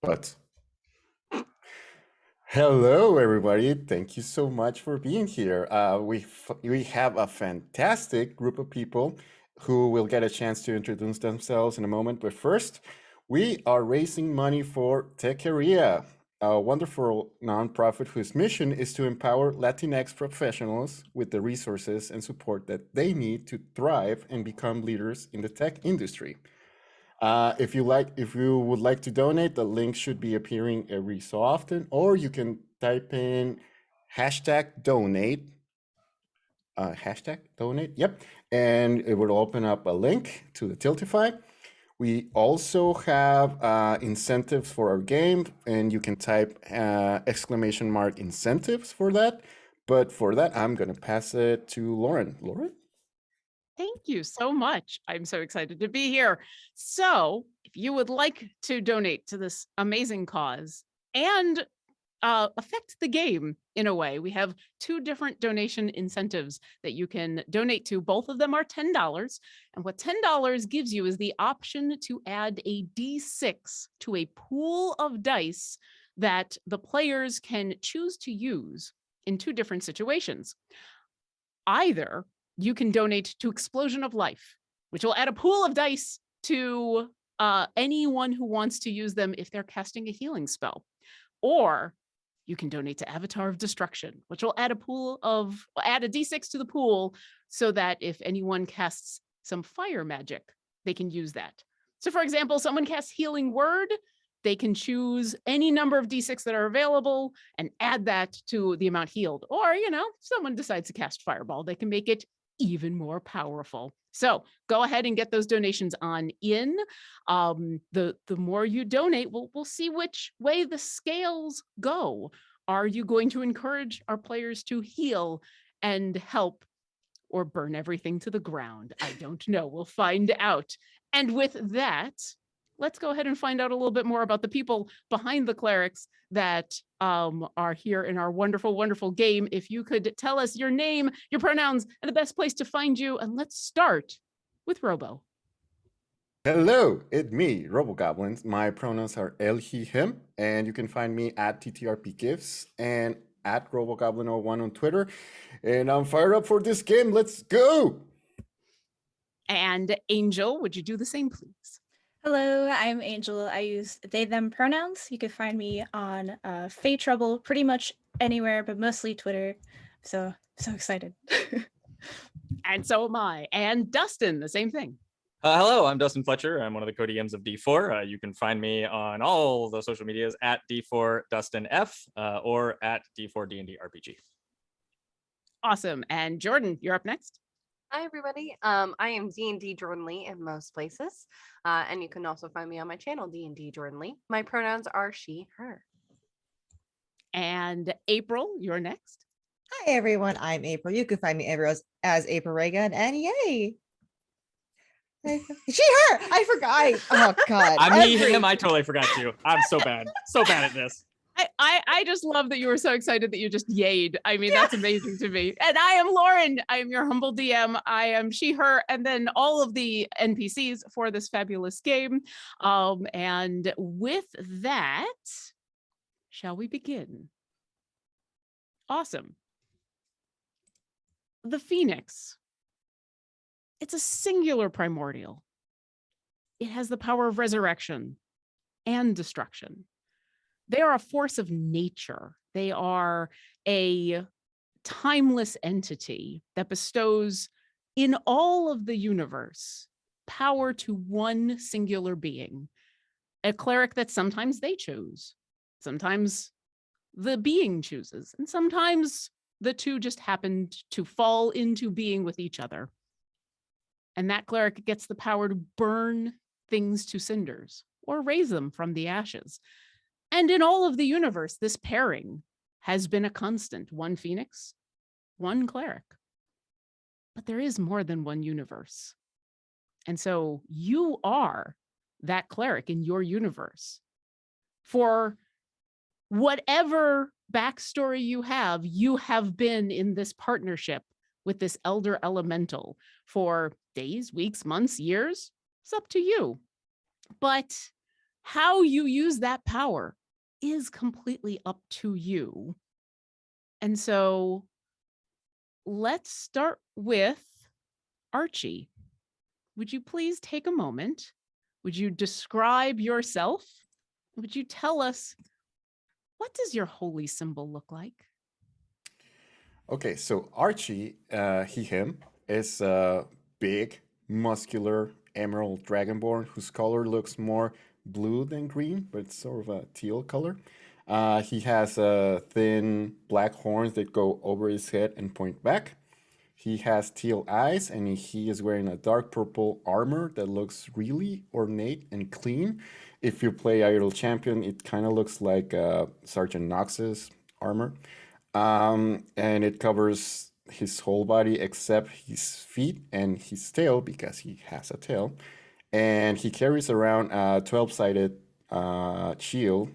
But hello, everybody. Thank you so much for being here. We have a fantastic group of people who will get a chance to introduce themselves in a moment. But first, we are raising money for Techqueria, a wonderful nonprofit whose mission is to empower Latinx professionals with the resources and support that they need to thrive and become leaders in the tech industry. If you would like to donate, the link should be appearing every so often, or you can type in #donate, yep, and it will open up a link to the Tiltify. We also have incentives for our game, and you can type !incentives for that. But for that, I'm going to pass it to Lauren. Lauren? Thank you so much. I'm so excited to be here. So, if you would like to donate to this amazing cause and affect the game in a way, we have two different donation incentives that you can donate to. Both of them are $10. And what $10 gives you is the option to add a D6 to a pool of dice that the players can choose to use in two different situations. Either you can donate to Explosion of Life, which will add a pool of dice to anyone who wants to use them if they're casting a healing spell. Or you can donate to Avatar of Destruction, which will add a D6 to the pool so that if anyone casts some fire magic, they can use that. So for example, someone casts Healing Word, they can choose any number of D6 that are available and add that to the amount healed. Or, someone decides to cast Fireball, they can make it even more powerful. So go ahead and get those donations on in. The more you donate, we'll see which way the scales go. Are you going to encourage our players to heal and help, or burn everything to the ground? I don't know. We'll find out. And with that, let's go ahead and find out a little bit more about the people behind the clerics that are here in our wonderful, wonderful game. If you could tell us your name, your pronouns, and the best place to find you. And let's start with Robo. Hello, it's me, RoboGoblins. My pronouns are el, he, him, and you can find me at TTRPGifts and at RoboGoblin01 on Twitter. And I'm fired up for this game. Let's go! And Angel, would you do the same, please? Hello, I'm Angel. I use they, them pronouns. You can find me on Fey Trouble pretty much anywhere, but mostly Twitter. So excited. And so am I. And Dustin, the same thing. Hello, I'm Dustin Fletcher. I'm one of the co-DMs of D4. You can find me on all the social medias at D4DustinF or at D4D&D RPG. Awesome. And Jordan, you're up next. Hi, everybody. I am D&D Jordan Lee in most places. And you can also find me on my channel, D&D Jordan Lee. My pronouns are she, her. And April, you're next. Hi, everyone. I'm April. You can find me everywhere as April Reagan. And yay. She, her. I forgot. Oh, God. I'm me, him. I totally forgot you. I'm so bad. So bad at this. I just love that you were so excited that you just yayed. I mean, that's amazing to me. And I am Lauren. I am your humble DM. I am she, her, and then all of the NPCs for this fabulous game. And with that, shall we begin? Awesome. The Phoenix. It's a singular primordial. It has the power of resurrection and destruction. They are a force of nature. They are a timeless entity that bestows in all of the universe power to one singular being, a cleric that sometimes they choose, sometimes the being chooses, and sometimes the two just happened to fall into being with each other. And that cleric gets the power to burn things to cinders or raise them from the ashes. And in all of the universe, this pairing has been a constant. One Phoenix, one cleric. But there is more than one universe. And so you are that cleric in your universe. For whatever backstory you have been in this partnership with this elder elemental for days, weeks, months, years. It's up to you. But How you use that power is completely up to you. And so let's start with Archie. Would you please take a moment? Would you describe yourself? Would you tell us, what does your holy symbol look like? Okay, so Archie, him, is a big, muscular emerald dragonborn whose color looks more blue than green, but it's sort of a teal color. He has thin black horns that go over his head and point back. He has teal eyes, and he is wearing a dark purple armor that looks really ornate and clean. If you play Idle Champion, it kind of looks like Sergeant Nox's armor. And it covers his whole body except his feet and his tail because he has a tail. And he carries around a 12-sided shield,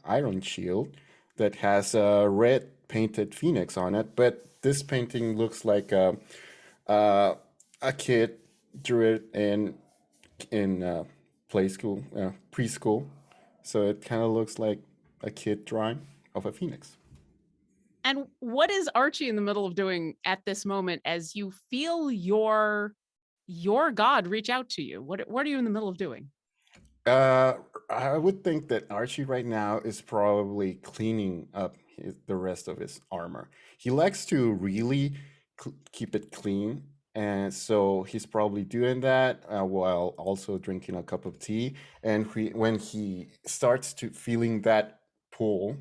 iron shield, that has a red painted phoenix on it. But this painting looks like a kid drew it in play school, preschool. So it kind of looks like a kid drawing of a phoenix. And what is Archie in the middle of doing at this moment as you feel your god reach out to you? What are you in the middle of doing? I would think that Archie right now is probably cleaning up the rest of his armor. He likes to really keep it clean, and so he's probably doing that while also drinking a cup of tea. And when he starts to feeling that pull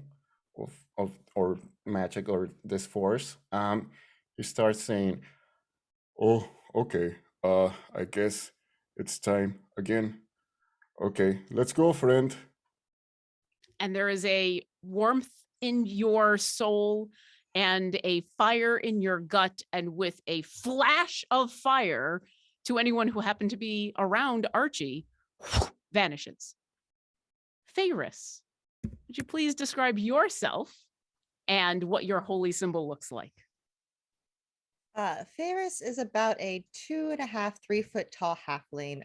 of or magic or this force, he starts saying, "Oh, okay. I guess it's time again. Okay, let's go, friend." And there is a warmth in your soul and a fire in your gut, and with a flash of fire to anyone who happened to be around Archie, vanishes. Feyris, would you please describe yourself and what your holy symbol looks like? Ferris is about a 2.5, 3 foot tall halfling.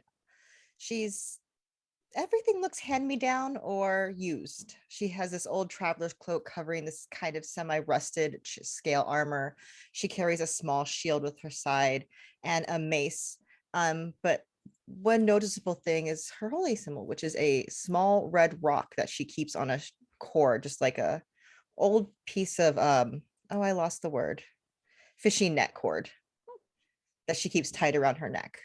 Everything looks hand-me-down or used. She has this old traveler's cloak covering this kind of semi-rusted scale armor. She carries a small shield with her side and a mace. But one noticeable thing is her holy symbol, which is a small red rock that she keeps on a cord, just like a old piece of I lost the word. Fishing net cord that she keeps tied around her neck.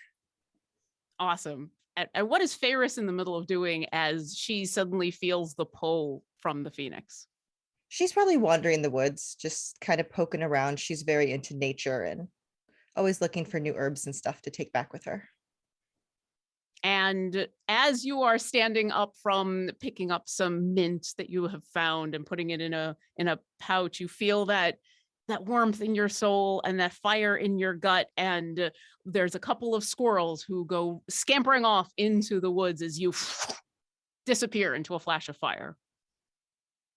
Awesome. And what is Feyris in the middle of doing as she suddenly feels the pull from the Phoenix? She's probably wandering the woods, just kind of poking around. She's very into nature and always looking for new herbs and stuff to take back with her. And as you are standing up from picking up some mint that you have found and putting it in a pouch, you feel that warmth in your soul and that fire in your gut. And there's a couple of squirrels who go scampering off into the woods as you disappear into a flash of fire.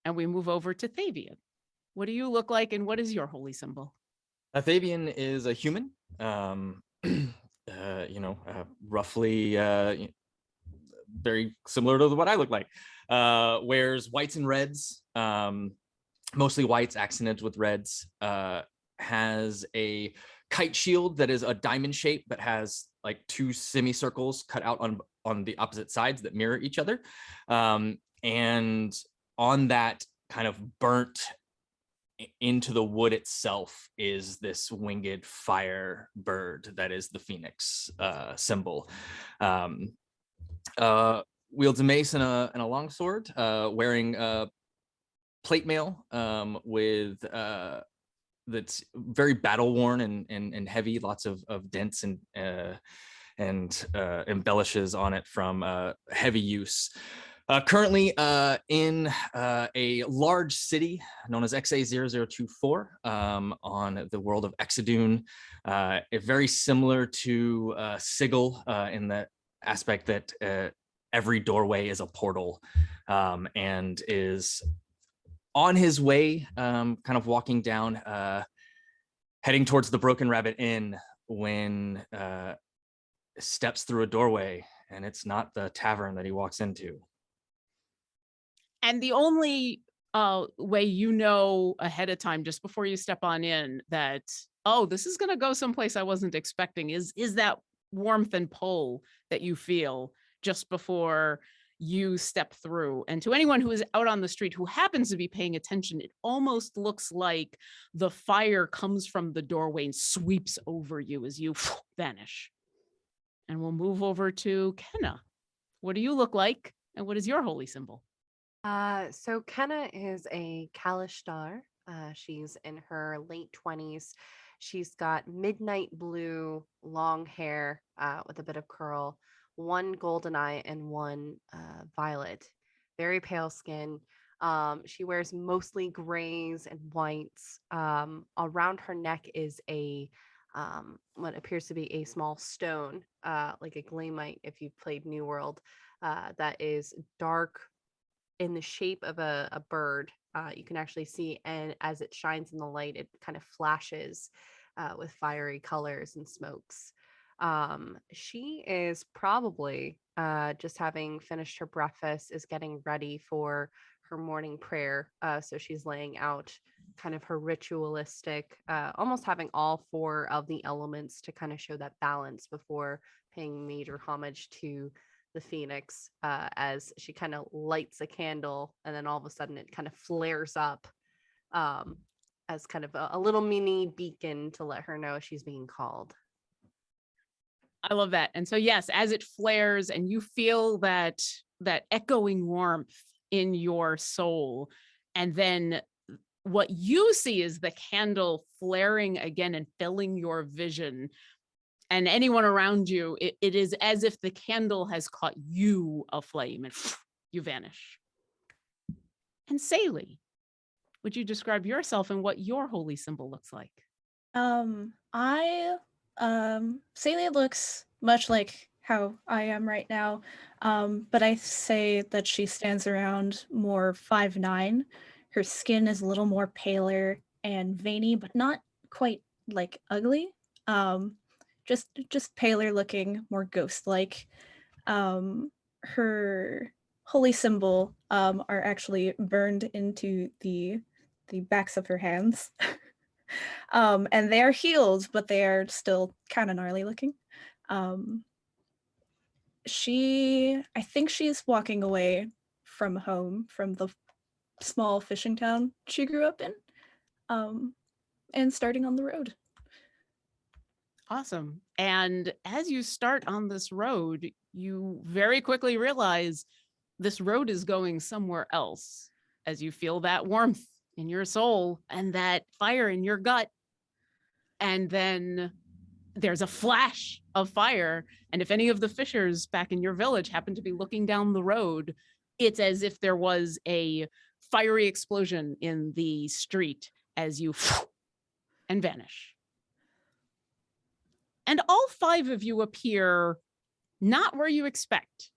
And we move over to Thavian. What do you look like and what is your holy symbol? Thavian is a human, roughly very similar to what I look like. Wears whites and reds, mostly whites accented with reds. Has a kite shield that is a diamond shape but has like 2 semicircles cut out on the opposite sides that mirror each other. And on that kind of burnt into the wood itself is this winged fire bird that is the Phoenix symbol. Wields a mace and a longsword, wearing plate mail with that's very battle worn and heavy, lots of dents and embellishes on it from heavy use. Currently in a large city known as XA0024 on the world of Exadune, very similar to Sigil in the aspect that every doorway is a portal, and is on his way, kind of walking down, heading towards the Broken Rabbit Inn when steps through a doorway and it's not the tavern that he walks into. And the only way you know ahead of time, just before you step on in, that, oh, this is going to go someplace I wasn't expecting, is that warmth and pull that you feel just before you step through. And to anyone who is out on the street who happens to be paying attention, it almost looks like the fire comes from the doorway and sweeps over you as you vanish. And we'll move over to Kenna. What do you look like? And what is your holy symbol? So Kenna is a Kalishtar. She's in her late 20s. She's got midnight blue, long hair with a bit of curl, one golden eye and one violet. Very pale skin. She wears mostly grays and whites. Around her neck is a what appears to be a small stone, like a gleamite if you've played New World, that is dark in the shape of a bird. You can actually see, and as it shines in the light, it kind of flashes with fiery colors and smokes. She is probably just having finished her breakfast, is getting ready for her morning prayer. So she's laying out kind of her ritualistic, almost having all four of the elements to kind of show that balance before paying major homage to the phoenix, as she kind of lights a candle and then all of a sudden it kind of flares up as kind of a little mini beacon to let her know she's being called. I love that. And so, yes, as it flares and you feel that echoing warmth in your soul, and then what you see is the candle flaring again and filling your vision. And anyone around you, it is as if the candle has caught you aflame and you vanish. And Saley, would you describe yourself and what your holy symbol looks like? Celia looks much like how I am right now, but I say that she stands around more 5'9". Her skin is a little more paler and veiny, but not quite like ugly. Just paler looking, more ghost-like. Her holy symbol are actually burned into the backs of her hands. And they are healed, but they are still kind of gnarly looking. I think she's walking away from home, from the small fishing town she grew up in, and starting on the road. Awesome. And as you start on this road, you very quickly realize this road is going somewhere else, as you feel that warmth in your soul and that fire in your gut. And then there's a flash of fire. And if any of the fishers back in your village happen to be looking down the road, it's as if there was a fiery explosion in the street as you and vanish. And all five of you appear not where you expect,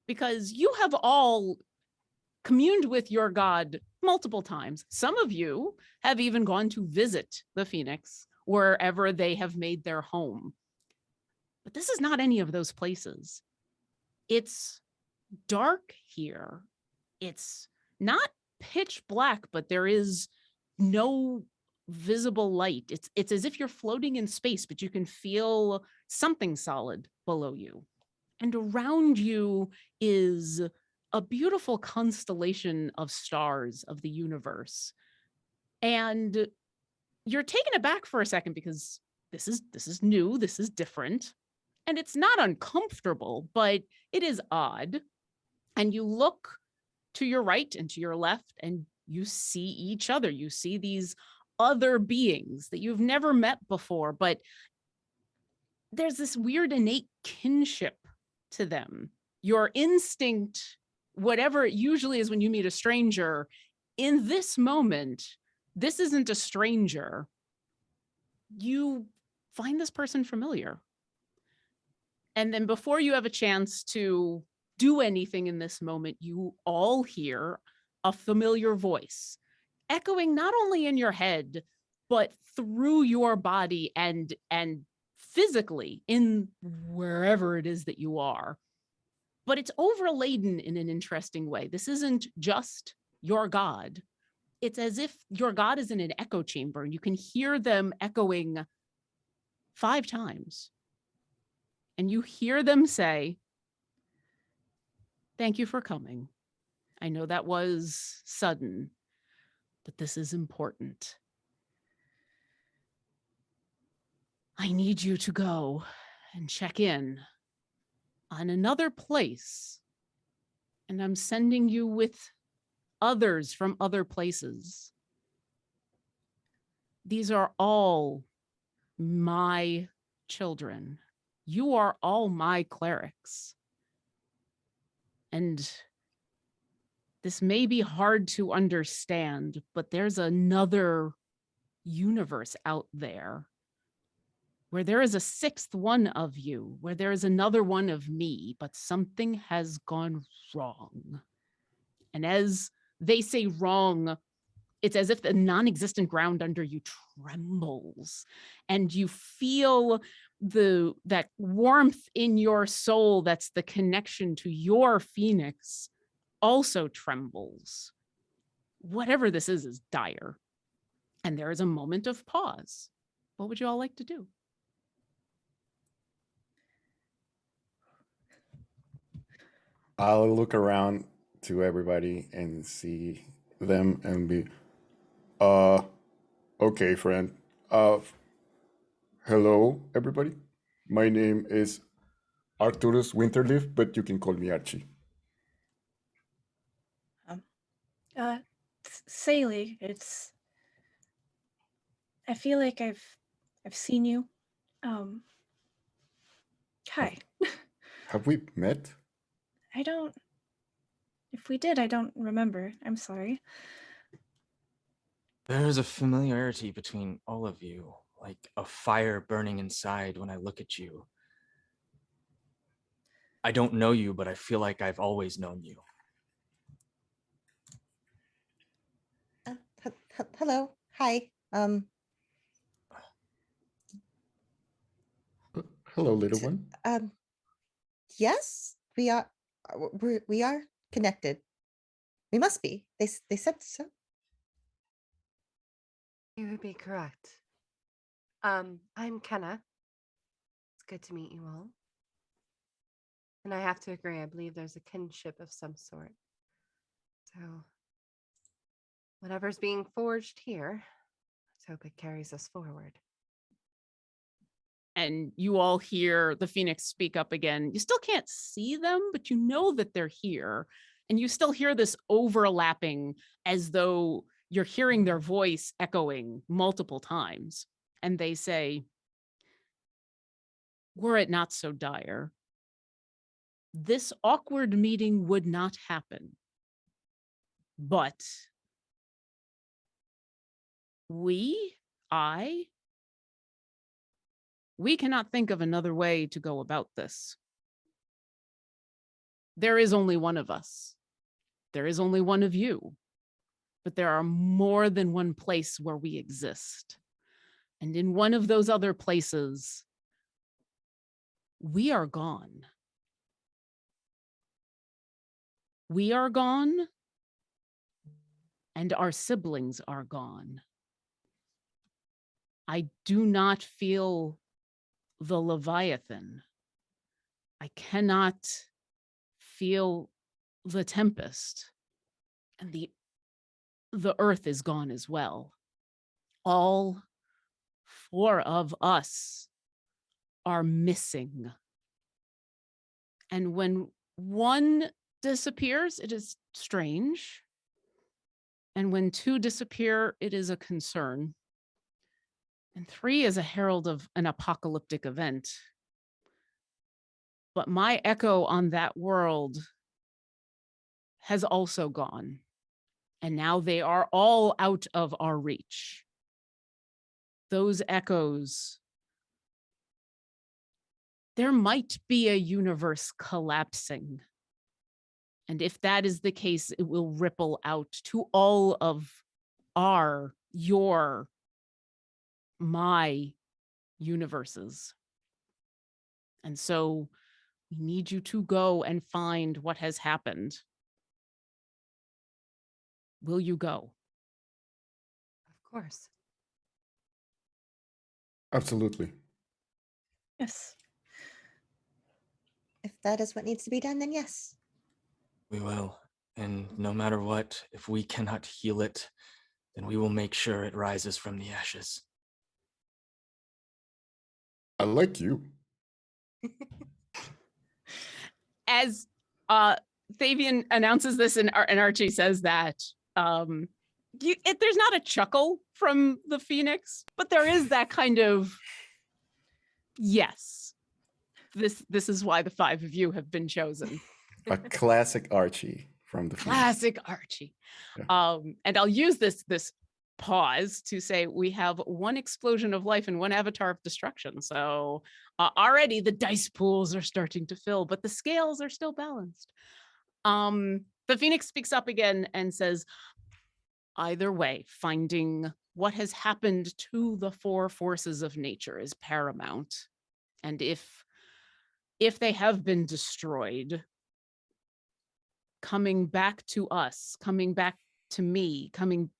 because you have all communed with your god multiple times. Some of you have even gone to visit the Phoenix wherever they have made their home. But this is not any of those places. It's dark here. It's not pitch black, but there is no visible light. It's as if you're floating in space, but you can feel something solid below you. And around you is a beautiful constellation of stars of the universe. And you're taken aback for a second because this is new, this is different, and it's not uncomfortable, but it is odd. And you look to your right and to your left, and you see each other. You see these other beings that you've never met before, but there's this weird innate kinship to them. Your instinct, whatever it usually is when you meet a stranger, in this moment, this isn't a stranger. You find this person familiar. And then before you have a chance to do anything in this moment, you all hear a familiar voice echoing not only in your head, but through your body and physically in wherever it is that you are. but it's overladen in an interesting way. This isn't just your god. It's as if your god is in an echo chamber and you can hear them echoing 5 times. And you hear them say, "Thank you for coming. I know that was sudden, but this is important. I need you to go and check in on another place. And I'm sending you with others from other places. These are all my children. You are all my clerics. And this may be hard to understand, but there's another universe out there where there is a 6th one of you, where there is another one of me, but something has gone wrong." And as they say wrong, it's as if the non-existent ground under you trembles and you feel that warmth in your soul that's the connection to your phoenix also trembles. Whatever this is dire. And there is a moment of pause. What would you all like to do? I'll look around to everybody and see them and be, okay, friend. Hello, everybody. My name is Arturus Winterleaf, but you can call me Archie. Saley, I feel like I've seen you. Hi. Have we met? If we did, I don't remember. I'm sorry. There's a familiarity between all of you, like a fire burning inside when I look at you. I don't know you, but I feel like I've always known you. Hello. Hi. Hello, little one. Yes, we are. We are connected. We must be. They said so. You would be correct. I'm Kenna. It's good to meet you all. And I have to agree, I believe there's a kinship of some sort. So, whatever's being forged here, let's hope it carries us forward. And you all hear the phoenix speak up again. You still can't see them, but you know that they're here. And you still hear this overlapping as though you're hearing their voice echoing multiple times. And they say, "Were it not so dire, this awkward meeting would not happen. But we cannot think of another way to go about this. There is only one of us. There is only one of you. But there are more than one place where we exist. And in one of those other places, we are gone. We are gone, and our siblings are gone. I do not feel the Leviathan. I cannot feel the tempest. And the earth is gone as well. All 4 of us are missing. And when one disappears, it is strange. And when 2 disappear, it is a concern. And 3 is a herald of an apocalyptic event. But my echo on that world has also gone. And now they are all out of our reach. Those echoes, there might be a universe collapsing. And if that is the case, it will ripple out to all of my universes. And so We need you to go and find what has happened. Will you go? Of course. Absolutely. Yes. If that is what needs to be done, then yes. We will. And no matter what, if we cannot heal it, then we will make sure it rises from the ashes. I like you. As Thavian announces this and Archie says that, there's not a chuckle from the Phoenix, but there is that kind of, yes, this is why the five of you have been chosen. A classic Archie from the Phoenix. Classic Archie. Yeah. And I'll use this pause to say we have one explosion of life and one avatar of destruction. So already the dice pools are starting to fill, but the scales are still balanced. The Phoenix speaks up again and says, either way, finding what has happened to the four forces of nature is paramount. And if they have been destroyed, coming back to us, coming back to me, coming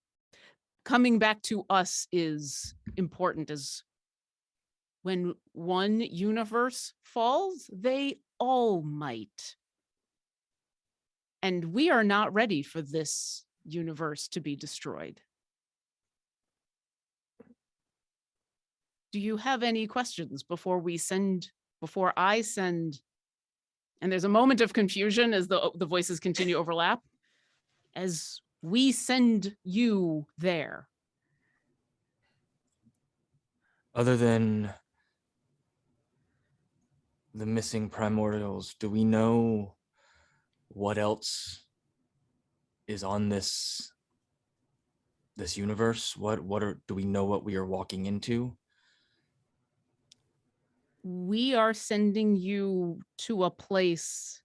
back to us is important. As when one universe falls, they all might. And we are not ready for this universe to be destroyed. Do you have any questions before I send? And there's a moment of confusion as the voices continue to overlap. As we send you there. Other than the missing primordials, do we know what else is on this universe? Do we know what we are walking into? We are sending you to a place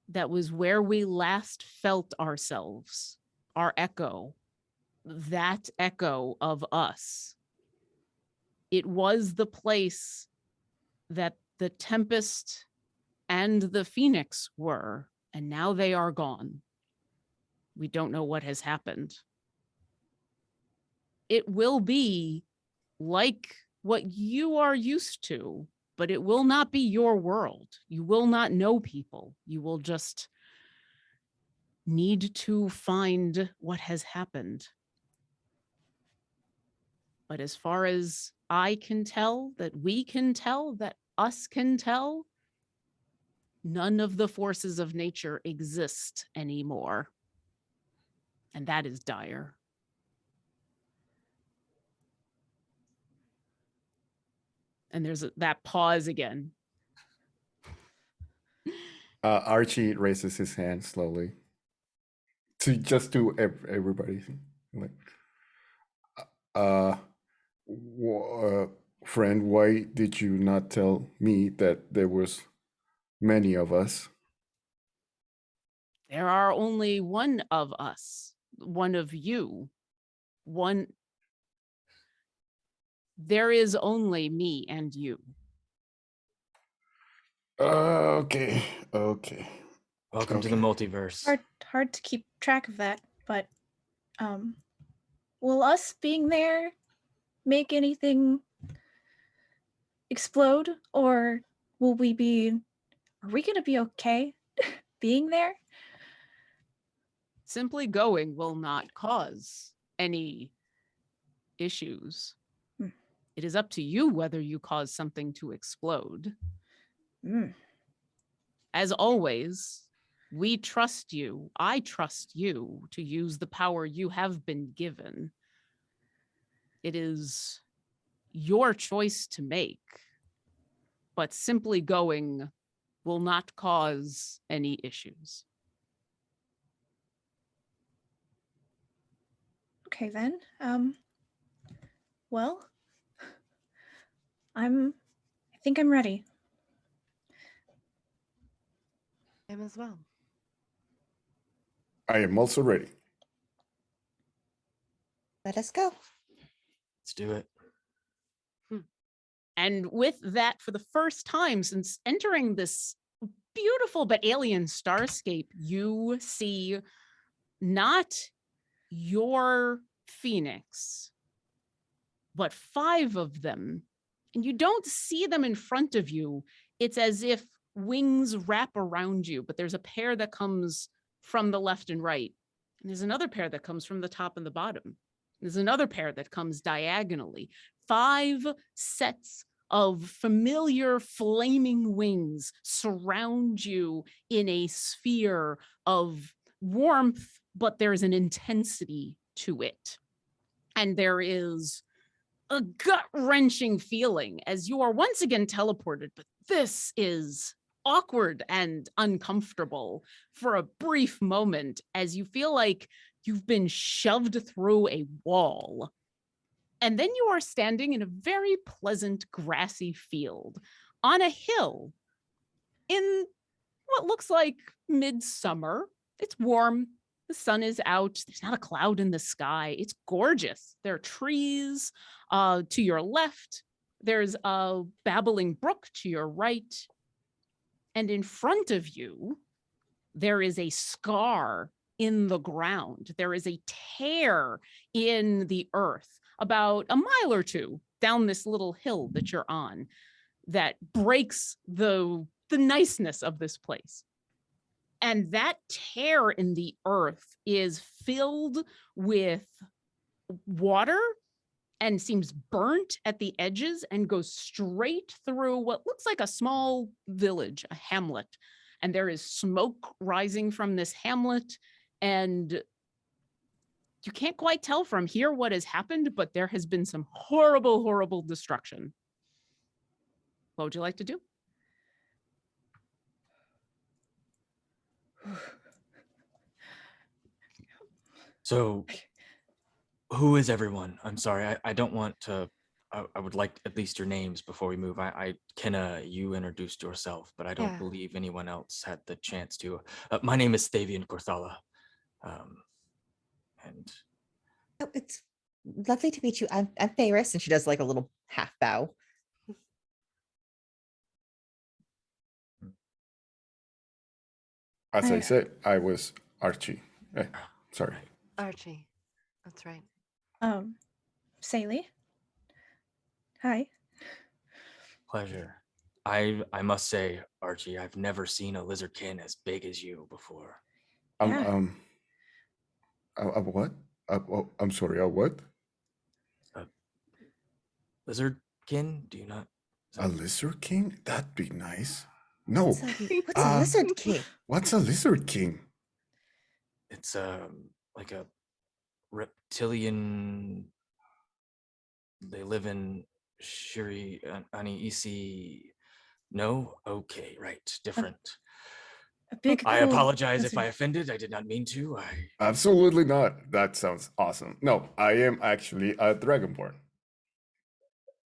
that was where we last felt ourselves, our echo, that echo of us. It was the place that the Tempest and the Phoenix were, and now they are gone. We don't know what has happened. It will be like what you are used to, but it will not be your world. You will not know people. You will just need to find what has happened. But as far as I can tell, that we can tell, that us can tell, none of the forces of nature exist anymore. And that is dire. And there's that pause again. Archie raises his hand slowly to everybody. Like, friend, why did you not tell me that there was many of us? There are only one of us, one of you, one. There is only me and you. Okay. Welcome to the Okay. multiverse. Hard to keep track of that, but will us being there make anything explode, or are we gonna be okay being there? Simply going will not cause any issues. It is up to you whether you cause something to explode. As always, we trust you. I trust you to use the power you have been given. It is your choice to make, but simply going will not cause any issues. Okay then. Well, I think I'm ready. Him as well. I am also ready. Let us go. Let's do it. And with that, for the first time since entering this beautiful but alien starscape, you see not your Phoenix, but 5 of them. And you don't see them in front of you. It's as if wings wrap around you, but there's a pair that comes from the left and right. And there's another pair that comes from the top and the bottom. There's another pair that comes diagonally. 5 sets of familiar flaming wings surround you in a sphere of warmth, but there's an intensity to it. And there is a gut-wrenching feeling as you are once again teleported, but this is awkward and uncomfortable for a brief moment as you feel like you've been shoved through a wall. And then you are standing in a very pleasant grassy field on a hill in what looks like midsummer. It's warm. The sun is out. There's not a cloud in the sky. It's gorgeous. There are trees to your left. There's a babbling brook to your right. And in front of you, there is a scar in the ground. There is a tear in the earth about a mile or 2 down this little hill that you're on that breaks the niceness of this place. And that tear in the earth is filled with water and seems burnt at the edges and goes straight through what looks like a small village, a hamlet. And there is smoke rising from this hamlet, and you can't quite tell from here what has happened, but there has been some horrible, horrible destruction. What would you like to do? So, who is everyone? I'm sorry, I don't want to. I would like at least your names before we move. Kenna, you introduced yourself, but I don't Yeah. believe anyone else had the chance to. My name is Thavian Corthala, and Oh, it's lovely to meet you. I'm Ferris, and she does like a little half bow. As I I- said, I was Archie. Sorry. Archie. That's right. Saley. Hi. pleasure. I must say, Archie, I've never seen a lizardkin as big as you before. Yeah. A what? Oh, I'm sorry. A what? Lizardkin? Do you not? A lizard king? That'd be nice. No. What's a lizard king? What's a lizard king? It's like a reptilian. They live in Shiri Ani. No? Okay, right. Different. A big. I cool apologize if I lizard. offended. I did not mean to. Absolutely not. That sounds awesome. No, I am actually a dragonborn.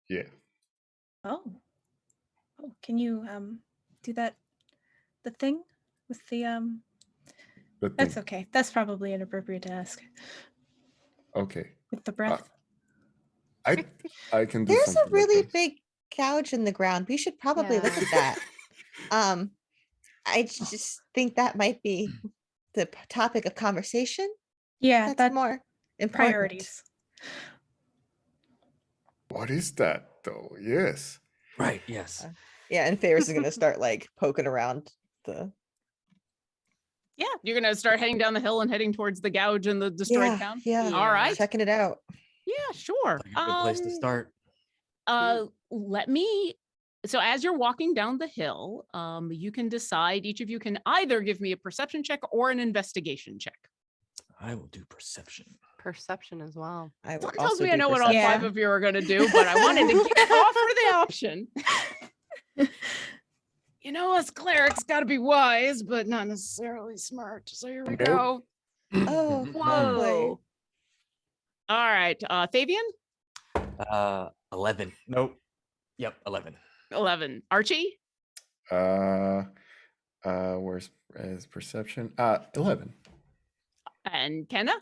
Yeah. Oh. Oh, can you do that? The thing with the But That's okay. That's probably inappropriate to ask. okay. With the breath. I can do There's a something like really this. big gouge in the ground. We should probably look Yeah. at that. I just think that might be the topic of conversation. Yeah, That's more important. priorities. What is that though? Yes. Right, yes. Yeah, and Ferris is gonna start like poking around the. Yeah, you're gonna start heading down the hill and heading towards the gouge in the destroyed town. Yeah. All right. Checking it out. Yeah, sure. Like a good place to start. Let me. So as you're walking down the hill, you can decide. Each of you can either give me a perception check or an investigation check. I will do perception. Perception as well. I will That tells also me I do know what all perception. 5 of you are going to do, but I wanted to offer the option. You know, us clerics got to be wise, but not necessarily smart. So here we Nope. go. Oh, Whoa. All right, Thavian, 11. Nope. Yep, 11. 11. Archie, Where's perception? 11. and Kenna.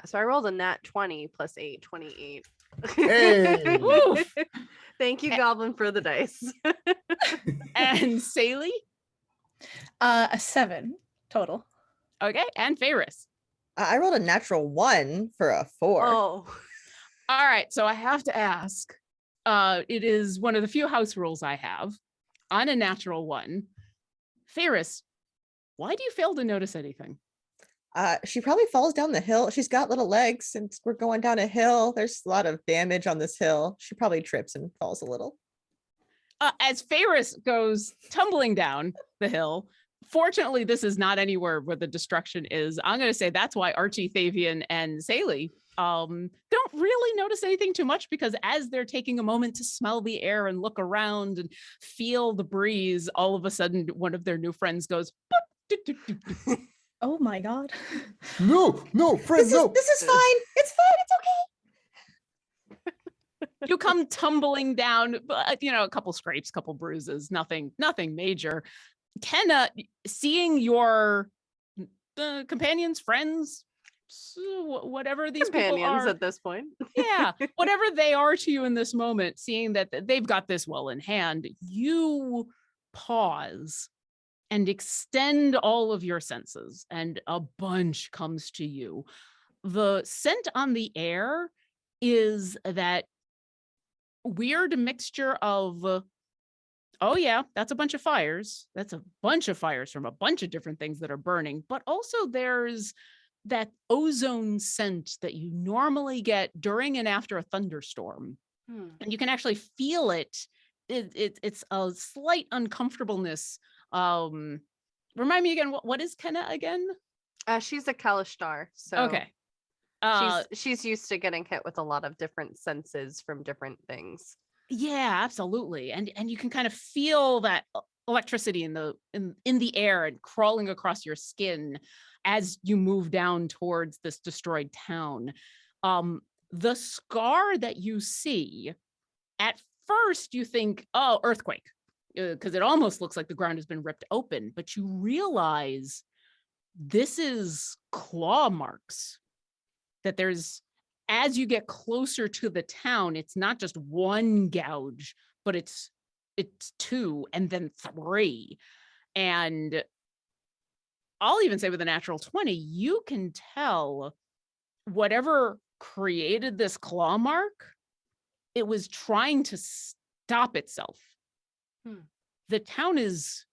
So I rolled a nat 20 plus 8, 28. Hey! Oof. Thank you, Goblin, for the dice. And Saley. A 7 total. Okay, and Ferris. I rolled a natural 1 for a 4. Oh, All right, so I have to ask. It is one of the few house rules I have on a natural 1. Ferris, why do you fail to notice anything? She probably falls down the hill. She's got little legs since we're going down a hill. There's a lot of damage on this hill. She probably trips and falls a little. As Ferris goes tumbling down the hill, fortunately, this is not anywhere where the destruction is. I'm going to say that's why Archie, Thavian, and Saley don't really notice anything too much, because as they're taking a moment to smell the air and look around and feel the breeze, all of a sudden one of their new friends goes, "Boop, doop, doop, doop, doop." Oh my god. No, friend, This no. is fine. It's fine. It's okay. You come tumbling down, but a couple scrapes, couple bruises, nothing major. Kenna, seeing your companions, friends, whatever these people companions are, at this point. yeah, whatever they are to you in this moment, seeing that they've got this well in hand, you pause and extend all of your senses, and a bunch comes to you. The scent on the air is that weird mixture of, oh yeah, that's a bunch of fires. That's a bunch of fires from a bunch of different things that are burning. But also there's that ozone scent that you normally get during and after a thunderstorm. And you can actually feel it. It's a slight uncomfortableness. Remind me again, what is Kenna again? She's a Kalishtar, so Okay. she's used to getting hit with a lot of different senses from different things. Yeah, absolutely. And you can kind of feel that electricity in the air and crawling across your skin as you move down towards this destroyed town. The scar that you see, at first you think, oh, earthquake, because it almost looks like the ground has been ripped open, but you realize this is claw marks. That there's, as you get closer to the town, it's not just one gouge, but it's 2 and then 3. And I'll even say with a natural 20, you can tell whatever created this claw mark, it was trying to stop itself. The town is,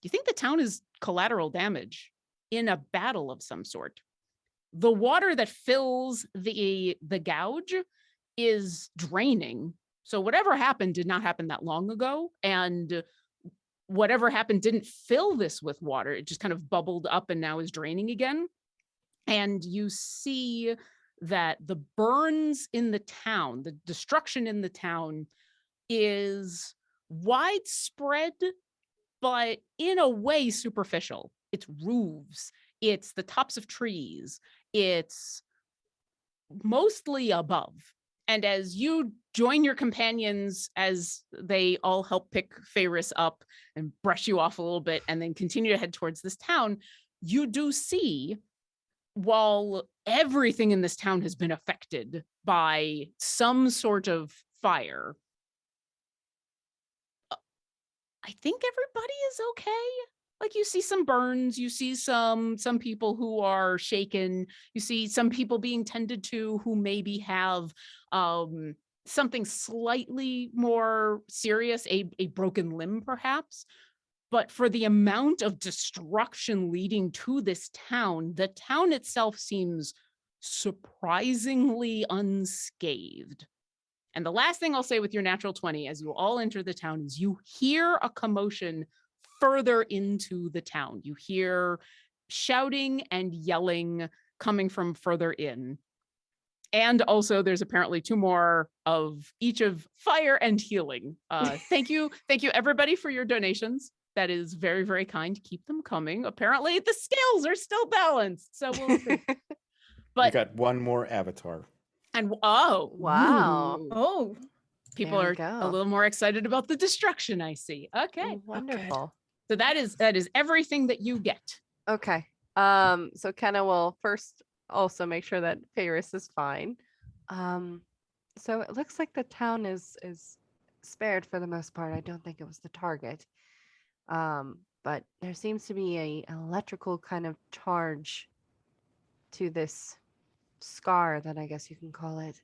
you think the town is collateral damage in a battle of some sort. The water that fills the gouge is draining. So whatever happened did not happen that long ago. And whatever happened didn't fill this with water. It just kind of bubbled up and now is draining again. And you see that the burns in the town, the destruction in the town is widespread, but in a way superficial. It's roofs, it's the tops of trees, it's mostly above. And as you join your companions, as they all help pick Ferris up and brush you off a little bit and then continue to head towards this town, you do see, while everything in this town has been affected by some sort of fire, I think everybody is okay. Like, you see some burns, you see some people who are shaken, you see some people being tended to who maybe have something slightly more serious, a broken limb perhaps. But for the amount of destruction leading to this town, the town itself seems surprisingly unscathed. And the last thing I'll say with your natural 20, as you all enter the town, is you hear a commotion further into the town. You hear shouting and yelling coming from further in. And also there's apparently 2 more of each of fire and healing. Thank you everybody for your donations. That is very, very kind. Keep them coming. Apparently the scales are still balanced, so we'll see. We But got one more avatar. and Wow. ooh, Oh, people There are we go. a little more excited about the destruction, I see. Okay. Wonderful. So that is everything that you get. Okay. So Kenna will first also make sure that Ferris is fine. So it looks like the town is spared for the most part. I don't think it was the target. But there seems to be an electrical kind of charge to this scar that I guess you can call it.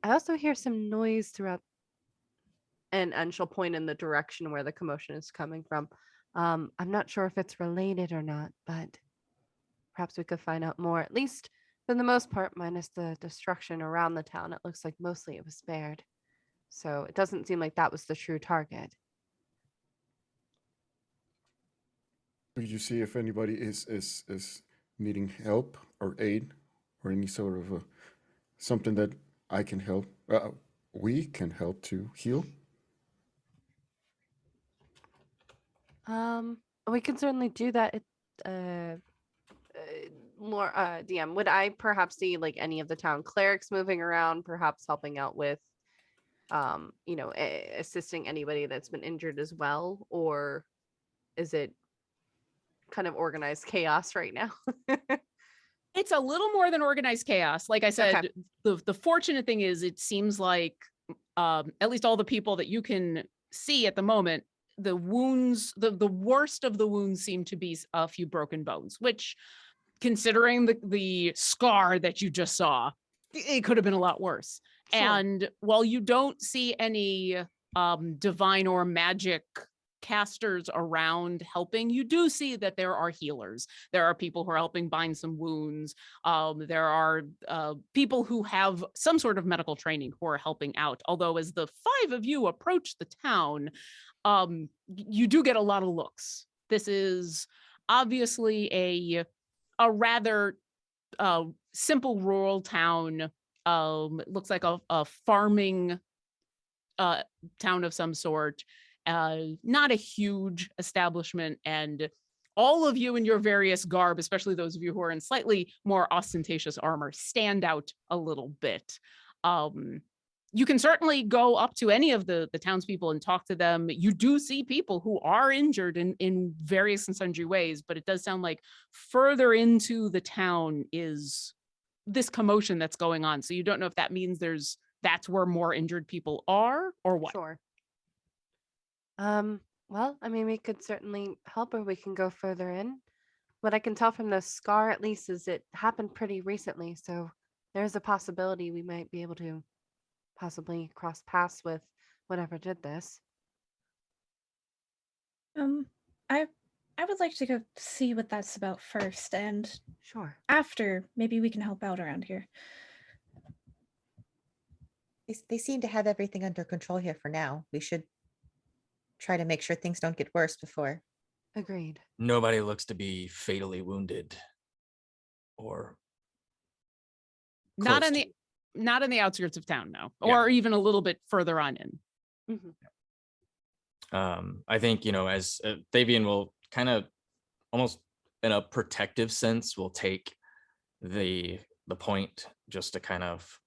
I also hear some noise throughout, and she'll point in the direction where the commotion is coming from. I'm not sure if it's related or not, but perhaps we could find out more. At least for the most part, minus the destruction around the town, it looks like mostly it was spared. So it doesn't seem like that was the true target. Did you see if anybody is needing help or aid or any sort of something that I can help? We can help to heal. We can certainly do that. More DM, would I perhaps see like any of the town clerics moving around, perhaps helping out with assisting anybody that's been injured as well, or is it kind of organized chaos right now? It's a little more than organized chaos. Like I said, the fortunate thing is it seems like at least all the people that you can see at the moment, the wounds, the worst of the wounds seem to be a few broken bones, which, considering the scar that you just saw, it could have been a lot worse. Sure. And while you don't see any divine or magic casters around helping, you do see that there are healers. There are people who are helping bind some wounds. There are people who have some sort of medical training who are helping out. Although as the five of you approach the town, you do get a lot of looks. This is obviously a rather simple rural town. It looks like a farming town of some sort. Not a huge establishment, and all of you in your various garb, especially those of you who are in slightly more ostentatious armor, stand out a little bit. You can certainly go up to any of the townspeople and talk to them. You do see people who are injured in various and sundry ways, but it does sound like further into the town is this commotion that's going on. So you don't know if that means that's where more injured people are or what. Sure. Well, I mean, we could certainly help, or we can go further in. What I can tell from the scar, at least, is it happened pretty recently, so there's a possibility we might be able to possibly cross paths with whatever did this. I would like to go see what that's about first, and Sure. after, maybe we can help out around here. They seem to have everything under control here for now. We should try to make sure things don't get worse before. Agreed. Nobody looks to be fatally wounded or Not close in to. the outskirts of town, no, Yeah. or even a little bit further on in. Mm-hmm. I think, as Thavian will kind of almost in a protective sense will take the point just to kind of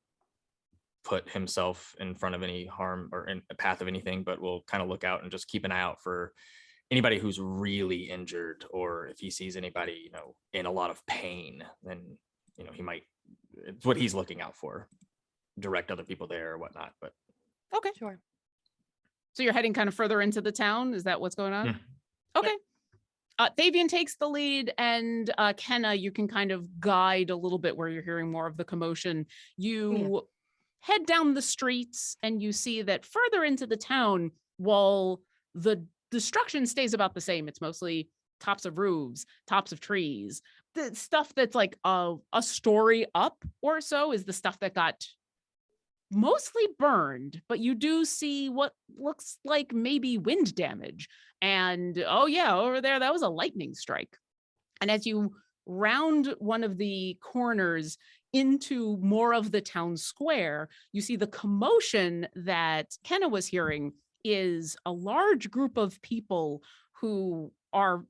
put himself in front of any harm or in a path of anything, but will kind of look out and just keep an eye out for anybody who's really injured, or if he sees anybody, in a lot of pain, then, he might, it's what he's looking out for, direct other people there or whatnot. But Okay. Sure. So you're heading kind of further into the town. Is that what's going on? Yeah. Okay. Thavian takes the lead, and Kenna, you can kind of guide a little bit where you're hearing more of the commotion. You head down the streets, and you see that further into the town, while the destruction stays about the same, it's mostly tops of roofs, tops of trees. The stuff that's like a story up or so is the stuff that got mostly burned, but you do see what looks like maybe wind damage. And oh yeah, over there, that was a lightning strike. And as you round one of the corners into more of the town square, you see the commotion that Kenna was hearing is a large group of people who are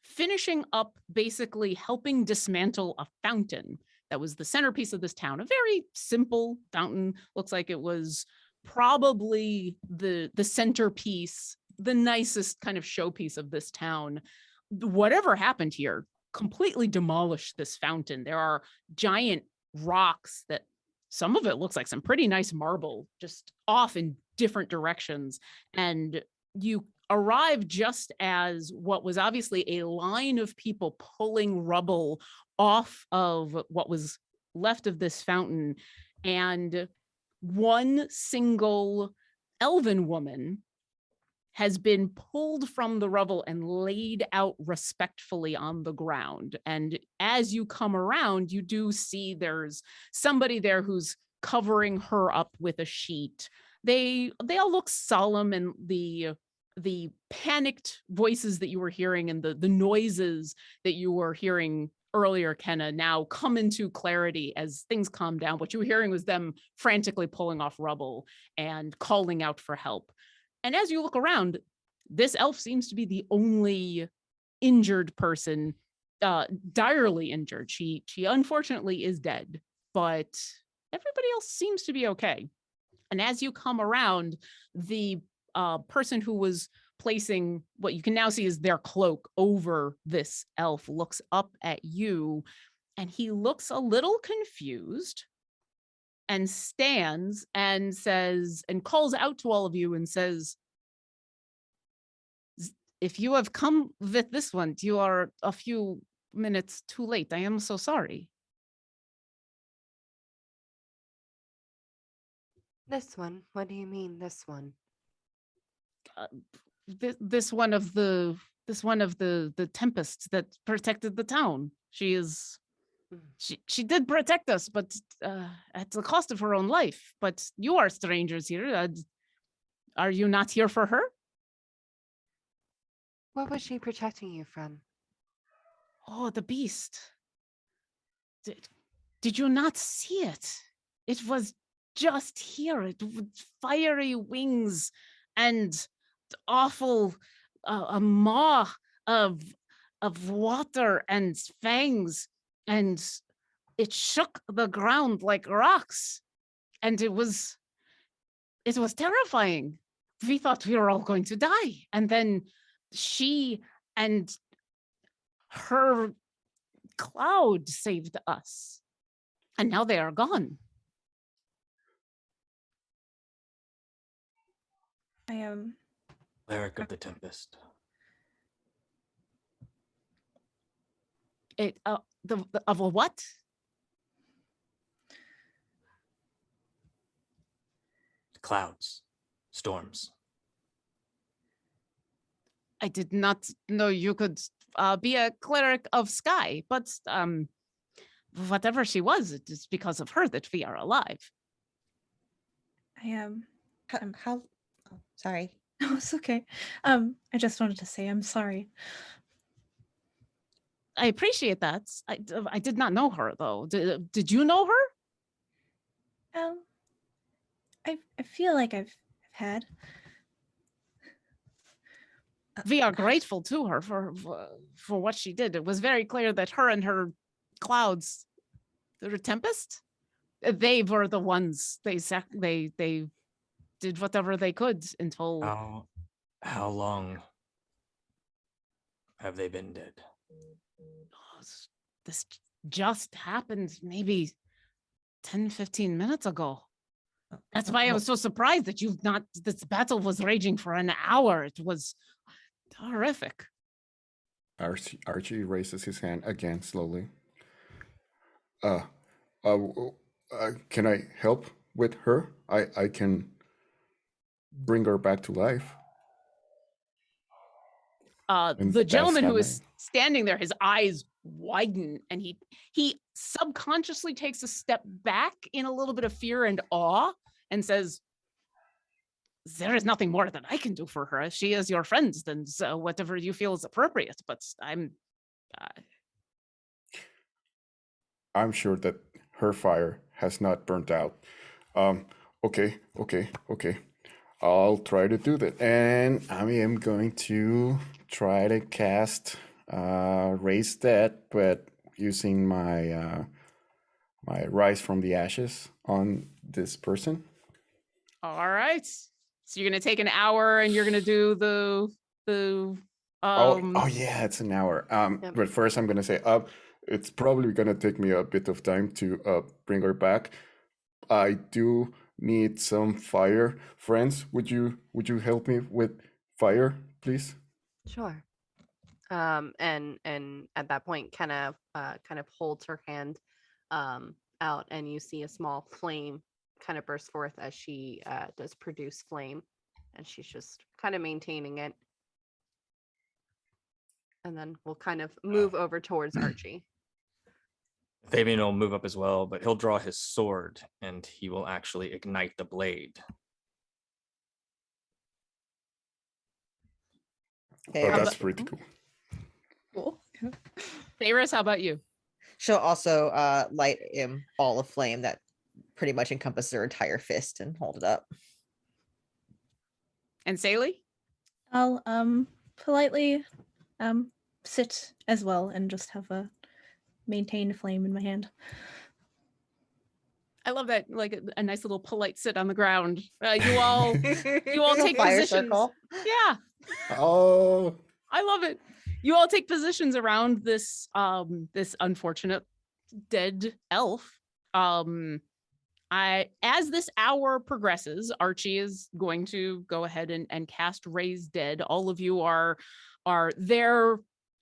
finishing up, basically helping dismantle a fountain that was the centerpiece of this town. A very simple fountain. Looks like it was probably the centerpiece, the nicest kind of showpiece of this town. Whatever happened here completely demolished this fountain. There are giant rocks that some of it looks like some pretty nice marble, just off in different directions. And you arrive just as what was obviously a line of people pulling rubble off of what was left of this fountain. And one single elven woman has been pulled from the rubble and laid out respectfully on the ground. And as you come around, you do see there's somebody there who's covering her up with a sheet. They all look solemn, and the panicked voices that you were hearing and the noises that you were hearing earlier, Kenna, now come into clarity as things calm down. What you were hearing was them frantically pulling off rubble and calling out for help. And as you look around, this elf seems to be the only injured person, direly injured. She unfortunately is dead, but everybody else seems to be okay. And as you come around, the person who was placing what you can now see is their cloak over this elf looks up at you, and he looks a little confused and stands and says, and calls out to all of you and says, if you have come with this one, you are a few minutes too late. I am so sorry. This one? What do you mean, this one? This one of the tempests that protected the town. She is she did protect us, but at the cost of her own life. But you are strangers here. Are you not here for her? What was she protecting you from? Oh, the beast. Did you not see it? It was just here. It with fiery wings and awful a maw of water and fangs, and it shook the ground like rocks, and it was terrifying. We thought we were all going to die, and then she and her cloud saved us, and now they are gone. I am Cleric of the Tempest. Of a what? Clouds, storms. I did not know you could be a cleric of sky, but whatever she was, it is because of her that we are alive. I am How? Oh, sorry. No, it's okay. I just wanted to say I'm sorry. I appreciate that. I did not know her though. Did you know her? I feel like I've had. We are grateful to her for what she did. It was very clear that her and her clouds, the tempest, they were the ones. They did whatever they could until. How long have they been dead? This just happened maybe 10, 15 minutes ago. That's why I was so surprised that this battle was raging for an hour. It was horrific. Archie raises his hand again slowly. Can I help with her? I can bring her back to life. The gentleman who is standing there, his eyes widen, and he subconsciously takes a step back in a little bit of fear and awe and says, there is nothing more that I can do for her. She is your friend, then whatever you feel is appropriate, but I'm sure that her fire has not burnt out. Okay. I'll try to do that. And I am going to try to cast Raise Dead, but using my my Rise from the Ashes on this person. all right. So you're gonna take an hour and you're gonna do the oh yeah, it's an hour. Yep. But first I'm gonna say it's probably gonna take me a bit of time to bring her back. I do need some fire. Friends, would you help me with fire, please? Sure. And at that point, Kenna kind of holds her hand out, and you see a small flame kind of burst forth as she does produce flame, and she's just kind of maintaining it. And then we'll kind of move over towards Archie. Fabian will move up as well, but he'll draw his sword and he will actually ignite the blade. Oh, Okay, that's pretty cool. Cool. Feyris, how about you? she'll also light a ball of flame that pretty much encompasses her entire fist and hold it up. And Saley? I'll politely sit as well and just have a maintained flame in my hand. I love that, like a nice little polite sit on the ground. You all take fire positions. circle. Yeah, Oh, I love it. You all take positions around this this unfortunate dead elf. As this hour progresses, Archie is going to go ahead and cast Raise Dead. All of you are there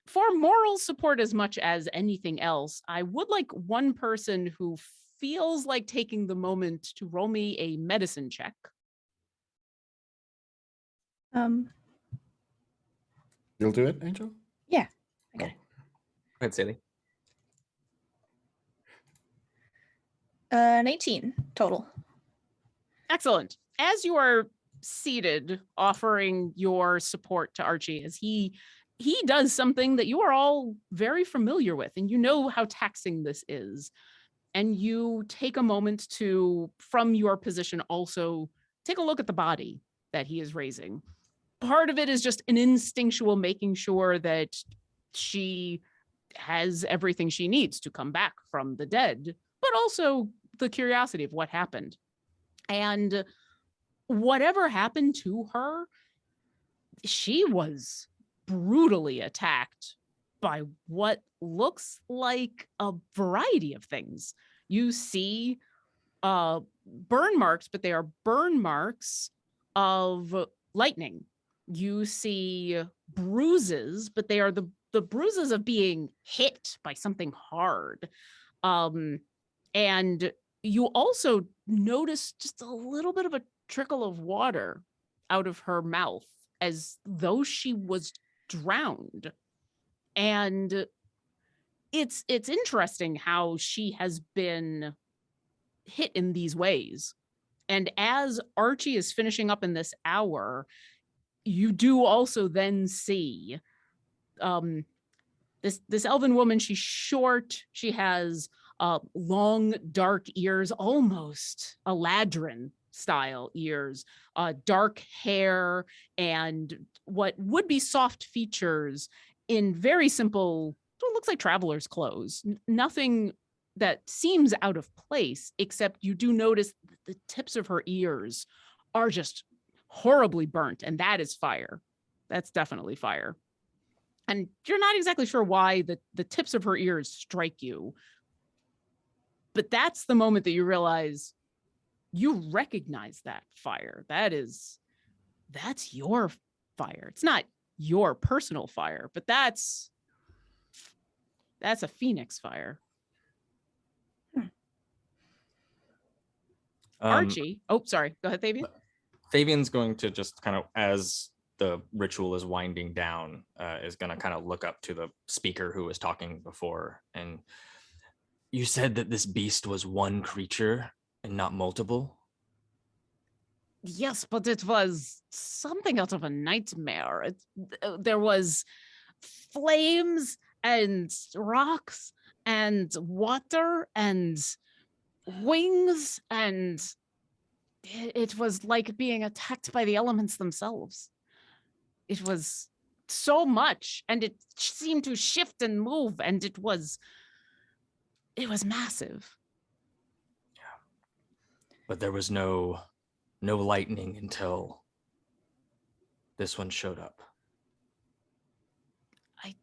for moral support as much as anything else. I would like one person who feels like taking the moment to roll me a medicine check. you'll do it, Angel? Yeah, I got it. Go ahead, Saley. An 18 total. Excellent. As you are seated, offering your support to Archie, as he does something that you are all very familiar with, and you know how taxing this is. And you take a moment to, from your position, also take a look at the body that he is raising. Part of it is just an instinctual making sure that she has everything she needs to come back from the dead, but also the curiosity of what happened. And whatever happened to her, she was brutally attacked by what looks like a variety of things. You see burn marks, but they are burn marks of lightning. You see bruises, but they are the bruises of being hit by something hard. And you also notice just a little bit of a trickle of water out of her mouth, as though she was drowned. And it's interesting how she has been hit in these ways. And as Archie is finishing up in this hour, you do also then see this elven woman. She's short. She has long, dark ears, almost Eladrin style ears, dark hair, and what would be soft features in very simple, what looks like traveler's clothes. Nothing that seems out of place, except you do notice that the tips of her ears are just horribly burnt, and that is fire. That's definitely fire. And you're not exactly sure why the tips of her ears strike you. But that's the moment that you realize you recognize that fire. That's your fire. It's not your personal fire, but that's a Phoenix fire. Archie. Oh, sorry. Go ahead, Fabian. Fabian's going to just kind of, as the ritual is winding down, is going to kind of look up to the speaker who was talking before. And you said that this beast was one creature and not multiple? Yes, but it was something out of a nightmare. There was flames and rocks and water and wings, and it was like being attacked by the elements themselves. It was so much, and it seemed to shift and move, and it was massive. Yeah. But there was no lightning until this one showed up. I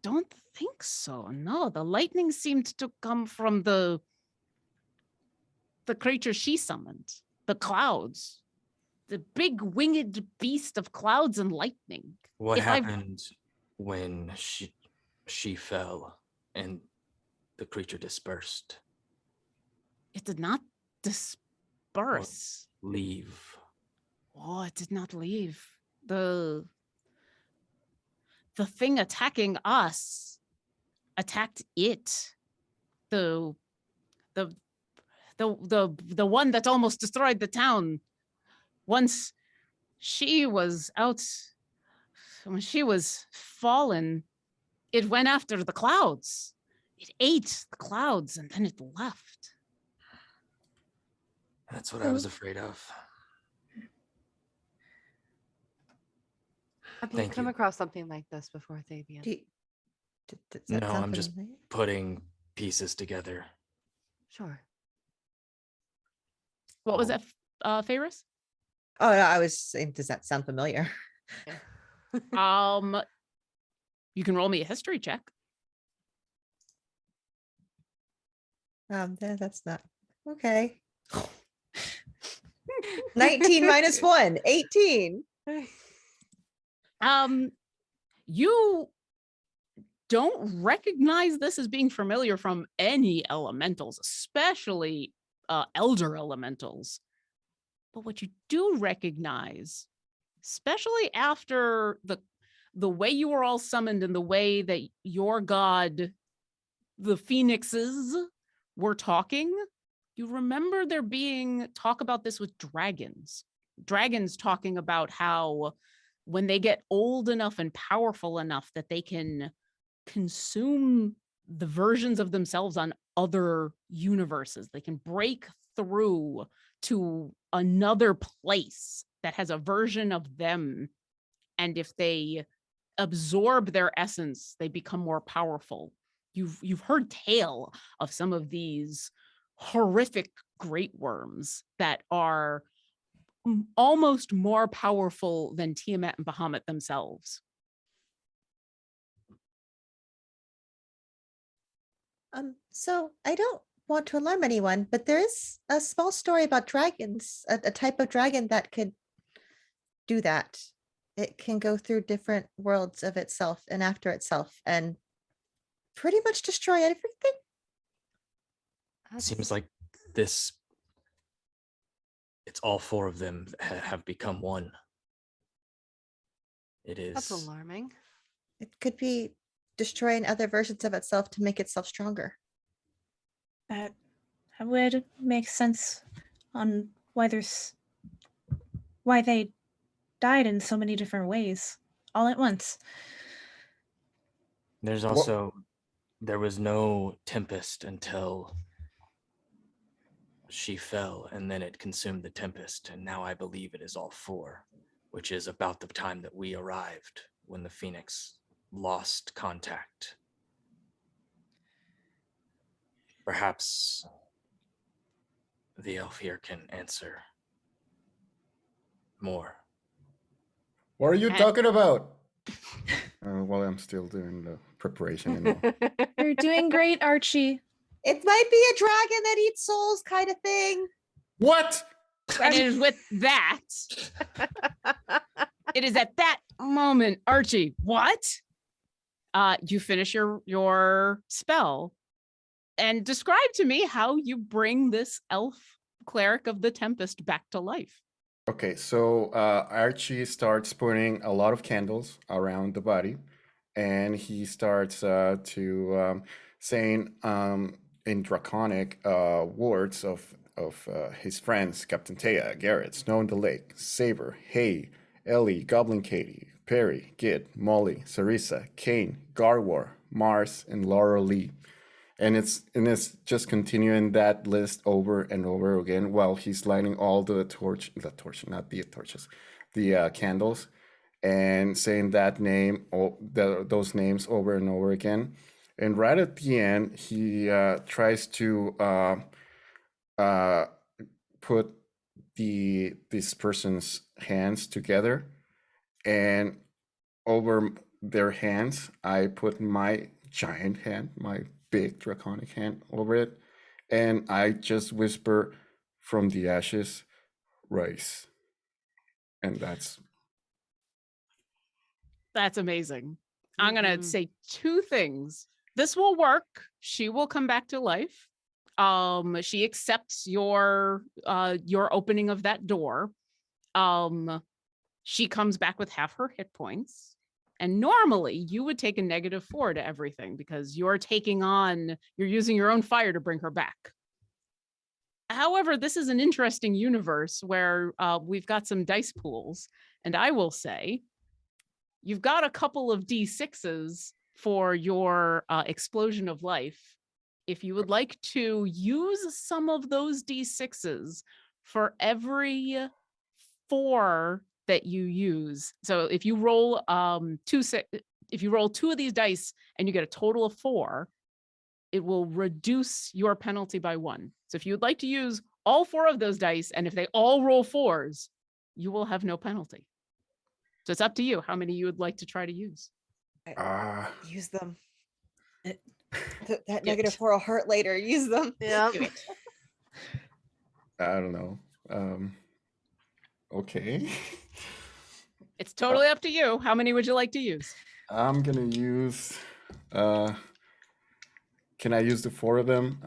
don't think so. No, the lightning seemed to come from the the creature she summoned, the clouds, the big winged beast of clouds and lightning. What If I've- happened when she fell and the creature dispersed? It did not disperse. Leave. Oh, it did not leave. The thing attacking us attacked it. The one that almost destroyed the town. Once she was out, when she was fallen, it went after the clouds. It ate the clouds and then it left. That's what I was afraid of. Have you Thank come you. across something like this before, Thavian? Does that No, sound I'm just familiar? putting pieces together. Sure. What was Oh. that, Ferris? Oh, no, I was saying, does that sound familiar? You can roll me a history check. That's not okay. 19 minus 1, 18. You don't recognize this as being familiar from any elementals, especially elder elementals. But what you do recognize, especially after the way you were all summoned and the way that your god, the phoenixes, were talking, you remember there being talk about this with dragons. Dragons talking about how when they get old enough and powerful enough that they can consume the versions of themselves on other universes, they can break through to another place that has a version of them. And if they absorb their essence, they become more powerful. You've heard tale of some of these horrific great worms that are almost more powerful than Tiamat and Bahamut themselves. So I don't want to alarm anyone, but there is a small story about dragons, a type of dragon that could do that. It can go through different worlds of itself and after itself and pretty much destroy everything. Seems like this. It's all four of them that have become one. It is. That's alarming. It could be destroying other versions of itself to make itself stronger. That would make sense on why they died in so many different ways all at once. There's also there was no tempest until she fell, and then it consumed the tempest, and now I believe it is all four, which is about the time that we arrived when the Phoenix lost contact. Perhaps the elf here can answer more. What are you And- talking about? Well, I'm still doing the preparation. You know. You're doing great, Archie. It might be a dragon that eats souls kind of thing. What? And it is with that, it is at that moment, Archie, what? You finish your spell and describe to me how you bring this elf cleric of the Tempest back to life. Okay, so Archie starts putting a lot of candles around the body, and he starts to saying in draconic words of his friends, Captain Taya, Garrett, Snow in the Lake, Saber, Hay, Ellie, Goblin Katie, Perry, Gid, Molly, Sarissa, Kane, Garwar, Mars, and Laura Lee. And it's just continuing that list over and over again while he's lighting all the candles, and saying that name, those names over and over again. And right at the end, he tries to put this person's hands together, and over their hands, I put my giant hand, my big draconic hand over it, and I just whisper, from the ashes rise. And that's amazing. I'm gonna Mhm. say two things. This will work. She will come back to life. She accepts your opening of that door. She comes back with half her hit points. And normally you would take a -4 to everything because you're using your own fire to bring her back. However, this is an interesting universe where we've got some dice pools. And I will say, you've got a couple of D6s for your explosion of life. If you would like to use some of those D6s for every 4 that you use. So if you roll if you roll 2 of these dice and you get a total of 4, it will reduce your penalty by 1. So if you would like to use all 4 of those dice, and if they all roll 4s, you will have no penalty. So it's up to you how many you would like to try to use. Use them. It- That Do it. -4 will hurt later. Use them. Yep. Do it. I don't know. Okay. It's totally up to you. How many would you like to use? I'm gonna use. Can I use the 4 of them?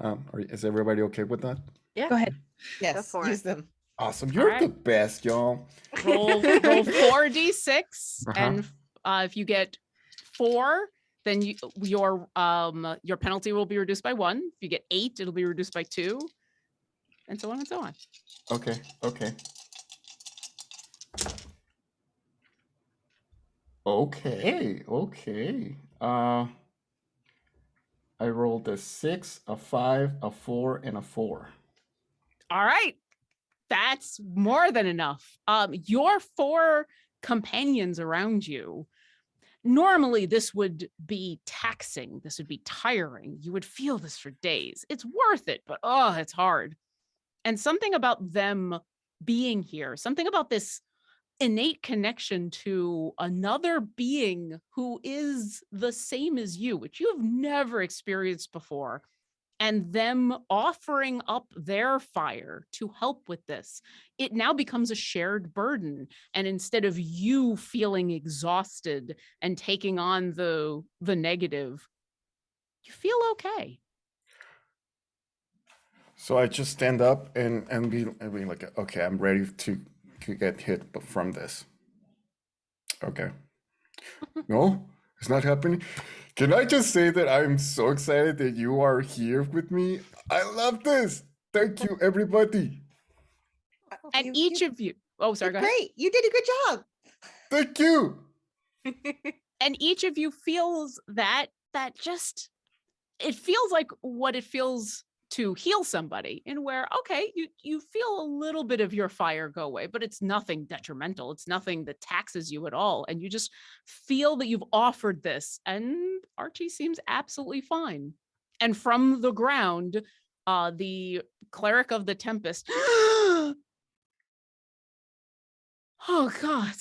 Is everybody okay with that? Yeah. Go ahead. Yes, for use it. them. Awesome. You're right. the best, y'all. Roll 4d6, Uh-huh. and if you get 4, then your penalty will be reduced by 1. If you get 8, it'll be reduced by 2, and so on and so on. Okay. Okay. Okay. Okay. I rolled a 6, a 5, a 4, and a 4. All right, that's more than enough. Your 4 companions around you. Normally, this would be taxing. This would be tiring. You would feel this for days. It's worth it, but it's hard. And something about them being here, something about this innate connection to another being who is the same as you, which you have never experienced before, and them offering up their fire to help with this, it now becomes a shared burden. And instead of you feeling exhausted and taking on the negative, you feel okay. So I just stand up and be like, okay, I'm ready to get hit from this. Okay. No, it's not happening. Can I just say that I'm so excited that you are here with me? I love this. Thank you, everybody. And You- each you of you, sorry, did go ahead. great. You did a good job. Thank you. And each of you feels that just, it feels like what it feels to heal somebody, in where, okay, you feel a little bit of your fire go away, but it's nothing detrimental. It's nothing that taxes you at all. And you just feel that you've offered this, and Archie seems absolutely fine. And from the ground, the cleric of the Tempest, oh God.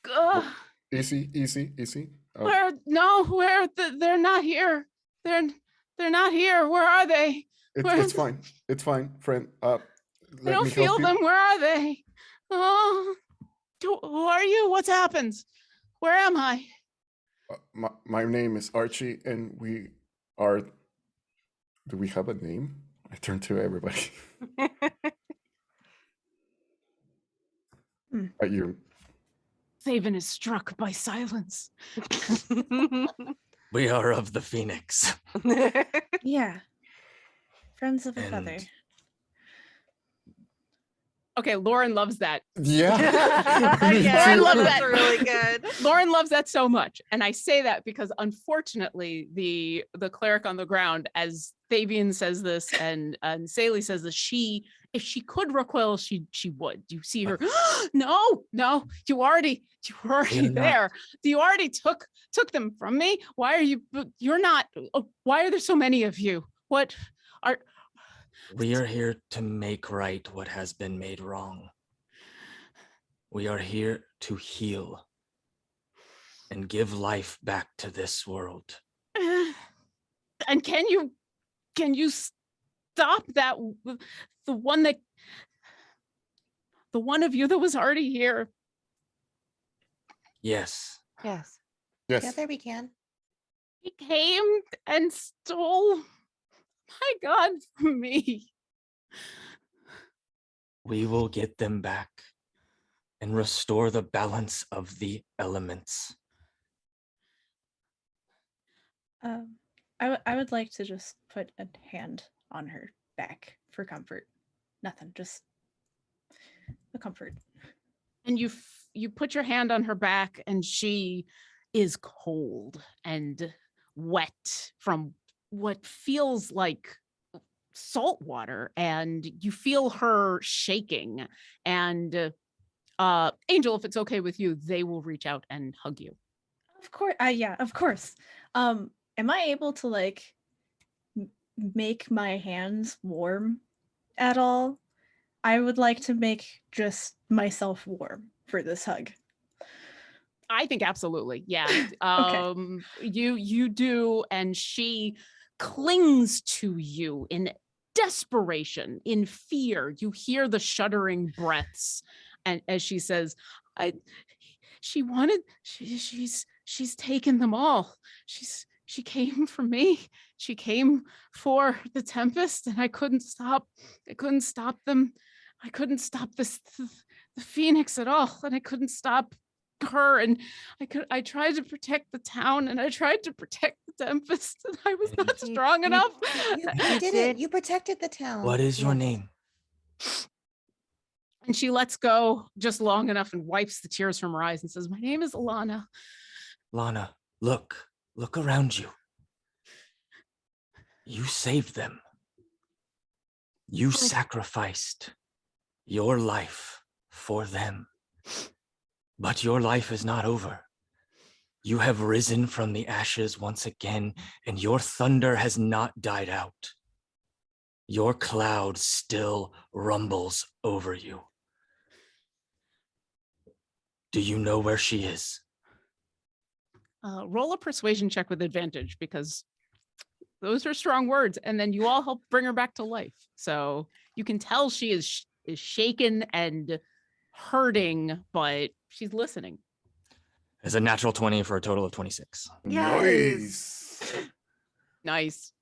Oh. Easy. Oh, They're not here. They're not here. Where are they? it's fine. It's fine, friend. I Let don't me feel help you. them. Where are they? Oh, who are you? What's happened? Where am I? My name is Archie, and we are. Do we have a name? I turn to everybody. Are you? Thaven is struck by silence. We are of the Phoenix. Yeah. Friends of a And feather. Okay, Lauren loves that. Yeah. Me Yeah, I too. love that's that. really good. Lauren loves that so much. And I say that because unfortunately the cleric on the ground, as Fabian says this and Saley says this, if she could recoil, she would. You see her, no, you were already You're not- there. You already took them from me. Why are you're not, why are there so many of you? What are, We are here to make right what has been made wrong. We are here to heal and give life back to this world. and can you stop that, the one of you that was already here. Yes. Yes. Yes. Together we can. He came and stole my God from me. We will get them back and restore the balance of the elements. I would like to just put a hand on her back for comfort. Nothing, just a comfort. And you put your hand on her back, and she is cold and wet from what feels like salt water, and you feel her shaking. And Angel, if it's okay with you, they will reach out and hug you. Of course, yeah, of course. Am I able to like make my hands warm at all? I would like to make just myself warm for this hug. I think absolutely. Yeah. Okay. You do, and she clings to you in desperation, in fear. You hear the shuddering breaths, and as she says, she's taken them all. She came for me. She came for the Tempest, and I couldn't stop them. I couldn't stop the Phoenix at all, and I couldn't stop her. And I tried to protect the town, and I tried to protect the Tempest, and I was not You- strong you- enough. You did it. You protected the town. What is your Yes. name? And she lets go just long enough and wipes the tears from her eyes and says, "My name is Alana." Lana, look around you. You saved them. You sacrificed your life for them. But your life is not over. You have risen from the ashes once again, and your thunder has not died out. Your cloud still rumbles over you. Do you know where she is? Roll a persuasion check with advantage, because those are strong words. And then you all help bring her back to life. So you can tell she is shaken and hurting, but she's listening. It's a natural 20 for a total of 26. Nice. Nice.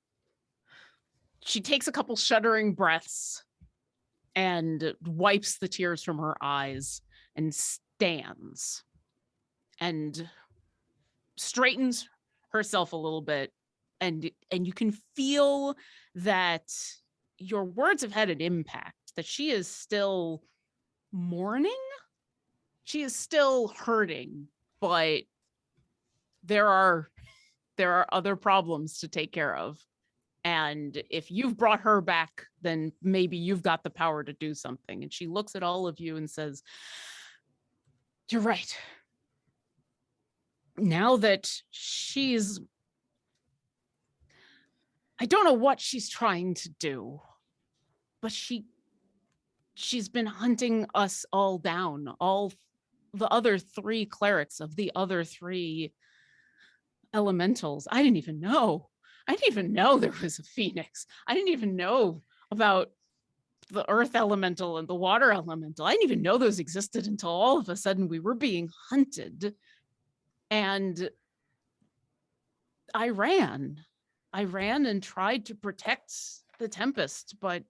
She takes a couple shuddering breaths and wipes the tears from her eyes and stands and straightens herself a little bit. And you can feel that your words have had an impact, that she is still mourning. She is still hurting, but there are other problems to take care of. And if you've brought her back, then maybe you've got the power to do something. And she looks at all of you and says, "You're right. Now that I don't know what she's trying to do, but she's been hunting us all down, all the other 3 clerics of the other 3 elementals. I didn't even know there was a Phoenix. I didn't even know about the earth elemental and the water elemental. I didn't even know those existed until all of a sudden we were being hunted. And I ran and tried to protect the Tempest, but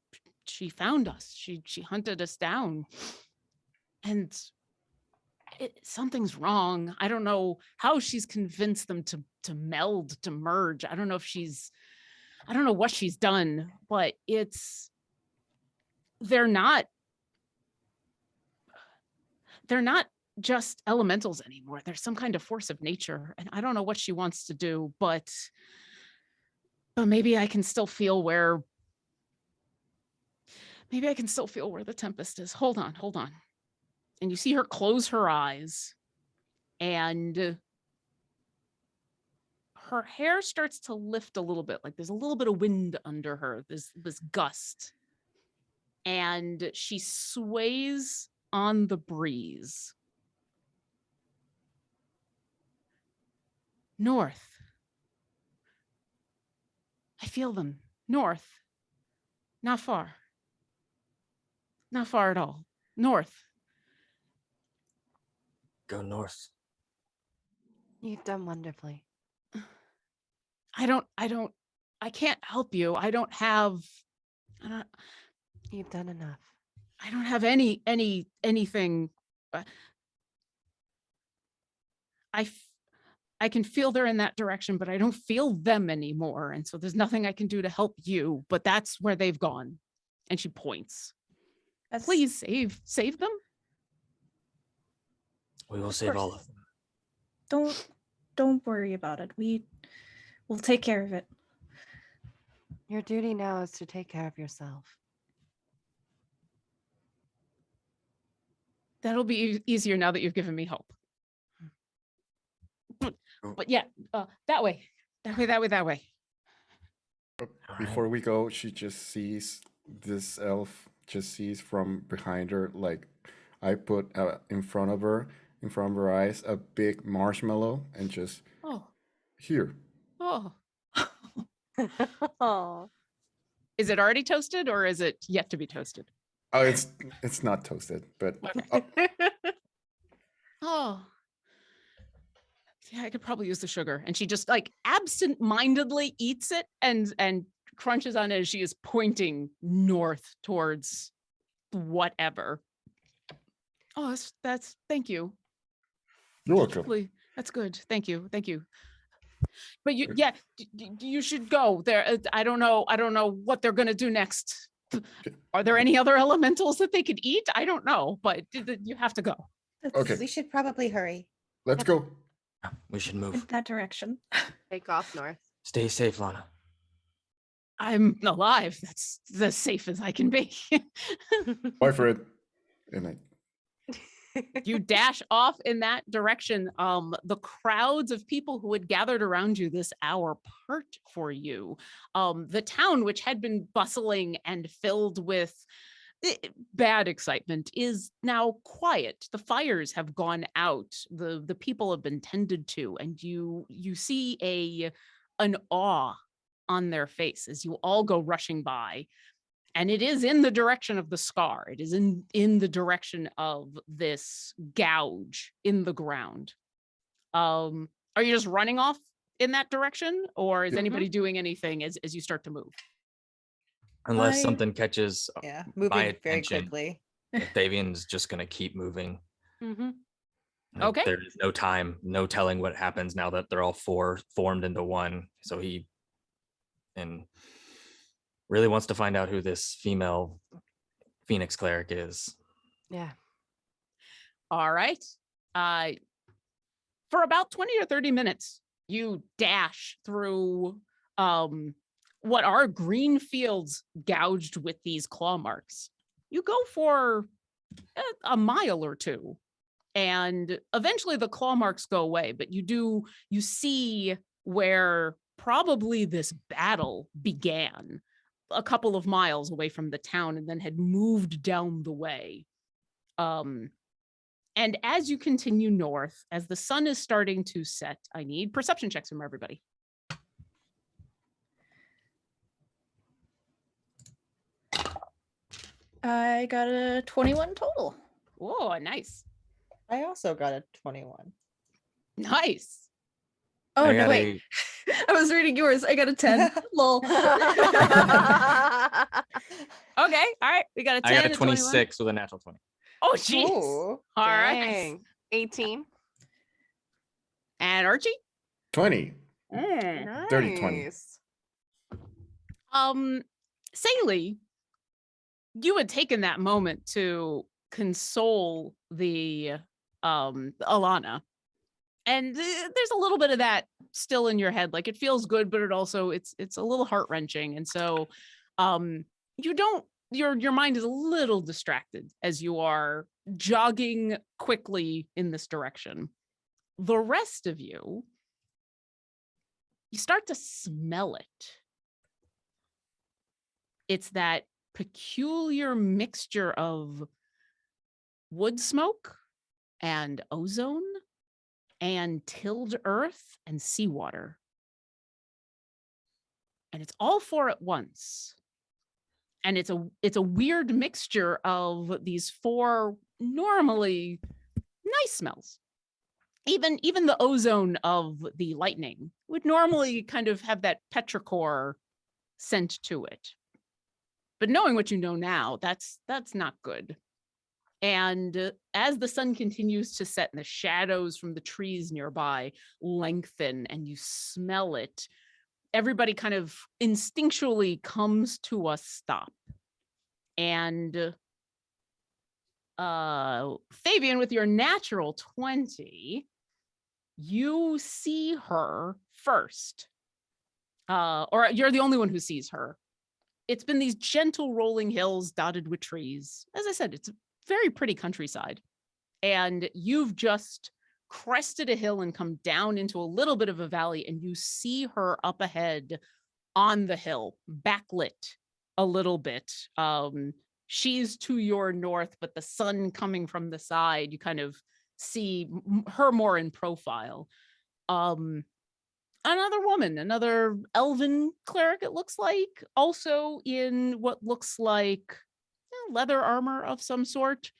she found us. She hunted us down. And something's wrong. I don't know how she's convinced them to meld, to merge. I don't know what she's done, but they're not just elementals anymore. There's some kind of force of nature, and I don't know what she wants to do, but maybe I can still feel where the Tempest is. Hold on. And you see her close her eyes, and her hair starts to lift a little bit, like there's a little bit of wind under her, this gust. And she sways on the breeze. North. I feel them. North. Not far. Not far at all. North. Go north. You've done wonderfully. I can't help you. I don't have You've done enough. anything. I can feel they're in that direction, but I don't feel them anymore. And so there's nothing I can do to help you, but that's where they've gone. And she points. That's- Please save them. We will Of save course. all of them. Don't worry about it. We'll take care of it. Your duty now is to take care of yourself. That'll be easier now that you've given me hope. But yeah, that way. All right. Before we go, she just sees this elf, just sees from behind her, like I put in front of her eyes, a big marshmallow, and just Oh, here. oh. Oh, Is it already toasted or is it yet to be toasted? Oh, it's not toasted, but Oh. Yeah, I could probably use the sugar. And she just like absent-mindedly eats it and crunches on it as she is pointing north towards whatever. Oh, that's thank you. you're welcome. Hopefully, that's good. Thank you. But you should go there. I don't know what they're gonna do next. Are there any other elementals that they could eat? I don't know, but you have to go. Okay. We should probably hurry. Let's go. We should In move. that direction. take off north. Stay safe, Lana. I'm alive. That's as safe as I can be. Bye, Fred. And I You dash off in that direction. The crowds of people who had gathered around you this hour part for you. The town, which had been bustling and filled with bad excitement, is now quiet. The fires have gone out. The people have been tended to, and you see an awe on their face as you all go rushing by. And it is in the direction of the scar. It is in the direction of this gouge in the ground. Are you just running off in that direction, or is Yeah. anybody doing anything as you start to move? Unless I- something catches Yeah, my moving very attention, quickly. Davian's just gonna keep moving. Mm-hmm. Like, Okay. There is no time, no telling what happens now that they're all formed into one. So he really wants to find out who this female Phoenix cleric is. Yeah. All right. For about 20 or 30 minutes, you dash through what are green fields gouged with these claw marks. You go for a mile or two, and eventually the claw marks go away, but you see where probably this battle began a couple of miles away from the town and then had moved down the way. And as you continue north, as the sun is starting to set, I need perception checks from everybody. I got a 21 total. Oh, nice. I also got a 21. Nice. Oh, I no, got wait. I was reading yours. I got a 10. Lol. Okay. All right. We got a 10. I got a 21. 26 with a natural 20. Oh, jeez. Ooh. All right. Dang. 18. And Archie? 20. Mm. 30, 20. Nice. Saley, you had taken that moment to console the Alana. And there's a little bit of that still in your head. Like, it feels good, but it also it's a little heart-wrenching. And so your mind is a little distracted as you are jogging quickly in this direction. The rest of you start to smell it. It's that peculiar mixture of wood smoke and ozone and tilled earth and seawater. And it's all four at once. and it's a weird mixture of these 4 normally nice smells. Even the ozone of the lightning would normally kind of have that petrichor scent to it. But knowing what you know now, that's not good. And as the sun continues to set and the shadows from the trees nearby lengthen and you smell it, everybody kind of instinctually comes to a stop. And Fabian, with your natural 20, you see her first. Or you're the only one who sees her. It's been these gentle rolling hills dotted with trees. As I said, it's a very pretty countryside. And you've just crested a hill and come down into a little bit of a valley, and you see her up ahead on the hill, backlit a little bit. She's to your north, but the sun coming from the side, you kind of see her more in profile. Another woman, another elven cleric, it looks like, also in what looks like leather armor of some sort.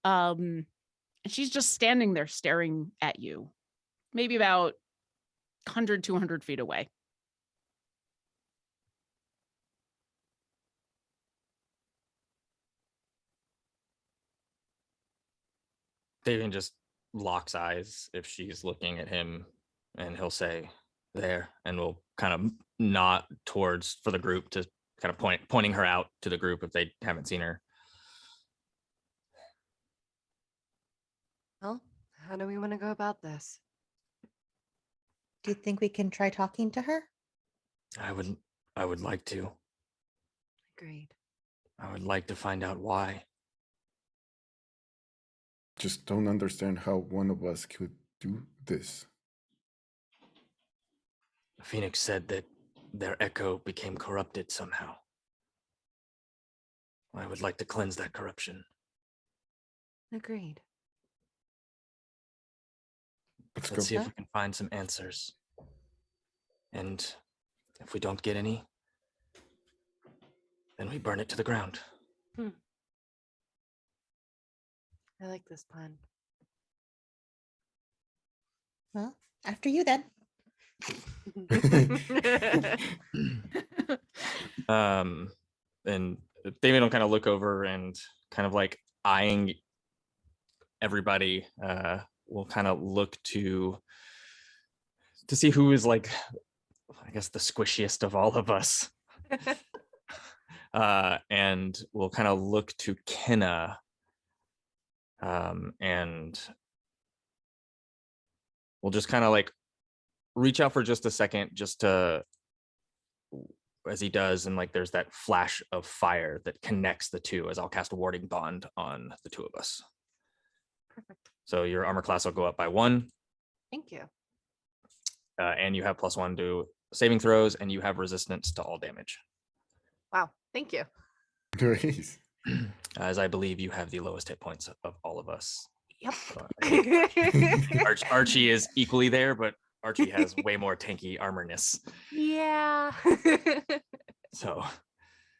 And she's just standing there staring at you, maybe about 100, 200 feet away. Davian just locks eyes if she's looking at him, and he'll say, "There," and we'll kind of nod towards for the group to kind of pointing her out to the group if they haven't seen her. Well, how do we want to go about this? Do you think we can try talking to her? I would like to. Agreed. I would like to find out why. Just don't understand how one of us could do this. Phoenix said that their echo became corrupted somehow. I would like to cleanse that corruption. Agreed. Let's Let's go. see if we can find some answers. And if we don't get any, then we burn it to the ground. I like this plan. Well, after you then. And David will kind of look over and kind of like eyeing everybody. We'll kind of look to see who is like, I guess, the squishiest of all of us. And we'll kind of look to Kenna. And we'll just kind of like reach out for just a second, just to, as he does, and like there's that flash of fire that connects the two, as I'll cast a warding bond on the two of us. Perfect. So your armor class will go up by 1. Thank you. And you have +1 to saving throws, and you have resistance to all damage. Wow. Thank you. Nice. As I believe you have the lowest hit points of all of us. Yep. Archie is equally there, but Archie has way more tanky armorness. Yeah. So,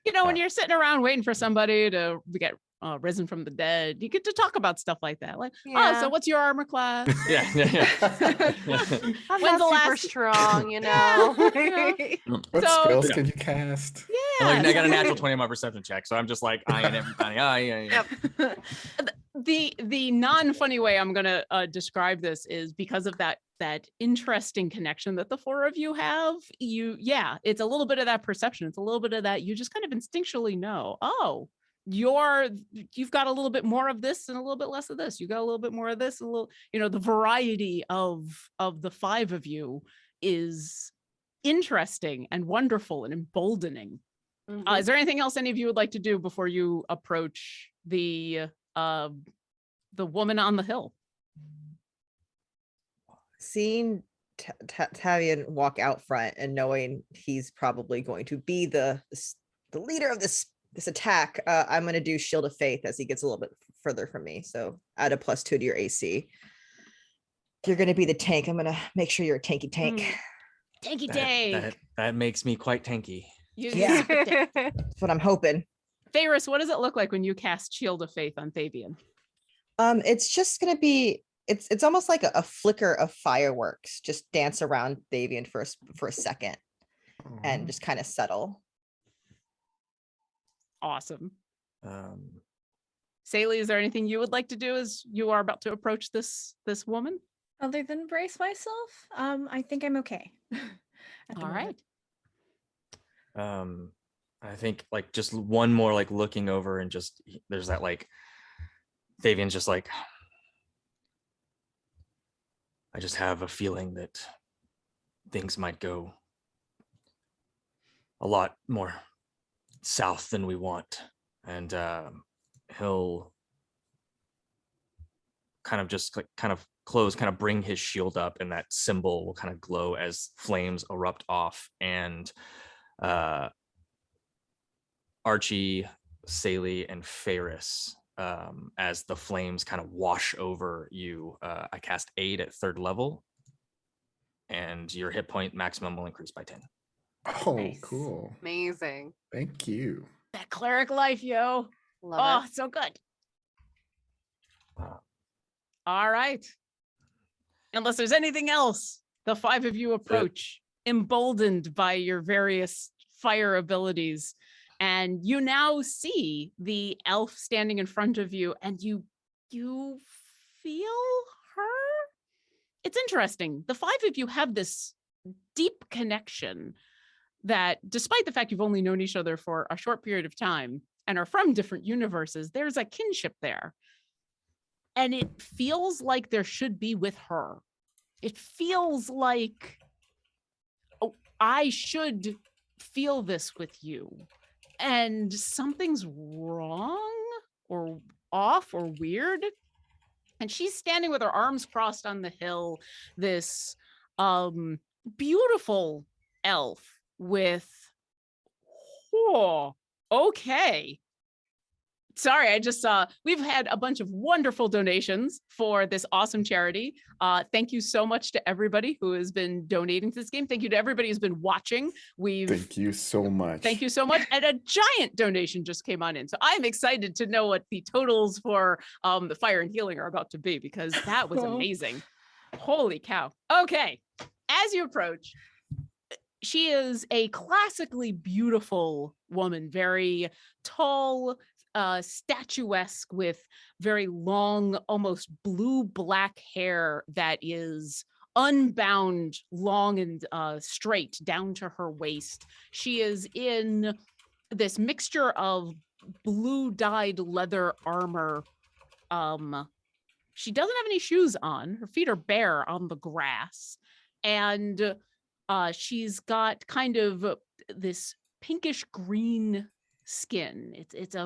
When you're sitting around waiting for somebody to get risen from the dead, you get to talk about stuff like that. Like, Yeah. so what's your armor class? yeah. I'm When's not the super last- strong, you know. What So- spells can you cast? Yeah. Like, I got a natural 20 on my perception check, so I'm just like eyeing everybody. Yeah. Yep. The non-funny way I'm gonna describe this is because of that interesting connection that the 4 of you have. It's a little bit of that perception. It's a little bit of that you just kind of instinctually know. Oh, you've got a little bit more of this and a little bit less of this. You got a little bit more of this, a little. The variety of the 5 of you is interesting and wonderful and emboldening. Is there anything else any of you would like to do before you approach the woman on the hill? Seeing Tavian walk out front and knowing he's probably going to be the leader of this attack, I'm going to do Shield of Faith as he gets a little bit further from me. So add a +2 to your AC. You're going to be the tank. I'm going to make sure you're a tanky tank. Tanky tank. That makes me quite tanky. You- Yeah. you- That's what I'm hoping. Ferris, what does it look like when you cast Shield of Faith on Fabian? It's just gonna be it's almost like a flicker of fireworks just dance around Davian for a second and just kind of settle. Awesome. Um, Saley, is there anything you would like to do as you are about to approach this woman? Other than brace myself, I think I'm okay. at the All moment. right. I think like just one more like looking over and just there's that like Fabian's just like, I just have a feeling that things might go a lot more south than we want. And he'll kind of just like kind of bring his shield up, and that symbol will kind of glow as flames erupt off. And Archie, Saley, and Ferris, as the flames kind of wash over you, I cast Aid at 3rd level, and your hit point maximum will increase by 10. Oh, Nice. cool. Amazing. Thank you. That cleric life, yo. Love it. So good. Wow. All right. Unless there's anything else, the 5 of you approach, emboldened by your various fire abilities. And you now see the elf standing in front of you, and you feel her. It's interesting. The 5 of you have this deep connection that, despite the fact you've only known each other for a short period of time and are from different universes, there's a kinship there. And it feels like there should be with her. It feels like, oh, I should feel this with you. And something's wrong or off or weird. And she's standing with her arms crossed on the hill, this beautiful elf with, oh, okay. Sorry, I just saw we've had a bunch of wonderful donations for this awesome charity. Thank you so much to everybody who has been donating to this game. Thank you to everybody who's been watching. Thank you so much. Thank you so much. And a giant donation just came on in. So I'm excited to know what the totals for the fire and healing are about to be, because that was amazing. Holy cow. Okay. As you approach, she is a classically beautiful woman, very tall, statuesque, with very long, almost blue-black hair that is unbound, long and straight down to her waist. She is in this mixture of blue-dyed leather armor. She doesn't have any shoes on. Her feet are bare on the grass. And she's got kind of this pinkish green skin. It's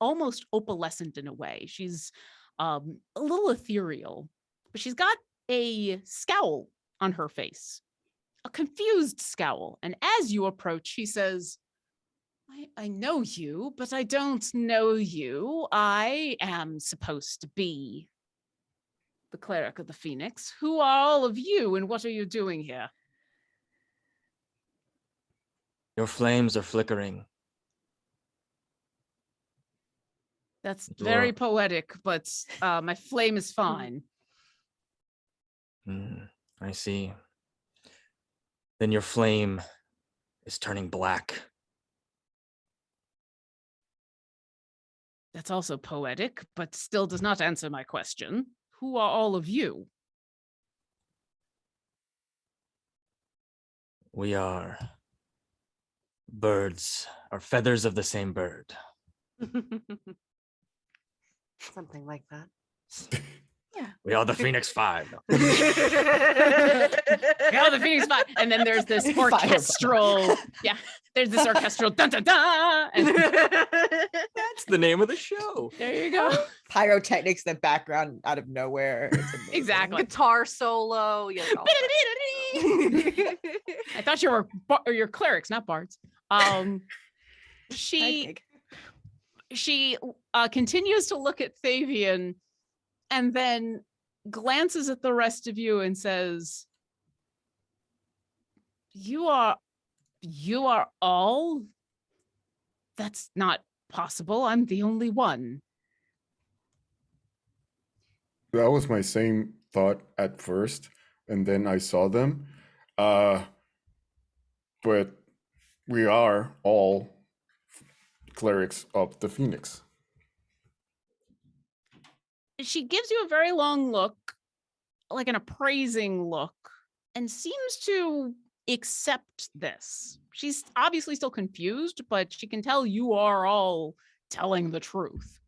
almost opalescent in a way. She's a little ethereal, but she's got a scowl on her face, a confused scowl. And as you approach, she says, I know you, but I don't know you. I am supposed to be the cleric of the Phoenix. Who are all of you, and what are you doing here? Your flames are flickering. That's very Your- poetic, but my flame is fine. I see. Then your flame is turning black. That's also poetic, but still does not answer my question. Who are all of you? We are birds, or feathers of the same bird. Something like that. We are the Phoenix Five. Yeah, the Phoenix Five. And then there's this orchestral, there's this orchestral dun dun dun. And That's the name of the show. there you go. Pyrotechnics in the background out of nowhere. It's amazing. Exactly. Guitar solo. You know. I thought you were your clerics, not bards. She continues to look at Fabian and then glances at the rest of you and says, you are all? That's not possible I'm the only one. That was my same thought at first, and then I saw them. Uh, but we are all clerics of the Phoenix. She gives you a very long look, like an appraising look, and seems to accept this. She's obviously still confused, but she can tell you are all telling the truth.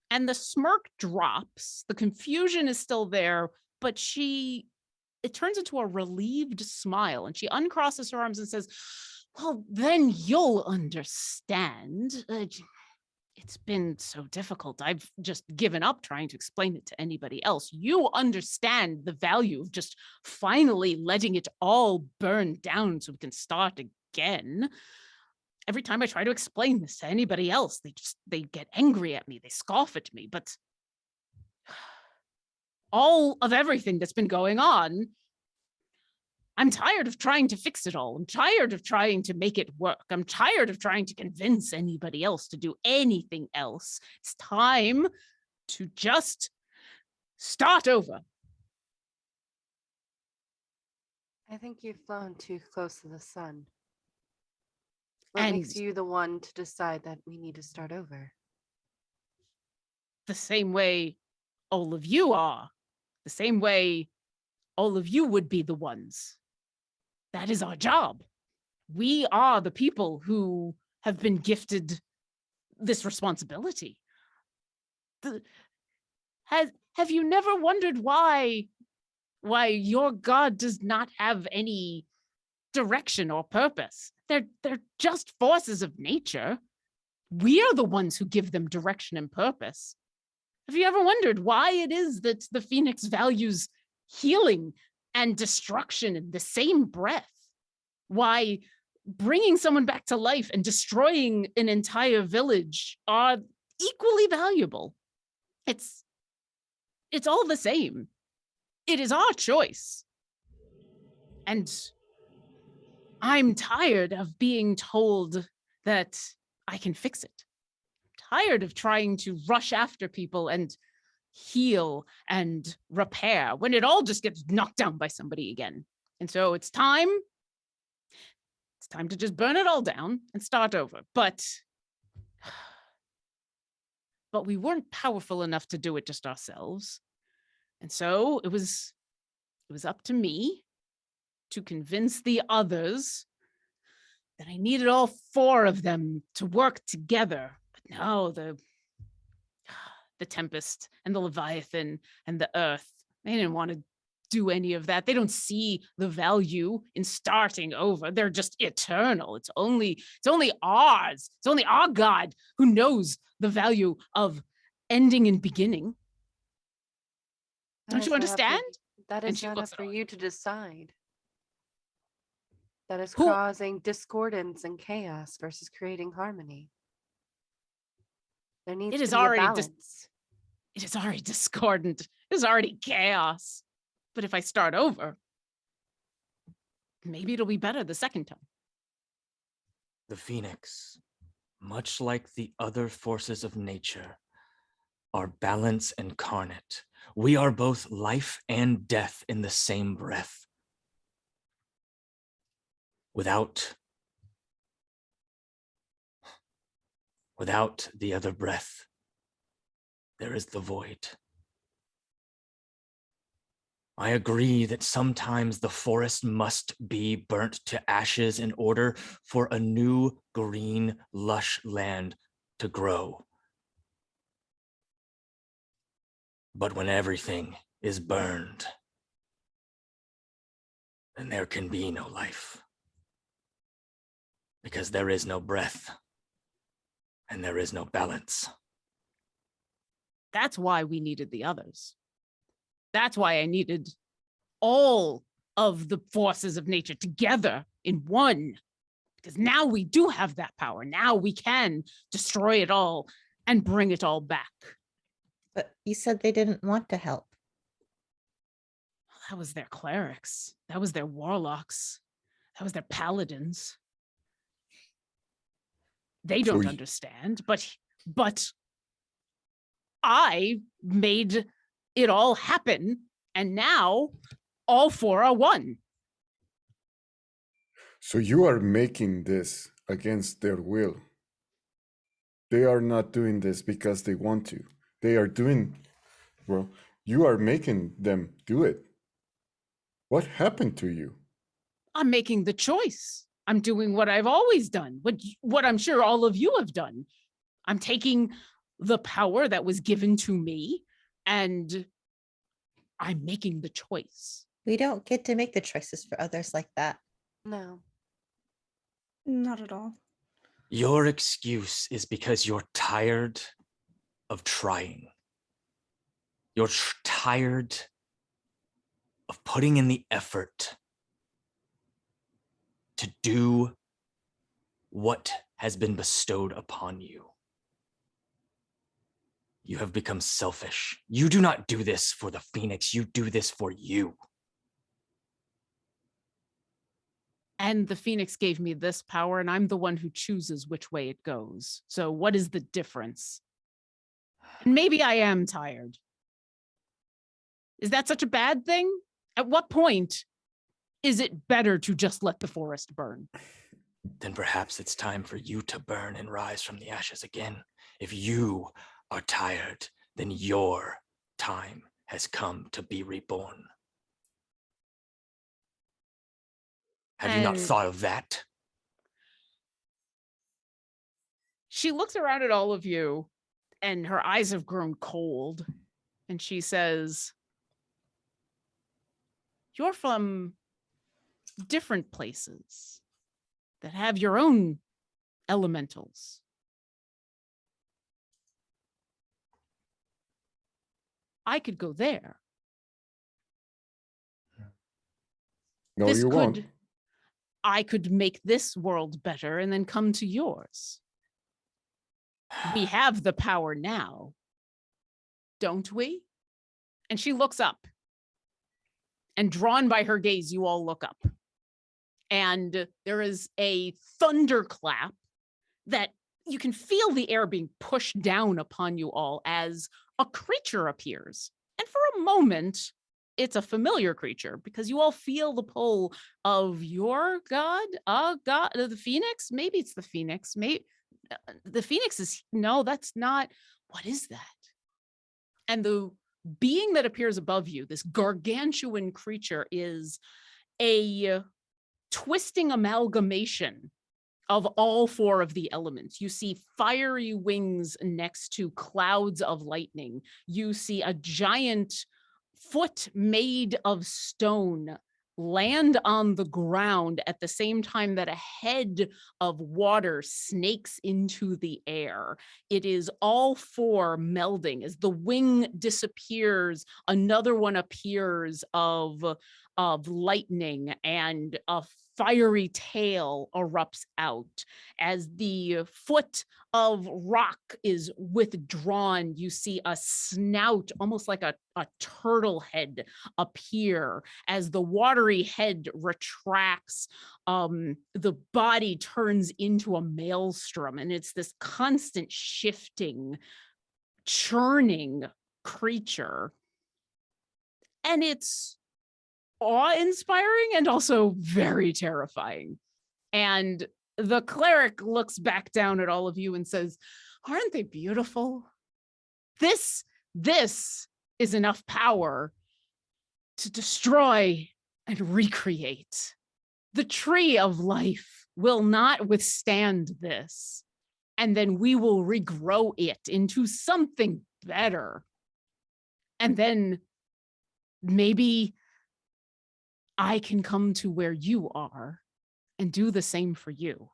And the smirk drops. The confusion is still there, but it turns into a relieved smile, and she uncrosses her arms and says, well, then you'll understand. It's been so difficult. I've just given up trying to explain it to anybody else. You understand the value of just finally letting it all burn down so we can start again. Every time I try to explain this to anybody else, they get angry at me. They scoff at me. But all of everything that's been going on, I'm tired of trying to fix it all. I'm tired of trying to make it work. I'm tired of trying to convince anybody else to do anything else. It's time to just start over. I think you've flown too close to the sun. What And makes you the one to decide that we need to start over? the same way all of you are, the same way all of you would be the ones. That is our job. We are the people who have been gifted this responsibility. Have you never wondered why your God does not have any direction or purpose? They're just forces of nature. We are the ones who give them direction and purpose. Have you ever wondered why it is that the Phoenix values healing and destruction in the same breath? Why bringing someone back to life and destroying an entire village are equally valuable? It's all the same. It is our choice. And I'm tired of being told that I can fix it. I'm tired of trying to rush after people and heal and repair when it all just gets knocked down by somebody again. And so it's time to just burn it all down and start over. But we weren't powerful enough to do it just ourselves. And so it was up to me to convince the others that I needed all four of them to work together. But no, the Tempest and the Leviathan and the Earth, they didn't want to do any of that. They don't see the value in starting over. They're just eternal. It's only ours. It's only our God who knows the value of ending and beginning. Don't you understand? That And is she not looks up at for all. you to decide. That is Who- causing discordance and chaos versus creating harmony. There needs It to is be a already balance. It is already discordant. It is already chaos. But if I start over, maybe it'll be better the second time. The Phoenix, much like the other forces of nature, are balance incarnate. We are both life and death in the same breath. Without the other breath, there is the void. I agree that sometimes the forest must be burnt to ashes in order for a new green, lush land to grow. But when everything is burned, then there can be no life. Because there is no breath, and there is no balance. That's why we needed the others. That's why I needed all of the forces of nature together in one. Because now we do have that power. Now we can destroy it all and bring it all back. But you said they didn't want to help. That was their clerics. That was their warlocks. That was their paladins. They So don't y- understand, but I made it all happen, and now all four are one. So you are making this against their will. They are not doing this because they want to. They are doing, well, you are making them do it. What happened to you? I'm making the choice. I'm doing what I've always done, what I'm sure all of you have done. I'm taking the power that was given to me and I'm making the choice. We don't get to make the choices for others like that. No. Not at all. Your excuse is because you're tired of trying. You're tired of putting in the effort to do what has been bestowed upon you. You have become selfish. You do not do this for the Phoenix. You do this for you. And the Phoenix gave me this power, and I'm the one who chooses which way it goes. So what is the difference? And maybe I am tired. Is that such a bad thing? At what point is it better to just let the forest burn? Then perhaps it's time for you to burn and rise from the ashes again. If you are tired, then your time has come to be reborn. Have you not And- thought of that? She looks around at all of you and her eyes have grown cold. And she says, you're from different places that have your own elementals. I could go there. No, This you won't. I could make this world better and then come to yours. We have the power now, don't we? And she looks up. And drawn by her gaze, you all look up. And there is a thunderclap that you can feel the air being pushed down upon you all as a creature appears. And for a moment, it's a familiar creature because you all feel the pull of your god, god, the Phoenix. Maybe it's the Phoenix. Maybe the Phoenix is, no, that's not. What is that? And the being that appears above you, this gargantuan creature, is a twisting amalgamation of all four of the elements. You see fiery wings next to clouds of lightning. You see a giant foot made of stone land on the ground at the same time that a head of water snakes into the air. It is all four melding. As the wing disappears, another one appears of lightning, and a fiery tail erupts out. As the foot of rock is withdrawn, you see a snout, almost like a turtle head, appear. As the watery head retracts, the body turns into a maelstrom, and it's this constant shifting, churning creature. And it's awe-inspiring and also very terrifying. And the cleric looks back down at all of you and says, aren't they beautiful? This is enough power to destroy and recreate. The tree of life will not withstand this. And then we will regrow it into something better. And then maybe I can come to where you are and do the same for you.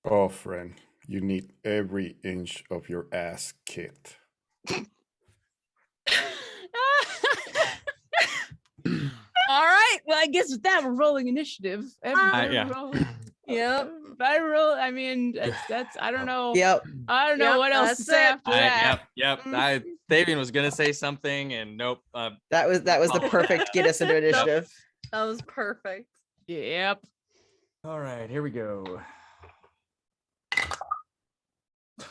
Oh, friend, you need every inch of your ass kicked. All right. Well, I guess with that, we're rolling initiative. Yeah. Yep. I mean, that's I don't know. Yep. I don't know Yep, what else to that's say it. after that. Yep. Thavian was gonna say something, and nope. That was the perfect get us into initiative. That was perfect. Yep. All right, here we go. Oh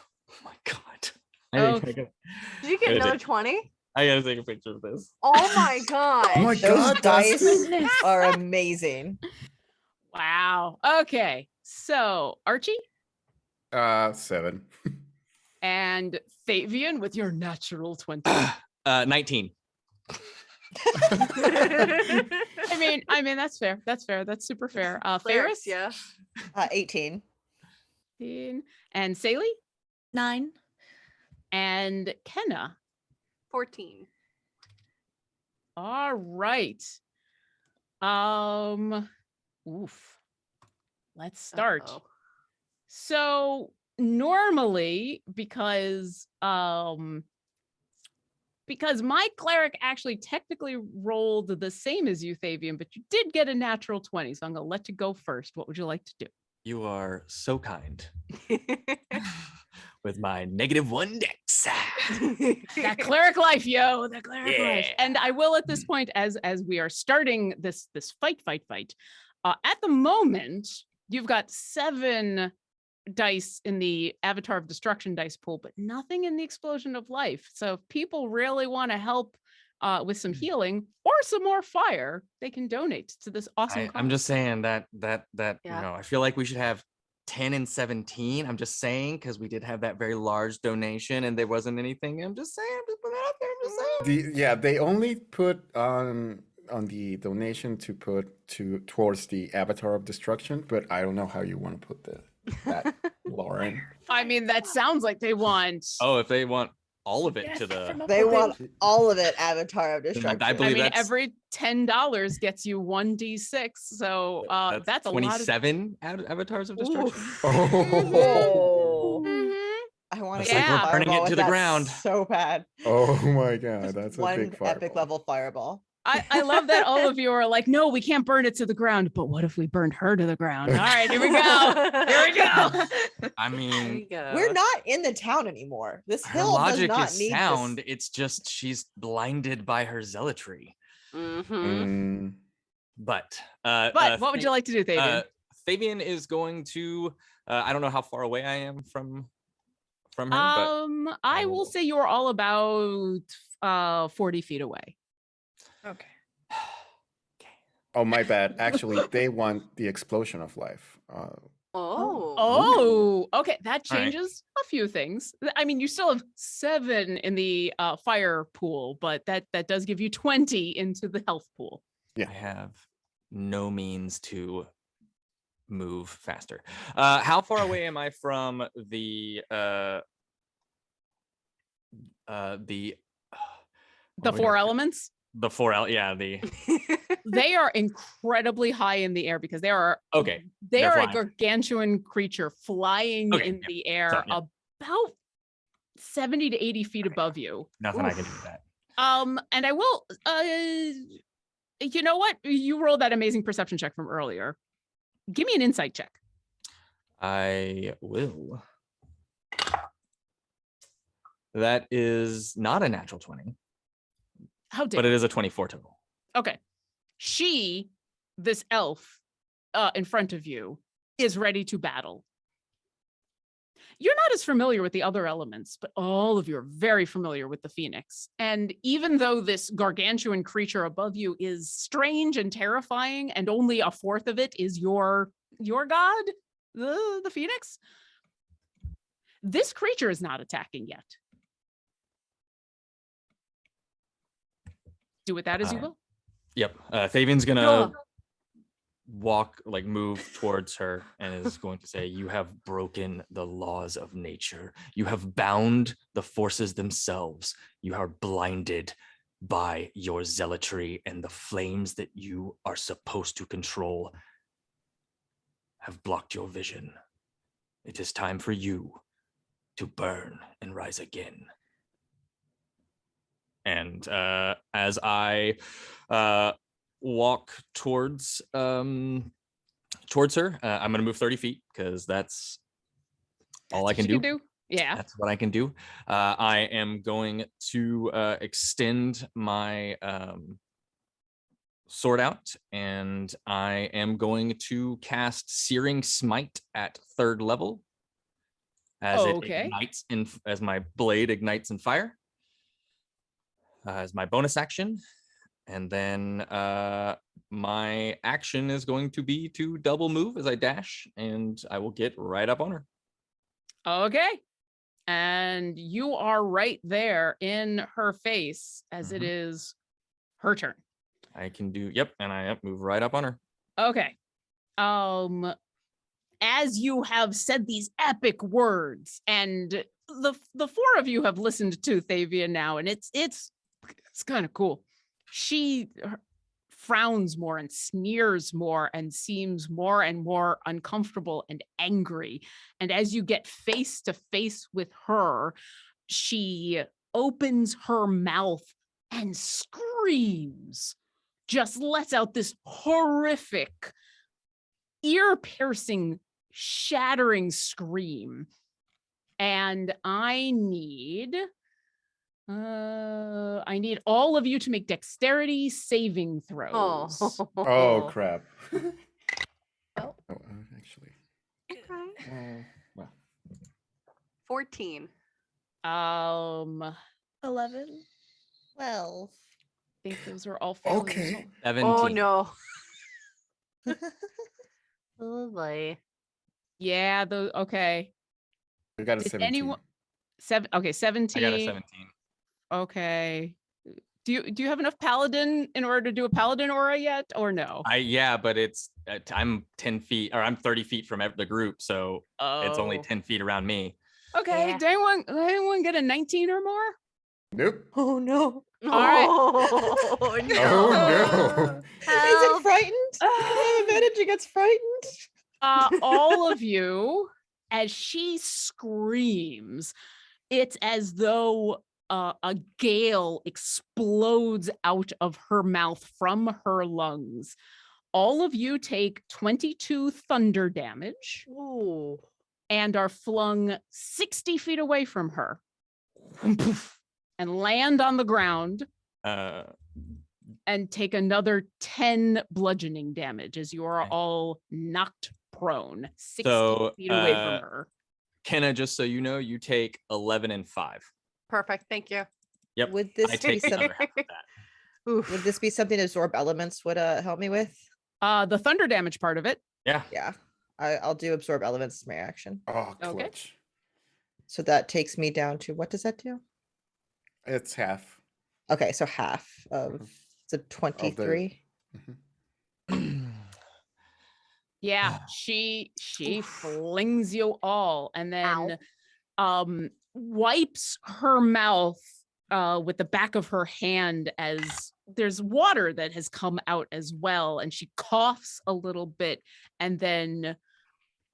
my god. Okay. Did you get another 20? I gotta take a picture of this. Oh my god. Oh my Those God, dice Dustin. are amazing. Wow. Okay. So Archie 7. and Fabian with your natural 20. 19. I mean that's fair. That's fair. That's super fair. Clerics, Ferris, yeah. 18. and Saley 9. and Kenna. 14. All right. Oof. Let's start. Uh-oh. So normally, because my cleric actually technically rolled the same as you, Fabian, but you did get a natural 20, so I'm gonna let you go first. What would you like to do? You are so kind with my -1 dex. That cleric life, yo, the cleric life. Yeah. And I will at this point, as we are starting this fight. At the moment, you've got 7 dice in the Avatar of Destruction dice pool, but nothing in the Explosion of Life. So if people really want to help with some healing or some more fire, they can donate to this awesome I'm just cause. saying that Yeah. you know, I feel like we should have 10 and 17. I'm just saying because we did have that very large donation and there wasn't anything. I'm just saying, just put that out there. I'm just saying. They only put on the donation to put towards the Avatar of Destruction, but I don't know how you want to put that, Lauren. I mean, that sounds like they want. Oh, if they want all of it Yes, to the, from up They with want it. all of it, Avatar of I Destruction. I believe mean, that's every $10 gets you 1d6. So that's a lot of. 27 avatars of destruction. Oh, Mhm. I want It's to like get we're a burning it fireball to with the that ground. so bad. Oh my God, Just that's a one big fireball. epic level fireball. I love that all of you are like, no, we can't burn it to the ground. But what if we burned her to the ground? All right, here we go. Here we go. I There mean, you go. We're not in the town anymore. This her hill does logic not is need sound. this. It's just she's blinded by her zealotry. Mm-hmm. Mm, But But what would you like to do, Fabian? Fabian is going to. I don't know how far away I am from her, but I will say you're all about 40 feet away. Okay. oh, my bad. Actually, they want the Explosion of Life. Oh. Oh, okay. That All right. changes a few things. I mean, you still have 7 in the fire pool, but that does give you 20 into the health pool. Yeah. I have no means to move faster. How far away am I from the The what are we 4 gonna- elements, the 4 yeah, the they are incredibly high in the air because they are okay. they They're are a flying. gargantuan creature flying Okay, in yeah. the air yeah. about 70 to 80 feet above you. Nothing I can do with that. And I will you know what? You rolled that amazing perception check from earlier. Give me an insight check. I will. That is not a natural 20, How dare but it is a 24 total. Okay. This elf in front of you, is ready to battle. You're not as familiar with the other elements, but all of you are very familiar with the Phoenix. And even though this gargantuan creature above you is strange and terrifying, and only a fourth of it is your god, the Phoenix, this creature is not attacking yet. Do with that as you will. Yep. Fabian's gonna Go. move towards her and is going to say, "You have broken the laws of nature. You have bound the forces themselves. You are blinded by your zealotry, and the flames that you are supposed to control have blocked your vision. It is time for you to burn and rise again." And as I walk towards her, I'm gonna move 30 feet because that's all I can do. Yeah. That's what I can do. I am going to extend my sword out, and I am going to cast Searing Smite at 3rd level as it Okay. ignites as my blade ignites in fire as my bonus action. And then my action is going to be to double move as I dash, and I will get right up on her. Okay. And you are right there in her face as it is her turn. I can do, yep, and I move right up on her. Okay. As you have said these epic words, and the 4 of you have listened to Thavia now, and it's kind of cool. She frowns more and sneers more and seems more and more uncomfortable and angry. And as you get face to face with her, she opens her mouth and screams, just lets out this horrific, ear-piercing, shattering scream. And I need all of you to make dexterity saving throws. Oh crap. Oh. Actually. Okay. Well. 14. 11. 12. I think those are all failures. Okay. 17. Oh no. Oh boy. Yeah, those okay. We got a Did 17. anyone 17. I got a 17. Okay. Do you have enough paladin in order to do a paladin aura yet, or no? But it's I'm 10 feet, or I'm 30 feet from the group, so it's only 10 feet around me. Okay. Yeah. Did anyone get a 19 or more? Nope. Oh no. All right. Oh no. Oh no. Is Help. it frightened? Can I have advantage against frightened? All of you, as she screams, it's as though a gale explodes out of her mouth from her lungs. All of you take 22 thunder damage Ooh. and are flung 60 feet away from her and land on the ground and take another 10 bludgeoning damage as you are Okay. all knocked prone 60 So, feet away from her. Kenna, just so you know, you take 11 and 5. Perfect. Thank you. Yep. Would this I be take something? another half of that. Oof. Would this be something absorb elements would help me with? The thunder damage part of it. Yeah. Yeah. I'll do absorb elements as my action. Oh, Okay. clutch. So that takes me down to, what does that do? It's half. Okay, so half of the 23. Yeah, she flings you all and then wipes her mouth with the back of her hand as there's water that has come out as well, and she coughs a little bit, and then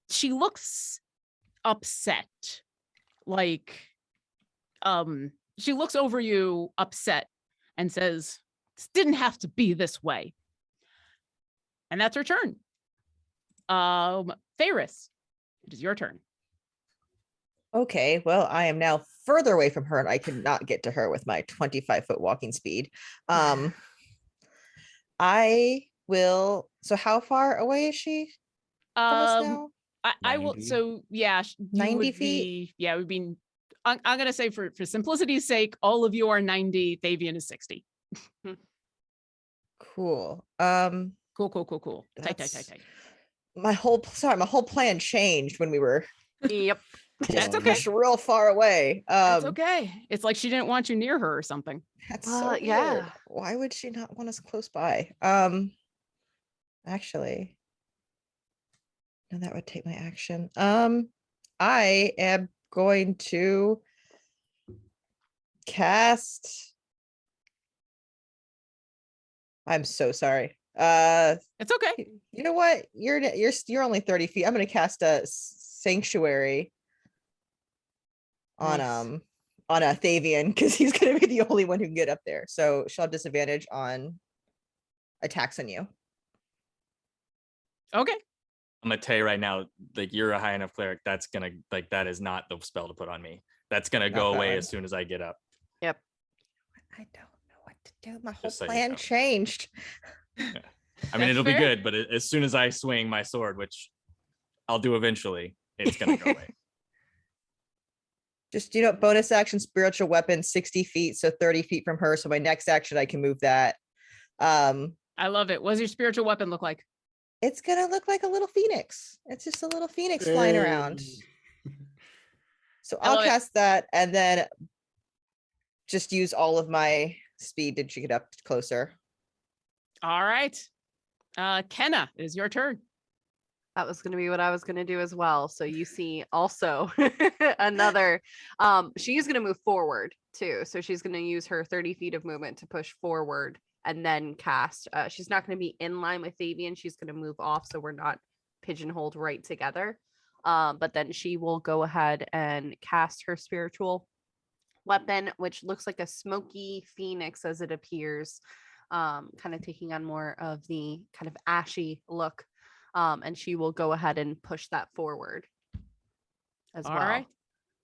she looks upset, like she looks over you upset and says, "This didn't have to be this way." And that's her turn. Ferris, it is your turn. Okay, well, I am now further away from her and I cannot get to her with my 25-foot walking speed. I will. So how far away is she from us now? I will. 90? So yeah, 90 feet? Yeah, it would be. I'm gonna say for simplicity's sake, all of you are 90. Thavian is 60. Cool. Cool. That's- Tight. My whole plan changed when we were Yep. That's okay. pushed real far away. That's okay. It's like she didn't want you near her or something. That's Well, so weird. yeah. Why would she not want us close by? Actually, no, that would take my action. I am going to cast. I'm so sorry. It's okay. You know what? You're only 30 feet. I'm gonna cast a sanctuary on Nice. on a Thavian because he's gonna be the only one who can get up there. So she'll have disadvantage on attacks on you. Okay. I'm gonna tell you right now, like, you're a high enough cleric. That's gonna, like, that is not the spell to put on me. That's gonna go away Okay. as soon as I get up. I don't know what to do. My whole Just so you plan know. changed. I mean, That's it'll fair. be good, but as soon as I swing my sword, which I'll do eventually, it's gonna go away. Just, bonus action spiritual weapon 60 feet, so 30 feet from her. So my next action, I can move that. I love it. What does your spiritual weapon look like? It's gonna look like a little phoenix. It's just a little phoenix flying around. So I I'll love it. cast that and then just use all of my speed to get up closer. All right. Kenna, it is your turn. That was going to be what I was going to do as well. So you see also another, she's going to move forward too. So she's going to use her 30 feet of movement to push forward and then cast. She's not going to be in line with Fabian. She's going to move off. So we're not pigeonholed right together. But then she will go ahead and cast her spiritual weapon, which looks like a smoky phoenix as it appears, kind of taking on more of the kind of ashy look. And she will go ahead and push that forward as All well. right.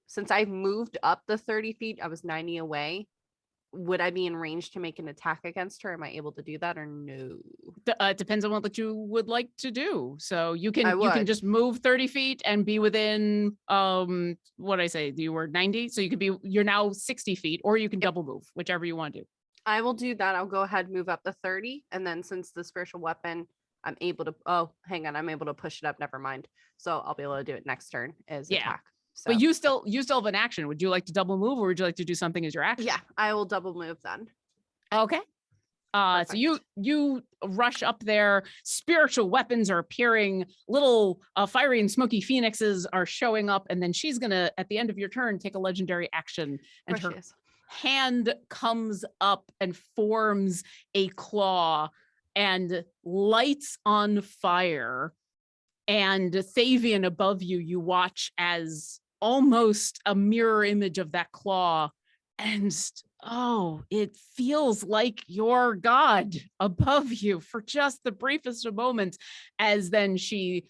Since I've moved up the 30 feet, I was 90 away. Would I be in range to make an attack against her? Am I able to do that or no? It depends on what you would like to do. So you I can would. just move 30 feet and be within what I say, you were 90. So you're now 60 feet, or you can double move, whichever you want to do. I will do that. I'll go ahead and move up the 30. And then since the spiritual weapon, I'm able to, I'm able to push it up. Never mind. So I'll be able to do it next turn as attack. So But you still have an action. Would you like to double move, or would you like to do something as your action? yeah, I will double move then. Okay. So you rush up there. Spiritual weapons are appearing. Little fiery and smoky phoenixes are showing up, and then she's gonna, at the end of your turn, take a legendary action, and There her she is. hand comes up and forms a claw and lights on fire. And Thavian, above you, you watch as almost a mirror image of that claw. And it feels like your god above you for just the briefest of moments, as then she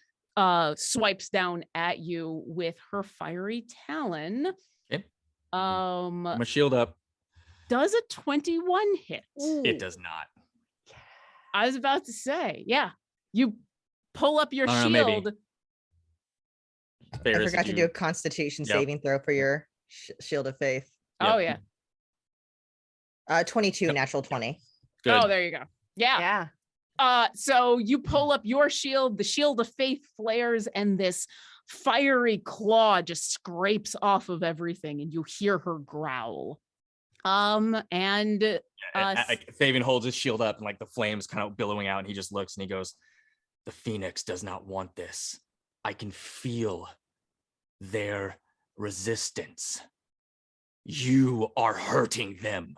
swipes down at you with her fiery talon. Okay. My shield up. Does a 21 hit? It does not. I was about to say, yeah. You pull up your I don't know, maybe. shield. I forgot to do a constitution saving throw for your shield of faith. Oh, yeah. 22, natural 20. Good. Oh, there you go. Yeah. So you pull up your shield, the shield of faith flares, and this fiery claw just scrapes off of everything, and you hear her growl. Fabian holds his shield up, and like the flames kind of billowing out, and he just looks and he goes, "The Phoenix does not want this. I can feel their resistance. You are hurting them."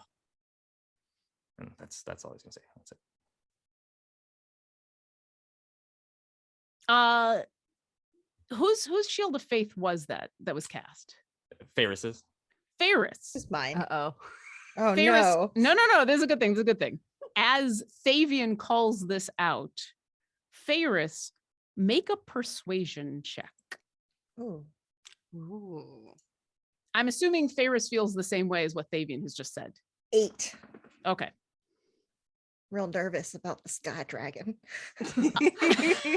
And that's all he's gonna say. That's it. Whose shield of faith was that was cast? Ferris's. Ferris. It's mine. Uh-oh. Oh, Ferris, no. No. This is a good thing. This is a good thing. As Thavian calls this out, Ferris, make a persuasion check. Ooh. Ooh. I'm assuming Ferris feels the same way as what Thavian has just said. 8. Okay. Real nervous about the sky dragon.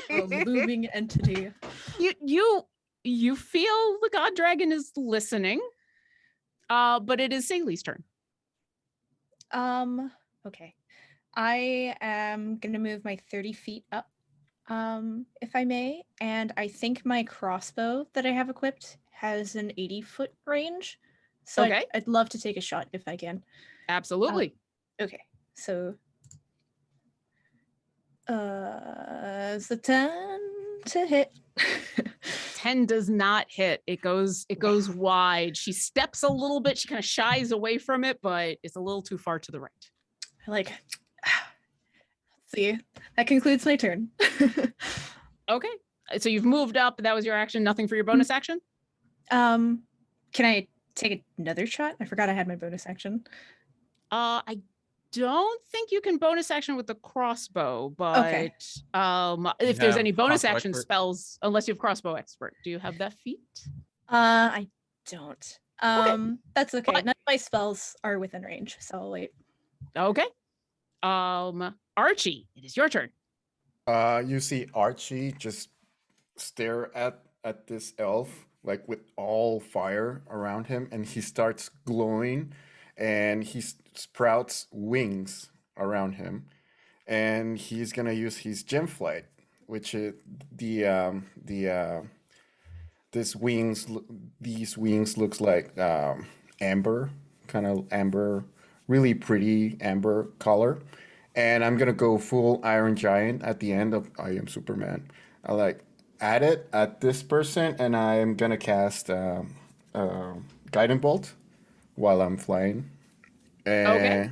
A looming entity. You feel the god dragon is listening, but it is Sally's turn. Okay. I am gonna move my 30 feet up, if I may, and I think my crossbow that I have equipped has an 80-foot range. So Okay. I'd love to take a shot if I can. Absolutely. Okay, so it's a 10 to hit. 10 does not hit. It goes wide. She steps a little bit. She kind of shies away from it, but it's a little too far to the right. See, that concludes my turn. Okay. So you've moved up. That was your action. Nothing for your bonus action? Can I take another shot? I forgot I had my bonus action. I don't think you can bonus action with the crossbow, but Okay. If there's any bonus crossbow action expert? spells, unless you have crossbow expert, do you have that feat? I don't. That's okay. But- None of my spells are within range, so I'll wait. Okay. Archie, it is your turn. You see Archie just stare at this elf like with all fire around him, and he starts glowing, and he sprouts wings around him, and he's gonna use his gem flight, which is the this wings these wings looks like amber, kind of amber, really pretty amber color. And I'm gonna go full Iron Giant at the end of I Am Superman. I like add it at this person, and I'm gonna cast Guiding Bolt while I'm flying, Okay.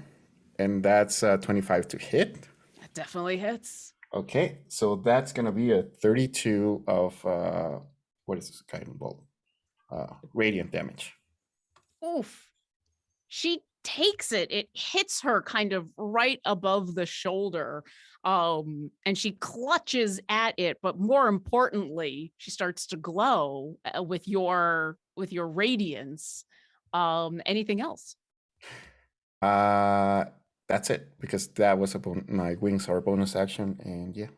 and that's 25 to hit. That definitely hits. Okay, so that's gonna be a 32 of what is this Guiding Bolt? Radiant damage. Oof. She takes it. It hits her kind of right above the shoulder. And she clutches at it, but more importantly, she starts to glow with your radiance. Anything else? That's it, because that was my wings are a bonus action, and yeah.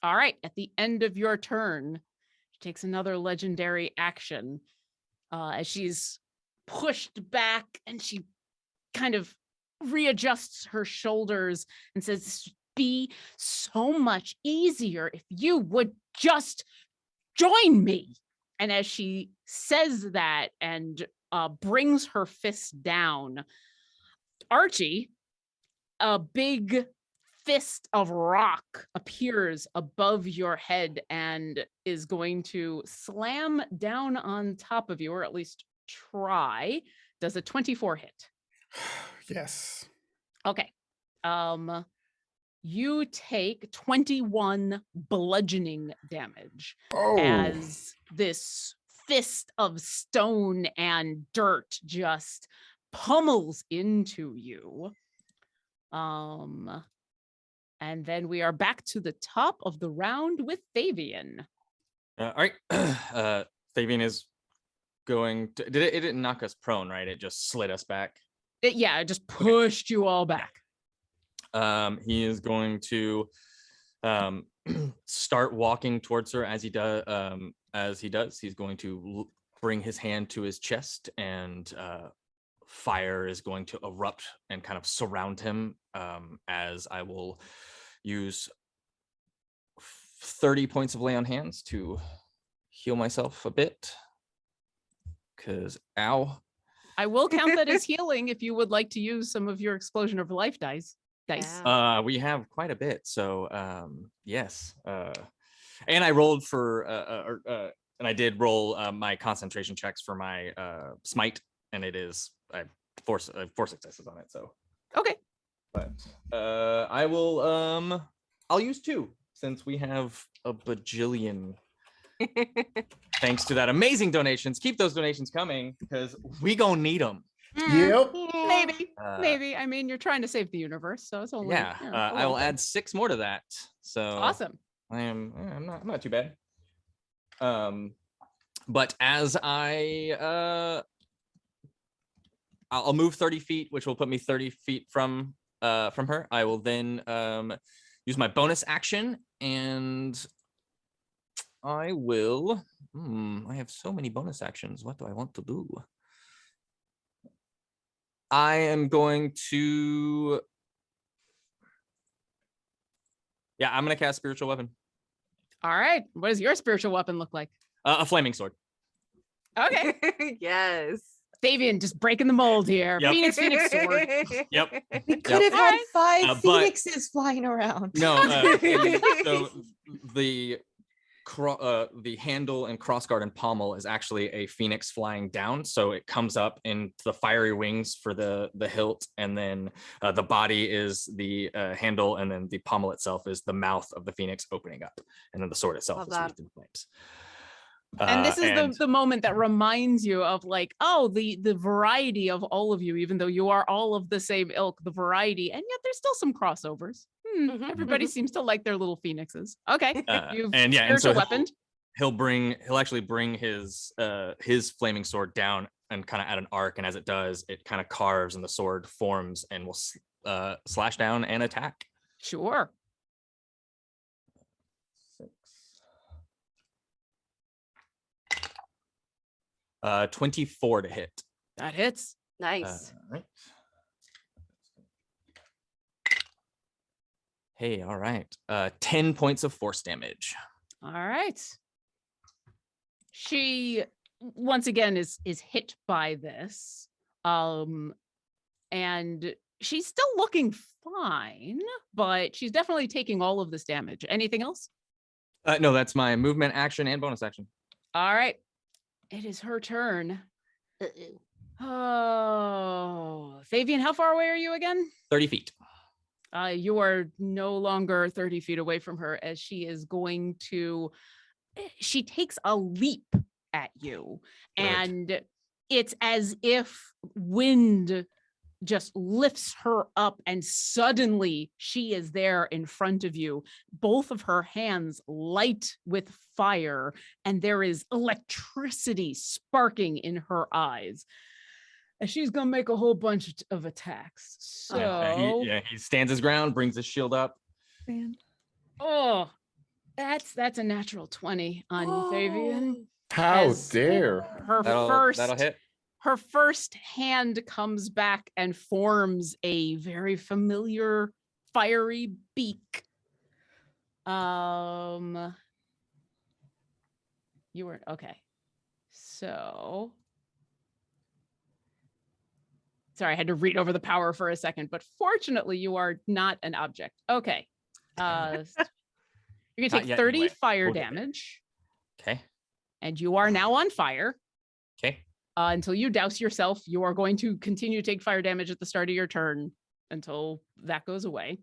All right. At the end of your turn, she takes another legendary action as she's pushed back, and she kind of readjusts her shoulders and says, "This would be so much easier if you would just join me." And as she says that and brings her fist down, Archie, a big fist of rock appears above your head and is going to slam down on top of you, or at least try. Does a 24 hit? Yes. Okay. You take 21 bludgeoning damage Oh. as this fist of stone and dirt just pummels into you. And then we are back to the top of the round with Fabian. All right. Fabian is going to, it didn't knock us prone, right? It just slid us back. It just pushed you all back. He is going to start walking towards her as he does. He's going to bring his hand to his chest, and fire is going to erupt and kind of surround him, as I will use 30 points of lay on hands to heal myself a bit, because ow. I will count that as healing if you would like to use some of your explosion of life dice. Yeah. We have quite a bit, so yes. And I rolled for and I did roll my concentration checks for my smite, and it is I have four successes on it. So Okay. but I will I'll use 2 since we have a bajillion. Thanks to that amazing donations. Keep those donations coming, because we gonna need them. Yep. Maybe. I mean, you're trying to save the universe, so it's only Yeah, I will add 6 more to that. So awesome. I'm not too bad. But as I'll move 30 feet, which will put me 30 feet from her. I will then use my bonus action, and I will. I have so many bonus actions. What do I want to do? I am going to. Yeah, I'm going to cast Spiritual Weapon. All right. What does your spiritual weapon look like? A flaming sword. Okay. Yes. Fabian just breaking the mold here. Yep. Phoenix sword. Yep. We could have had Alright. 5 but- phoenixes flying around. No. So the handle and crossguard and pommel is actually a phoenix flying down, so it comes up into the fiery wings for the hilt, and then the body is the handle, and then the pommel itself is the mouth of the phoenix opening up, and then the sword itself Love is that. wreathed in flames. And this is the moment that reminds you of like, oh, the variety of all of you, even though you are all of the same ilk, the variety, and yet there's still some crossovers. Mhm. Everybody seems to like their little phoenixes. Okay, you've and yeah, and so spiritual weaponed. he'll actually bring his flaming sword down and kind of at an arc, and as it does, it kind of carves and the sword forms and will slash down and attack. Sure. 24 to hit. That hits. Nice. All right. Hey, all right. 10 points of force damage. All right. She once again is hit by this. And she's still looking fine, but she's definitely taking all of this damage. Anything else? No, that's my movement, action, and bonus action. All right. It is her turn. Oh, Fabian, how far away are you again? 30 feet. You are no longer 30 feet away from her as she is going to, she takes a leap at you. Good. And it's as if wind just lifts her up and suddenly she is there in front of you. Both of her hands light with fire and there is electricity sparking in her eyes. And she's gonna make a whole bunch of attacks. So he stands his ground, brings his shield up. Man. oh, that's a natural 20 on you, Fabian. How As dare. Her That'll hit. Her first hand comes back and forms a very familiar fiery beak. You were okay. So sorry, I had to read over the power for a second, but fortunately you are not an object. Okay. You're gonna Not take yet, 30 anyway. fire We'll get there. damage, Okay. and you are now on fire. Okay. Until you douse yourself, you are going to continue to take fire damage at the start of your turn until that goes away.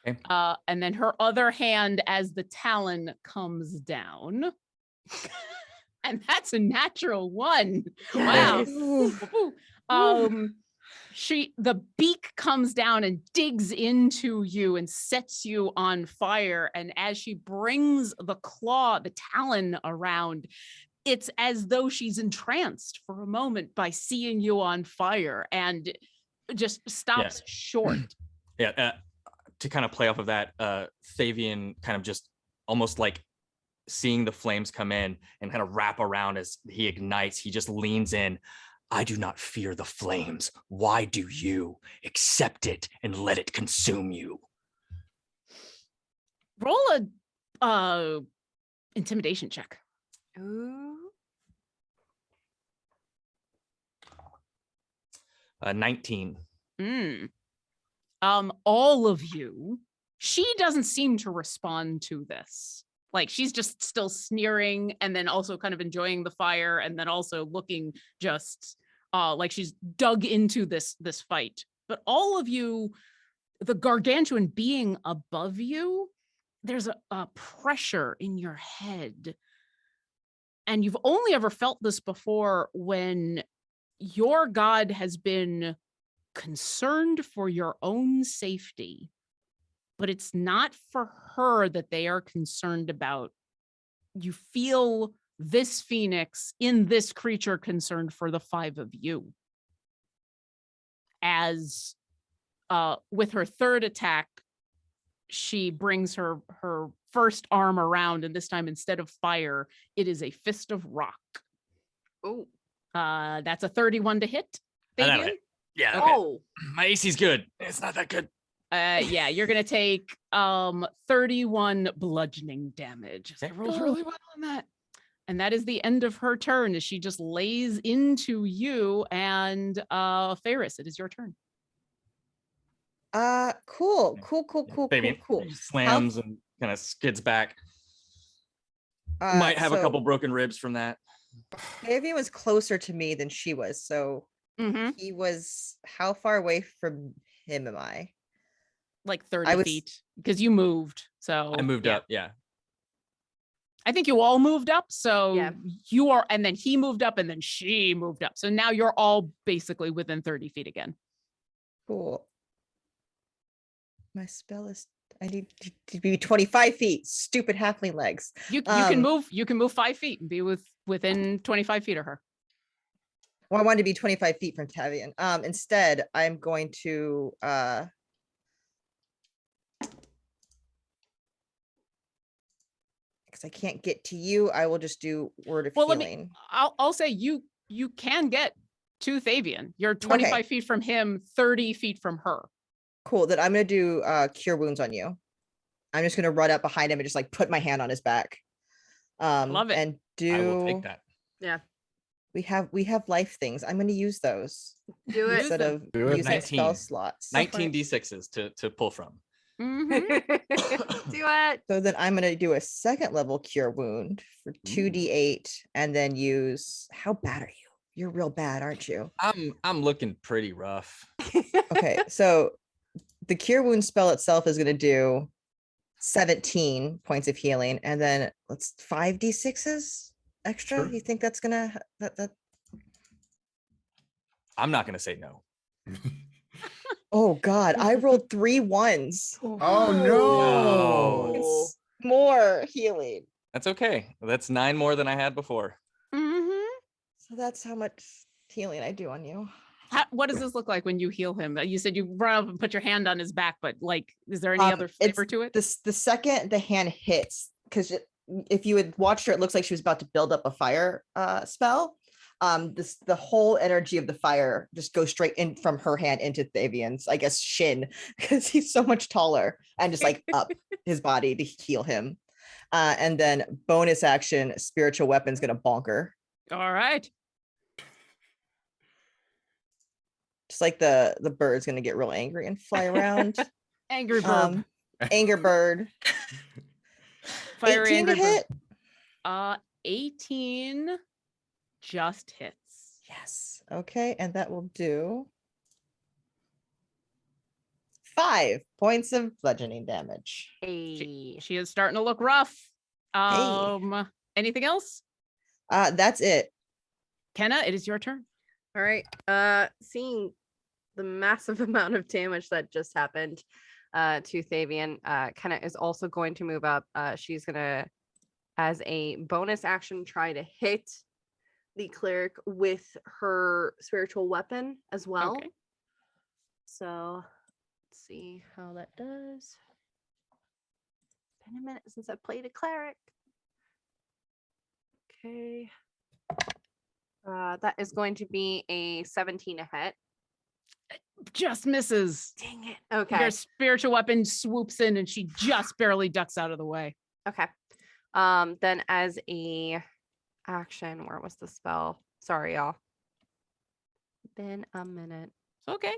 Okay. And then her other hand as the talon comes down. And that's a natural 1. Wow. The beak comes down and digs into you and sets you on fire. And as she brings the talon around, it's as though she's entranced for a moment by seeing you on fire and just stops short. Yeah. To kind of play off of that, Fabian kind of just almost like seeing the flames come in and kind of wrap around as he ignites. He just leans in. I do not fear the flames. Why do you? Accept it and let it consume you. Roll a intimidation check. Ooh. 19. All of you, she doesn't seem to respond to this. Like she's just still sneering and then also kind of enjoying the fire and then also looking just like she's dug into this fight. But all of you, the gargantuan being above you, there's a pressure in your head. And you've only ever felt this before when your god has been concerned for your own safety, but it's not for her that they are concerned about. You feel this phoenix in this creature concerned for the 5 of you. As with her third attack, she brings her first arm around, and this time instead of fire, it is a fist of rock. Oh. That's a 31 to hit. That'll Fabian? hit. Yeah. Okay. Oh. My AC's good. It's not that good. Yeah, you're gonna take 31 bludgeoning damage. I rolled really well on that. And that is the end of her turn as she just lays into you. And Ferris, it is your turn. Cool. Fabian slams and kind of skids back. Might have a couple broken ribs from that. Fabian was closer to me than she was, so he was. How far away from him am I? Like 30 feet, because you moved. So I moved up. Yeah. I think you all moved up. So Yeah. you are, and then he moved up, and then she moved up. So now you're all basically within 30 feet again. Cool. My spell is. I need to be 25 feet. Stupid halfling legs. You can move. You can move 5 feet and be within 25 feet of her. Well, I wanted to be 25 feet from Tavian. Instead, I'm going to because I can't get to you, I will just do word of Well, healing. I'll say you can get to Thavian. You're 25 feet from him, 30 feet from her. Cool. Then I'm gonna do cure wounds on you. I'm just gonna run up behind him and just like put my hand on his back. Love it. And I will take do that. Yeah. we have life things. I'm gonna use those Do it. instead of Do it. using spell 19. slots. 19 d6s to pull from. Mhm. Do it. So then I'm gonna do a second level cure wound for 2d8 and then use, how bad are you? You're real bad, aren't you? I'm looking pretty rough. Okay, so the cure wound spell itself is gonna do 17 points of healing, and then let's 5d6s extra. Sure. You think that's gonna that I'm not gonna say no. oh god, I rolled 3 1s. Oh no! It's more healing. That's okay. That's 9 more than I had before. Mhm. So that's how much healing I do on you. What does this look like when you heal him? You said you run up and put your hand on his back, but like, is there any other flavor to it? The second the hand hits, because if you had watched her, it looks like she was about to build up a fire spell. The whole energy of the fire just goes straight in from her hand into Thavian's, I guess, shin, because he's so much taller, and just like up his body to heal him. And then bonus action, spiritual weapon's gonna bonker. All right. Just like the bird's gonna get real angry and fly around. Angry bird. Anger bird. Fiery 18 to angry hit. bird. 18 just hits. Yes. Okay, and that will do 5 points of bludgeoning damage. She is starting to look rough. Anything else? That's it. Kenna, it is your turn. All right. Seeing the massive amount of damage that just happened to Thavian, Kenna is also going to move up. She's gonna, as a bonus action, try to hit the cleric with her spiritual weapon as well. Okay. So let's see how that does. Been a minute since I played a cleric. Okay. That is going to be a 17 a hit. Just misses. Dang it. Okay. Your spiritual weapon swoops in and she just barely ducks out of the way. Okay. Then as a action, where was the spell? Sorry, y'all. Been a minute. Okay.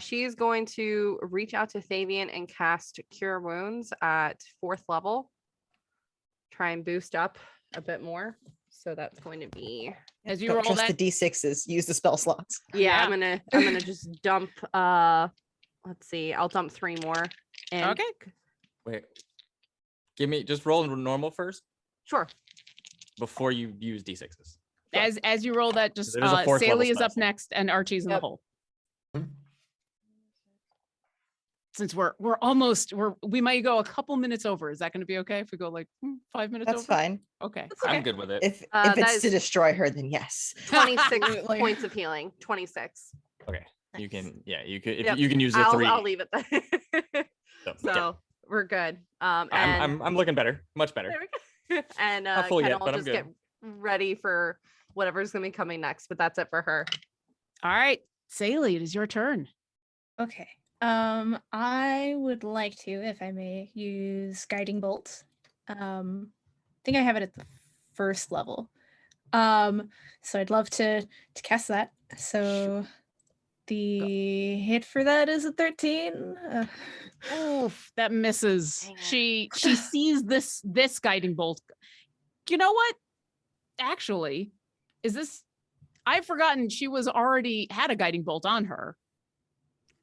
She is going to reach out to Thavian and cast Cure Wounds at 4th level. Try and boost up a bit more. So that's going to be, As you Don't roll trust that, the d6s. Use the spell slots. yeah, Yeah. I'm gonna just dump let's see, I'll dump 3 more in. okay. Wait. Just roll normal first Sure. before you use d6s. As you roll that, just There's a 4th level Saley is spell up slot. next and Archie's in the Yep. hole. Hmm. Since we might go a couple minutes over. Is that going to be okay if we go like 5 minutes That's over? fine. Okay. That's okay. I'm good with it. If that it's to is- destroy her, then yes. 26 Absolutely. points of healing. 26. Okay. You can, you can, if Yep. you can use the 3. I'll leave it then. So, So yeah. we're good. And I'm looking better, much better. there we go. And Not full Ken yet, will but I'm just get ready for whatever's gonna be coming next. But that's it for her. All right. Saley, it is your turn. Okay. I would like to, if I may, use Guiding Bolt. I think I have it at the 1st level. So I'd love to cast that. So the hit for that is a 13. Oof, that misses. Dang it. She sees this guiding bolt. You know what? Actually, I've forgotten she was already had a guiding bolt on her.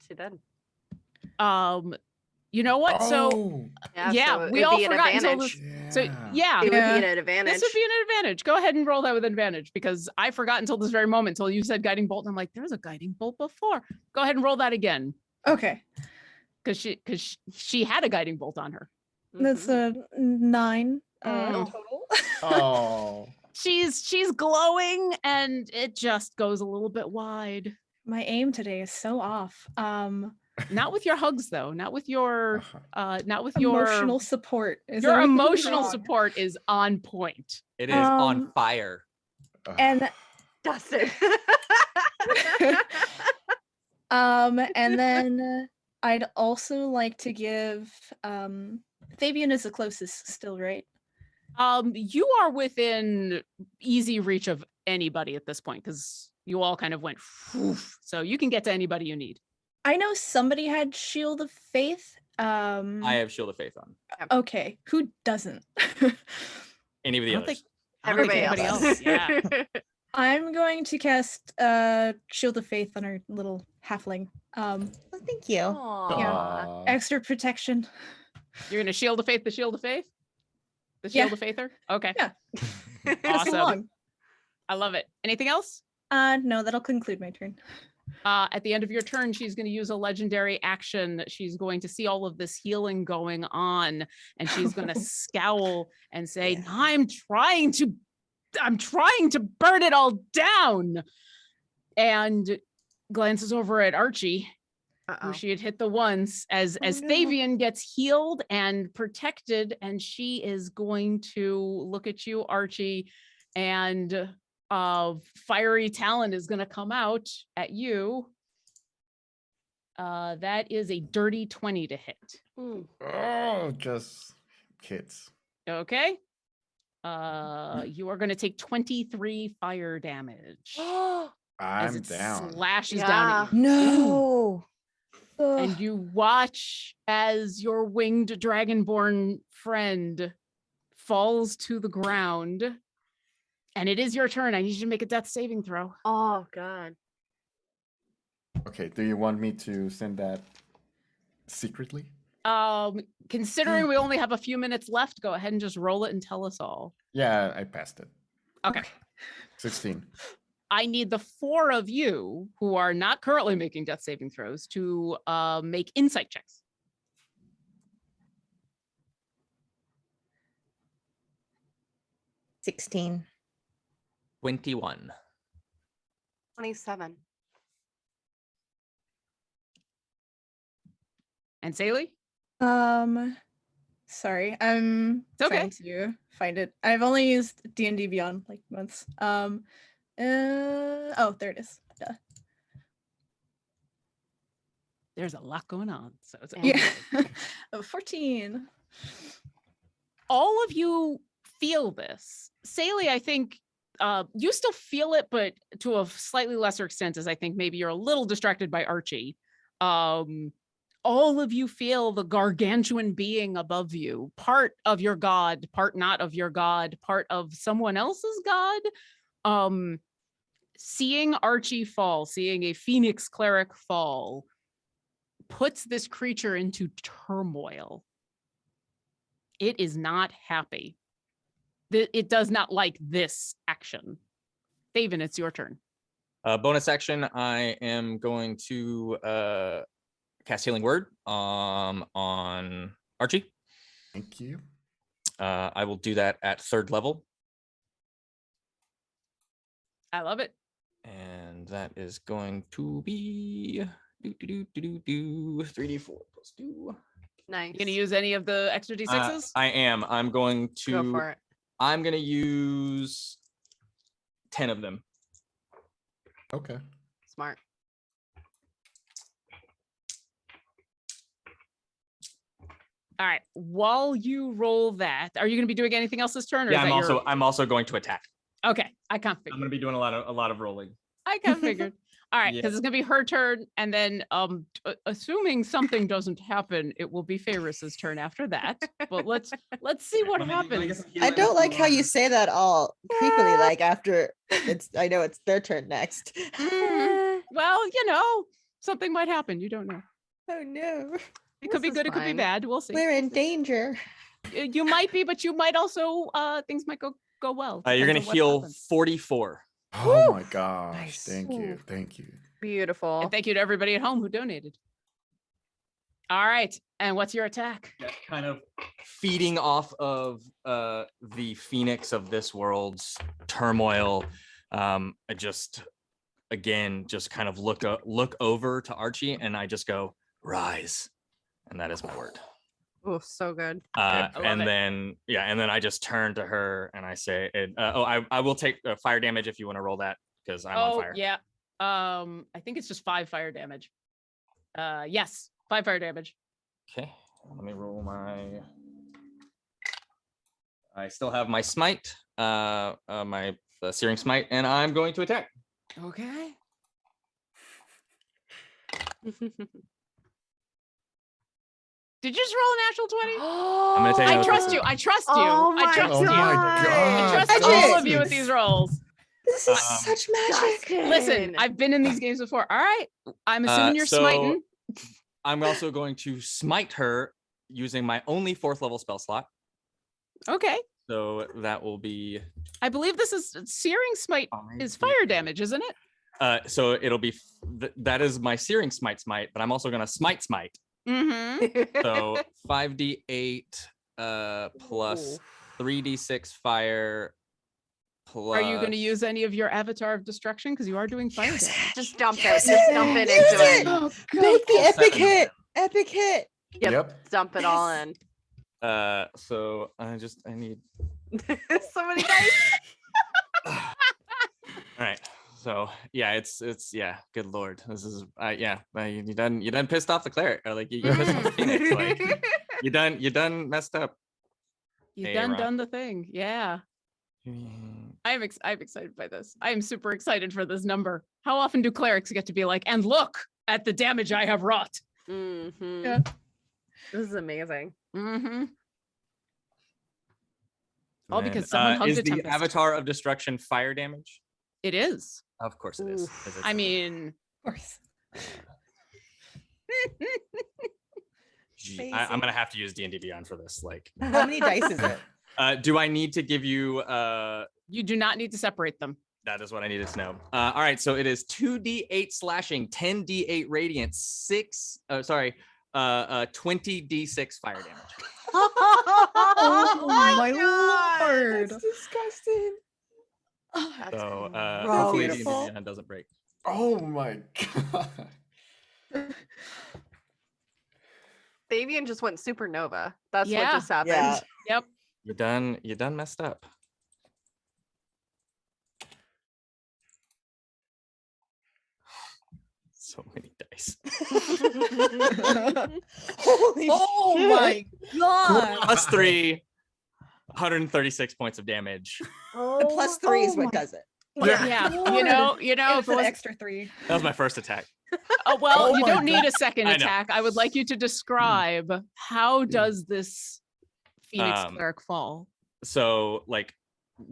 She did. You know what? So Oh, yeah, so we it'd all be an forgot until advantage. this. So yeah. yeah, It would Yeah. be an advantage. this would be an advantage. Go ahead and roll that with advantage because I forgot until this very moment, until you said guiding bolt. And I'm like, there was a guiding bolt before. Go ahead and roll that again Okay. because she had a guiding bolt on her. That's Mhm. a 9 Mm. total. Oh, She's glowing and it just goes a little bit wide. My aim today is so off. Not with your hugs, though. Not with your not with Emotional support. Is your everything emotional wrong? support is on point. It is on Um, fire. And Dustin. and then I'd also like to give Fabian is the closest still, right? You are within easy reach of anybody at this point because you all kind of went, so you can get to anybody you need. I know somebody had Shield of Faith. I have Shield of Faith on. Okay, who doesn't? Any of the I don't others? think- I don't think Everybody anybody else. Yeah. I'm going to cast Shield of Faith on our little halfling. Oh, thank you. Aw. Extra protection. You're gonna shield of faith, the shield of faith? The Yeah. shield of faither? Okay. Yeah. Pass Awesome. along. I love it. Anything else? No, that'll conclude my turn. At the end of your turn, she's going to use a legendary action. She's going to see all of this healing going on, and she's going to scowl and say, Yeah. I'm trying to burn it all down. And glances over at Archie, who Uh-oh. she had hit the once, as no. Thavian gets healed and protected, and she is going to look at you, Archie, and fiery talent is going to come out at you. That is a dirty 20 to hit. Mm. Oh, just hits. Okay. You are going to take 23 fire damage as I'm it down. slashes down at you. No. And you watch as your winged dragonborn friend falls to the ground. And it is your turn. I need you to make a death saving throw. Oh God. Okay, do you want me to send that secretly? Considering we only have a few minutes left, go ahead and just roll it and tell us all. Yeah, I passed it. Okay. 16. I need the four of you who are not currently making death saving throws to make insight checks. 16. 21. 27. And Saley? Sorry, I'm It's okay. trying to find it. I've only used D&D Beyond like once. Oh, there it is. Duh. There's a lot going on. So it's Yeah. Yeah. Oh, 14. all of you feel this. Saley, I think you still feel it, but to a slightly lesser extent, as I think maybe you're a little distracted by Archie. All of you feel the gargantuan being above you, part of your god, part not of your god, part of someone else's god. Seeing Archie fall, seeing a Phoenix cleric fall, puts this creature into turmoil. It is not happy. It does not like this action. Thaven, it's your turn. Bonus action, I am going to cast Healing Word on Archie. Thank you. I will do that at 3rd level. I love it. And that is going to be 3d4 plus 2. Nice. You gonna use any of the extra d6s? I am. I'm going Go to. for it. I'm going to use 10 of them. Okay. Smart. All right. While you roll that, are you gonna be doing anything else this turn? Or Yeah, is that your... I'm also going to attack. Okay. I can't I'm figure. going to be doing a lot of rolling. I kind of figured. All right, Yeah. because it's gonna be her turn, and then assuming something doesn't happen, it will be Ferris's turn after that. But let's see what happens. I don't like how you say that all creepily, like after I know it's their turn next. Well, you know, something might happen. You don't know. Oh no. It could be This is good. It could be fine. bad. We'll see. We're in danger. You might be, but you might also things might go well. You're going Depends to on what heal happens. 44. Oh my gosh. Nice. Thank you. Thank you. Beautiful. And thank you to everybody at home who donated. All right, and what's your attack? Yeah, kind of feeding off of the Phoenix of this world's turmoil. I just again just kind of look over to Archie and I just go, rise. And that is my word. Oh, so good. love And it. then I just turn to her and I say, I will take fire damage if you want to roll that because I'm on fire. Yeah. I think it's just 5 fire damage. Yes, 5 fire damage. Okay, let me roll my. I still have my smite, my searing smite, and I'm going to attack. Okay. Did you just roll an actual 20? I'm gonna tell you I what trust this you. is. I trust you. Oh I my trust Oh you. my I god. trust Magic. all of you with these rolls. This is Um, such magic. Dustin. Listen, I've been in these games before. All right. I'm assuming you're so smiting. I'm also going to smite her using my only 4th level spell slot. Okay. So that will be. I believe this is searing smite is fire damage, isn't it? So it'll be that is my searing smite, but I'm also gonna smite. Mm-hmm. So 5d8 plus 3d6 fire plus. Are you going to use any of your avatar of destruction? Because you are doing fire Use damage. it. Just dump it. Use Just dump it Use into it. it. Oh, Make the All epic 7 of hit. them. Epic hit. Yep. Dump it all in. So I need. So many dice. All right. So yeah, it's good lord, this is you done pissed off the cleric, or like you pissed off the Phoenix, like you done messed up. You've Hey, done Rob. the thing. Yeah. I'm excited by this. I am super excited for this number. How often do clerics get to be like, and look at the damage I have wrought? Mm-hmm. Yeah. This is amazing. Mm-hmm. All And because then, someone hugged is a the tempest. avatar of destruction fire damage? It is. Of course it is. Oof. 'cause it's- I mean, Of course. Gee, I'm gonna have to use D&D Beyond for this. Like, How many dice is it? do I need to give you? you do not need to separate them. That is what I needed to know. All right, so it is 2d8 slashing, 10d8 radiant, 20d6 fire damage. Oh my lord. That's disgusting. That's So gross. hopefully D&D Beautiful. Beyond doesn't break. Oh my god. Fabian just went supernova. That's Yeah. what just happened. Yeah. Yep. You done messed up. So many dice. Holy Oh shit. my god. Plus 3, 136 points of damage. The plus 3 is Oh what my does it. Yeah. You know, It's if it an was extra 3. That was my first attack. well, Oh you my don't need a second I know. attack. I would like you to describe how does this Phoenix Um, cleric fall? So, like,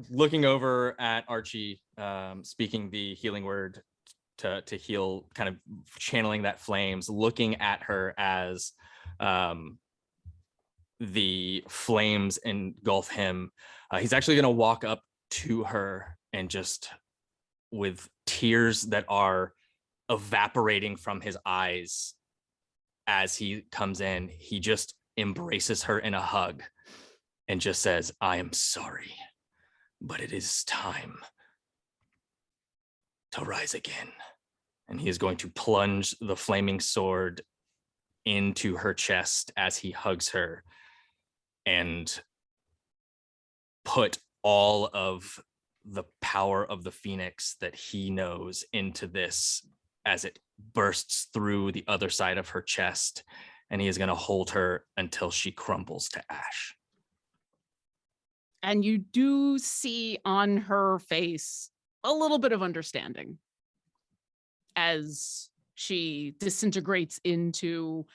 looking over at Archie, speaking the healing word to heal, kind of channeling that flames, looking at her as the flames engulf him. He's actually going to walk up to her and just, with tears that are evaporating from his eyes as he comes in, he just embraces her in a hug and just says, I am sorry, but it is time to rise again. And he is going to plunge the flaming sword into her chest as he hugs her and put all of the power of the Phoenix that he knows into this as it bursts through the other side of her chest. And he is going to hold her until she crumbles to ash. And you do see on her face a little bit of understanding as she disintegrates into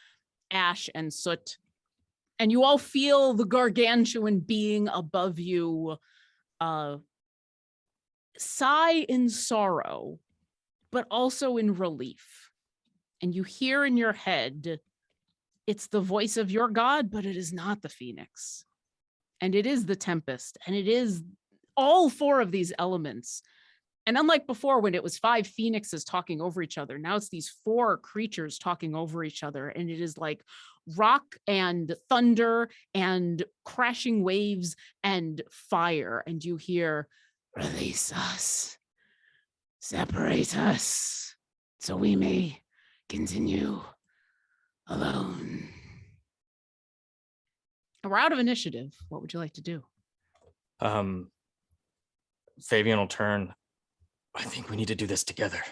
ash and soot. And you all feel the gargantuan being above you sigh in sorrow, but also in relief. And you hear in your head, it's the voice of your God, but it is not the Phoenix. And it is the Tempest, and it is all 4 of these elements. And unlike before, when it was 5 phoenixes talking over each other, now it's these 4 creatures talking over each other. And it is like rock and thunder and crashing waves and fire. And you hear, release us, separate us, so we may continue alone. We're out of initiative. What would you like to do? Fabian will turn. I think we need to do this together.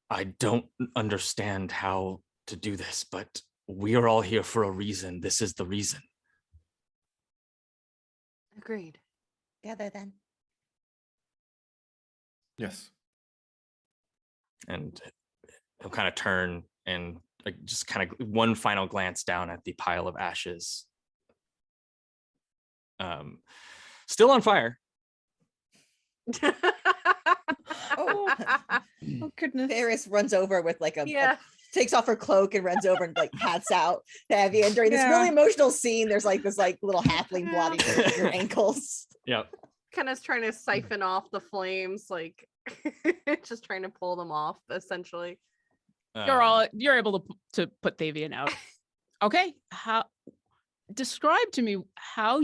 I don't understand how to do this, but we are all here for a reason. This is the reason. Agreed. Together then. Yes. And he'll kind of turn and like just kind of one final glance down at the pile of ashes. Still on fire. Oh, Oh goodness. Ferris runs over with like Yeah. takes off her cloak and runs over and like pats out Tavi. And during this Yeah. really emotional scene, there's like this like little halfling blotting your ankles. Yep. Kind of trying to siphon off the flames, like just trying to pull them off, essentially. You're able to put Thavian out. Okay. Describe to me how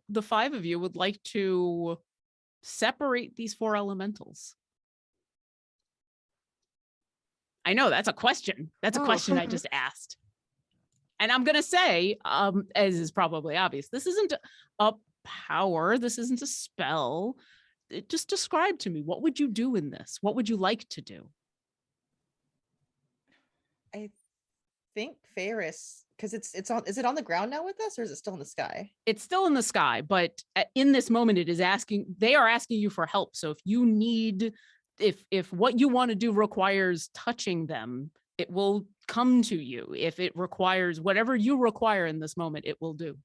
the five of you would like to separate these four elementals. I know that's a question. That's a Oh. question I just asked. And I'm going to say, as is probably obvious, this isn't a power. This isn't a spell. Just describe to me, what would you do in this? What would you like to do? I think Ferris, because it's on. Is it on the ground now with us, or is it still in the sky? It's still in the sky, but in this moment, they are asking you for help. So if you need, if what you want to do requires touching them, it will come to you. If it requires whatever you require in this moment, it will do.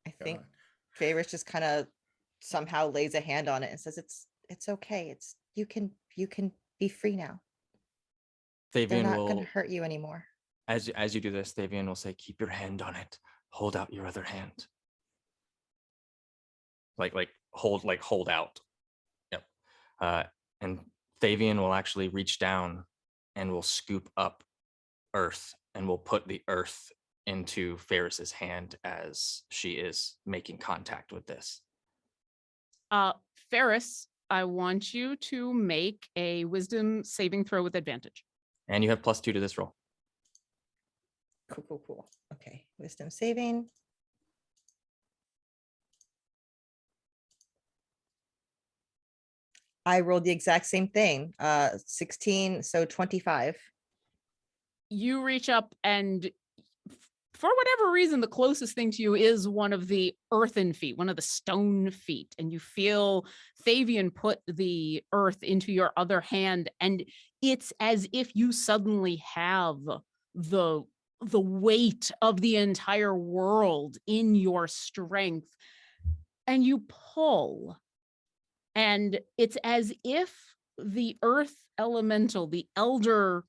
I think God. Ferris just kind of somehow lays a hand on it and says, "It's okay. You can be free now. They're Thavian not will, going to hurt you anymore." as you do this, Thavian will say, "Keep your hand on it. Hold out your other hand." Hold out. Yep. And Thavian will actually reach down and will scoop up earth and will put the earth into Ferris's hand as she is making contact with this. Ferris, I want you to make a wisdom saving throw with advantage. And you have +2 to this roll. Cool. Okay, wisdom saving. I rolled the exact same thing. 16, so 25. You reach up and for whatever reason, the closest thing to you is one of the earthen feet, one of the stone feet. And you feel Thavian put the earth into your other hand. And it's as if you suddenly have the weight of the entire world in your strength. And you pull. And it's as if the earth elemental, the elder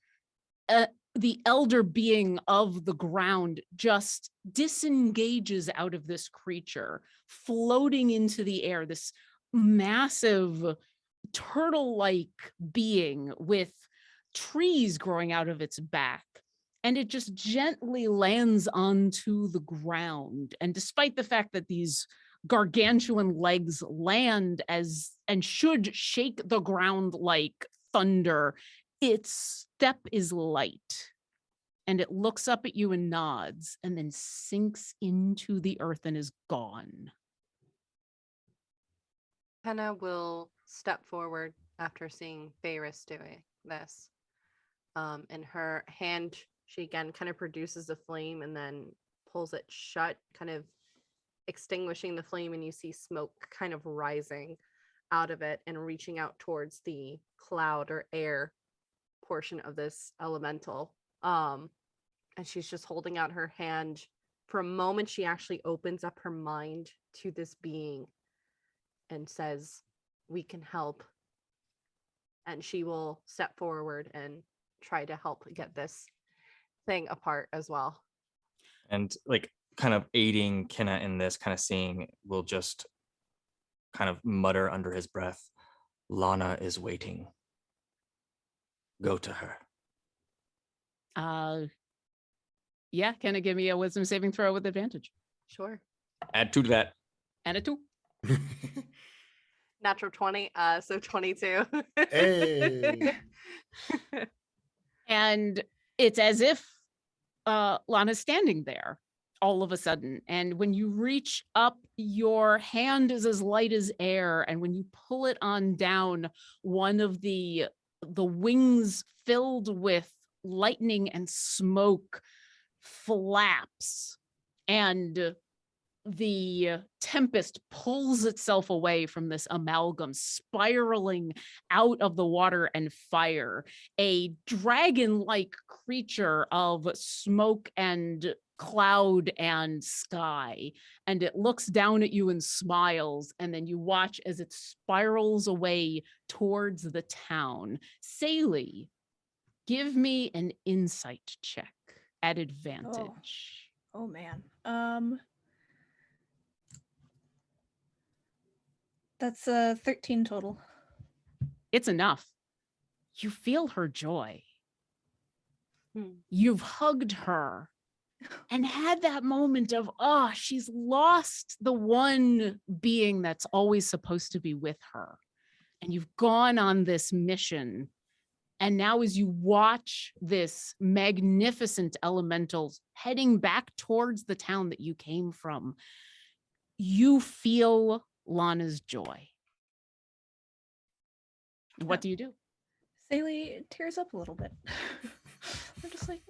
being of the ground, just disengages out of this creature, floating into the air, this massive turtle-like being with trees growing out of its back. And it just gently lands onto the ground. And despite the fact that these gargantuan legs land and should shake the ground like thunder, its step is light, and it looks up at you and nods, and then sinks into the earth and is gone. Henna will step forward after seeing Ferris doing this. In her hand, she again kind of produces a flame and then pulls it shut, kind of extinguishing the flame, and you see smoke kind of rising out of it and reaching out towards the cloud or air portion of this elemental. And she's just holding out her hand. For a moment, she actually opens up her mind to this being and says, "We can help." And she will step forward and try to help get this thing apart as well. And like kind of aiding Kenna in this, kind of seeing, will just kind of mutter under his breath, "Lana is waiting. Go to her." Yeah, can it give me a wisdom saving throw with advantage? Sure. Add 2 to that. And a 2. Natural 20, so 22. Hey. And it's as if Lana's standing there all of a sudden. And when you reach up, your hand is as light as air. And when you pull it on down, one of the wings filled with lightning and smoke flaps. And the tempest pulls itself away from this amalgam, spiraling out of the water and fire. A dragon-like creature of smoke and cloud and sky. And it looks down at you and smiles. And then you watch as it spirals away towards the town. Saley, give me an insight check at advantage. Oh man. That's 13 total. It's enough. You feel her joy. Hmm. You've hugged her and had that moment of, she's lost the one being that's always supposed to be with her. And you've gone on this mission. And now as you watch this magnificent elemental heading back towards the town that you came from, you feel Lana's joy. What do you do? Saley tears up a little bit. I'm just like,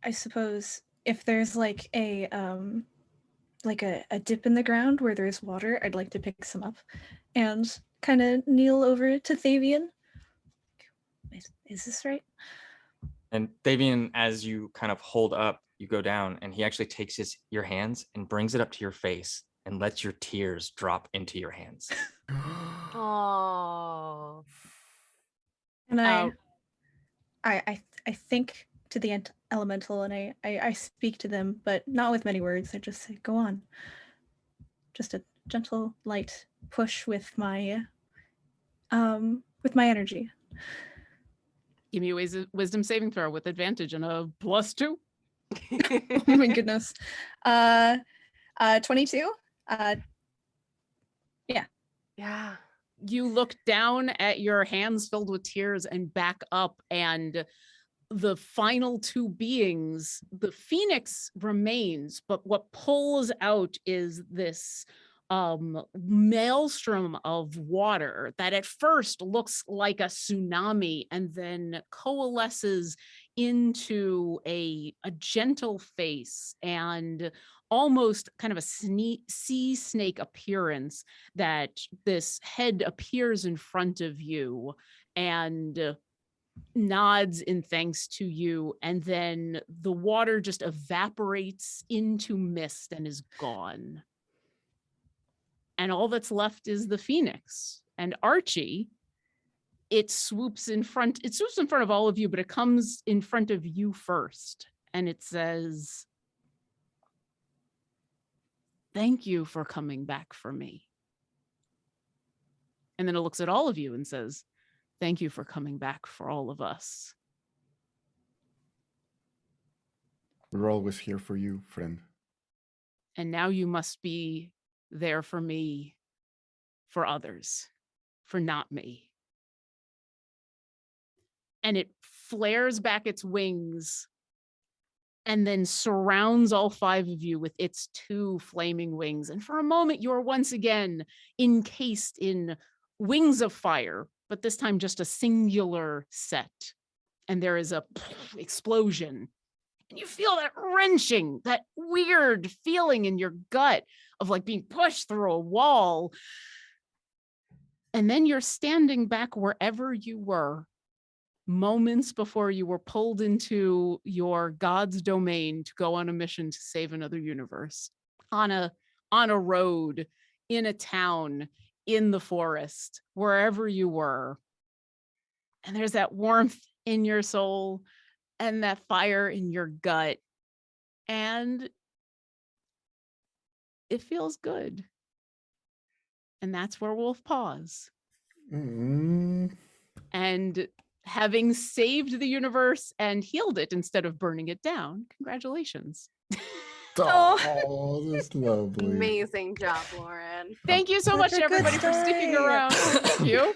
I suppose if there's like a dip in the ground where there's water, I'd like to pick some up and kind of kneel over to Thavian. Is this right? And Thavian, as you kind of hold up, you go down, and he actually takes your hands and brings it up to your face and lets your tears drop into your hands. Oh. And I think to the elemental, and I speak to them, but not with many words. I just say, "Go on." Just a gentle, light push with my energy. Give me a wisdom saving throw with advantage and a +2. Oh my goodness. 22. Yeah. You look down at your hands filled with tears and back up, and the final two beings, the Phoenix remains, but what pulls out is this maelstrom of water that at first looks like a tsunami and then coalesces into a gentle face and almost kind of a sea snake appearance, that this head appears in front of you and nods in thanks to you, and then the water just evaporates into mist and is gone. And all that's left is the Phoenix. And Archie, it swoops in front of all of you, but it comes in front of you first. And it says, "Thank you for coming back for me." And then it looks at all of you and says, "Thank you for coming back for all of us." We're always here for you, friend. And now you must be there for me, for others, for not me. And it flares back its wings and then surrounds all five of you with its two flaming wings. And for a moment, you're once again encased in wings of fire, but this time just a singular set. And there is a explosion. And you feel that wrenching, that weird feeling in your gut of like being pushed through a wall. And then you're standing back wherever you were, moments before you were pulled into your God's domain to go on a mission to save another universe, on a road, in a town, in the forest, wherever you were. And there's that warmth in your soul and that fire in your gut. And it feels good. And that's where we'll pause. And having saved the universe and healed it instead of burning it down, congratulations. Oh, that's lovely. Amazing job, Lauren. Thank you so much Such to a good everybody for sticking story. around. Thank you.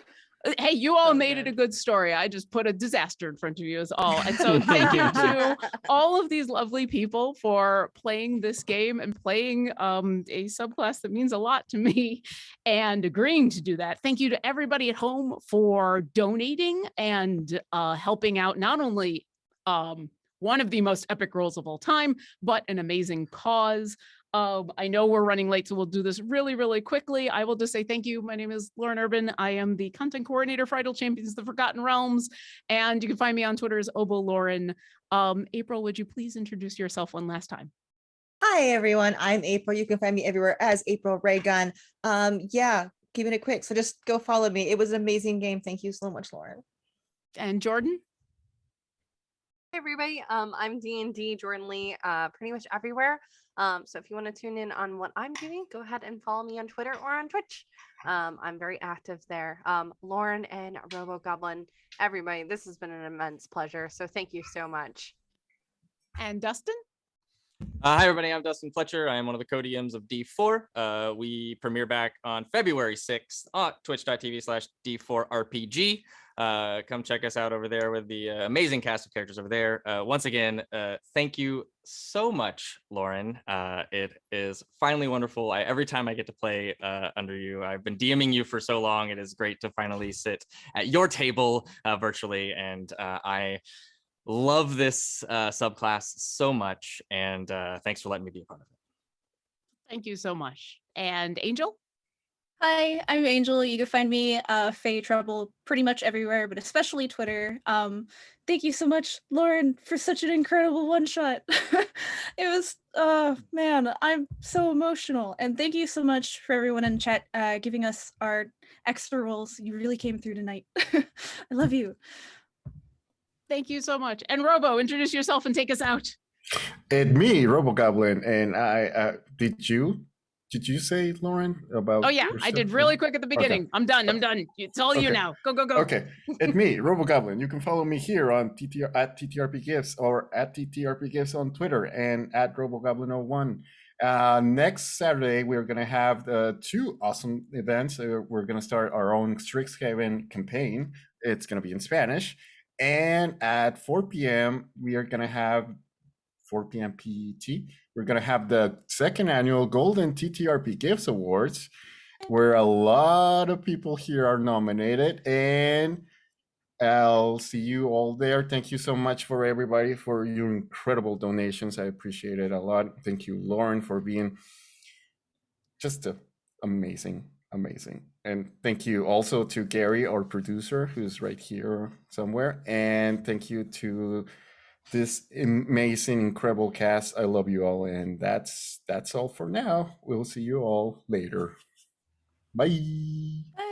Hey, you all So made it good. a good story. I just put a disaster in front of you as all. And so thank you to all of these lovely people for playing this game and playing a subclass that means a lot to me and agreeing to do that. Thank you to everybody at home for donating and helping out not only one of the most epic roles of all time, but an amazing cause. I know we're running late, so we'll do this really, really quickly. I will just say thank you. My name is Lauren Urban. I am the content coordinator for Idle Champions of the Forgotten Realms, and you can find me on Twitter as Obo Lauren. April, would you please introduce yourself one last time? Hi, everyone. I'm April. You can find me everywhere as April Raygun. Yeah, keeping it quick. So just go follow me. It was an amazing game. Thank you so much, Lauren. And Jordan? Hey everybody, I'm D&D Jordan Lee, pretty much everywhere. So if you want to tune in on what I'm doing, go ahead and follow me on Twitter or on Twitch. I'm very active there. Lauren and Robo Goblin, everybody, this has been an immense pleasure. So thank you so much. And Dustin? Hi, everybody. I'm Dustin Fletcher. I am one of the co-DMs of D4. We premiere back on February 6th on twitch.tv/D4RPG. Come check us out over there with the amazing cast of characters over there. Once again, thank you so much, Lauren. It is finally wonderful. Every time I get to play under you, I've been DMing you for so long. It is great to finally sit at your table virtually, and I love this subclass so much, and thanks for letting me be a part of it. Thank you so much. And Angel? Hi, I'm Angel. You can find me Faye Trouble pretty much everywhere, but especially Twitter. Thank you so much, Lauren, for such an incredible one-shot. It was, man, I'm so emotional. And thank you so much for everyone in chat giving us our extra roles. You really came through tonight. I love you. Thank you so much. And Robo, introduce yourself and take us out. And me, Robo Goblin, and I did you say, Lauren, about Oh yeah, I yourself? did really quick at the beginning. Okay. I'm done. It's all you Okay. now. Go, go, go. Okay, it's me, Robo Goblin. You can follow me here on at TTRP Gifts or at TTRP Gifts on Twitter and at RoboGoblin01. Next Saturday, we're going to have two awesome events. We're going to start our own Strixhaven campaign. It's going to be in Spanish. And at 4 p.m., we are going to have 4 p.m. PET. We're going to have the second annual Golden TTRP Gifts Awards, where a lot of people here are nominated, and I'll see you all there. Thank you so much for everybody for your incredible donations. I appreciate it a lot. Thank you, Lauren, for being just amazing. And thank you also to Gary, our producer, who's right here somewhere. And thank you to this amazing, incredible cast. I love you all. And that's all for now. We'll see you all later. Bye. Bye.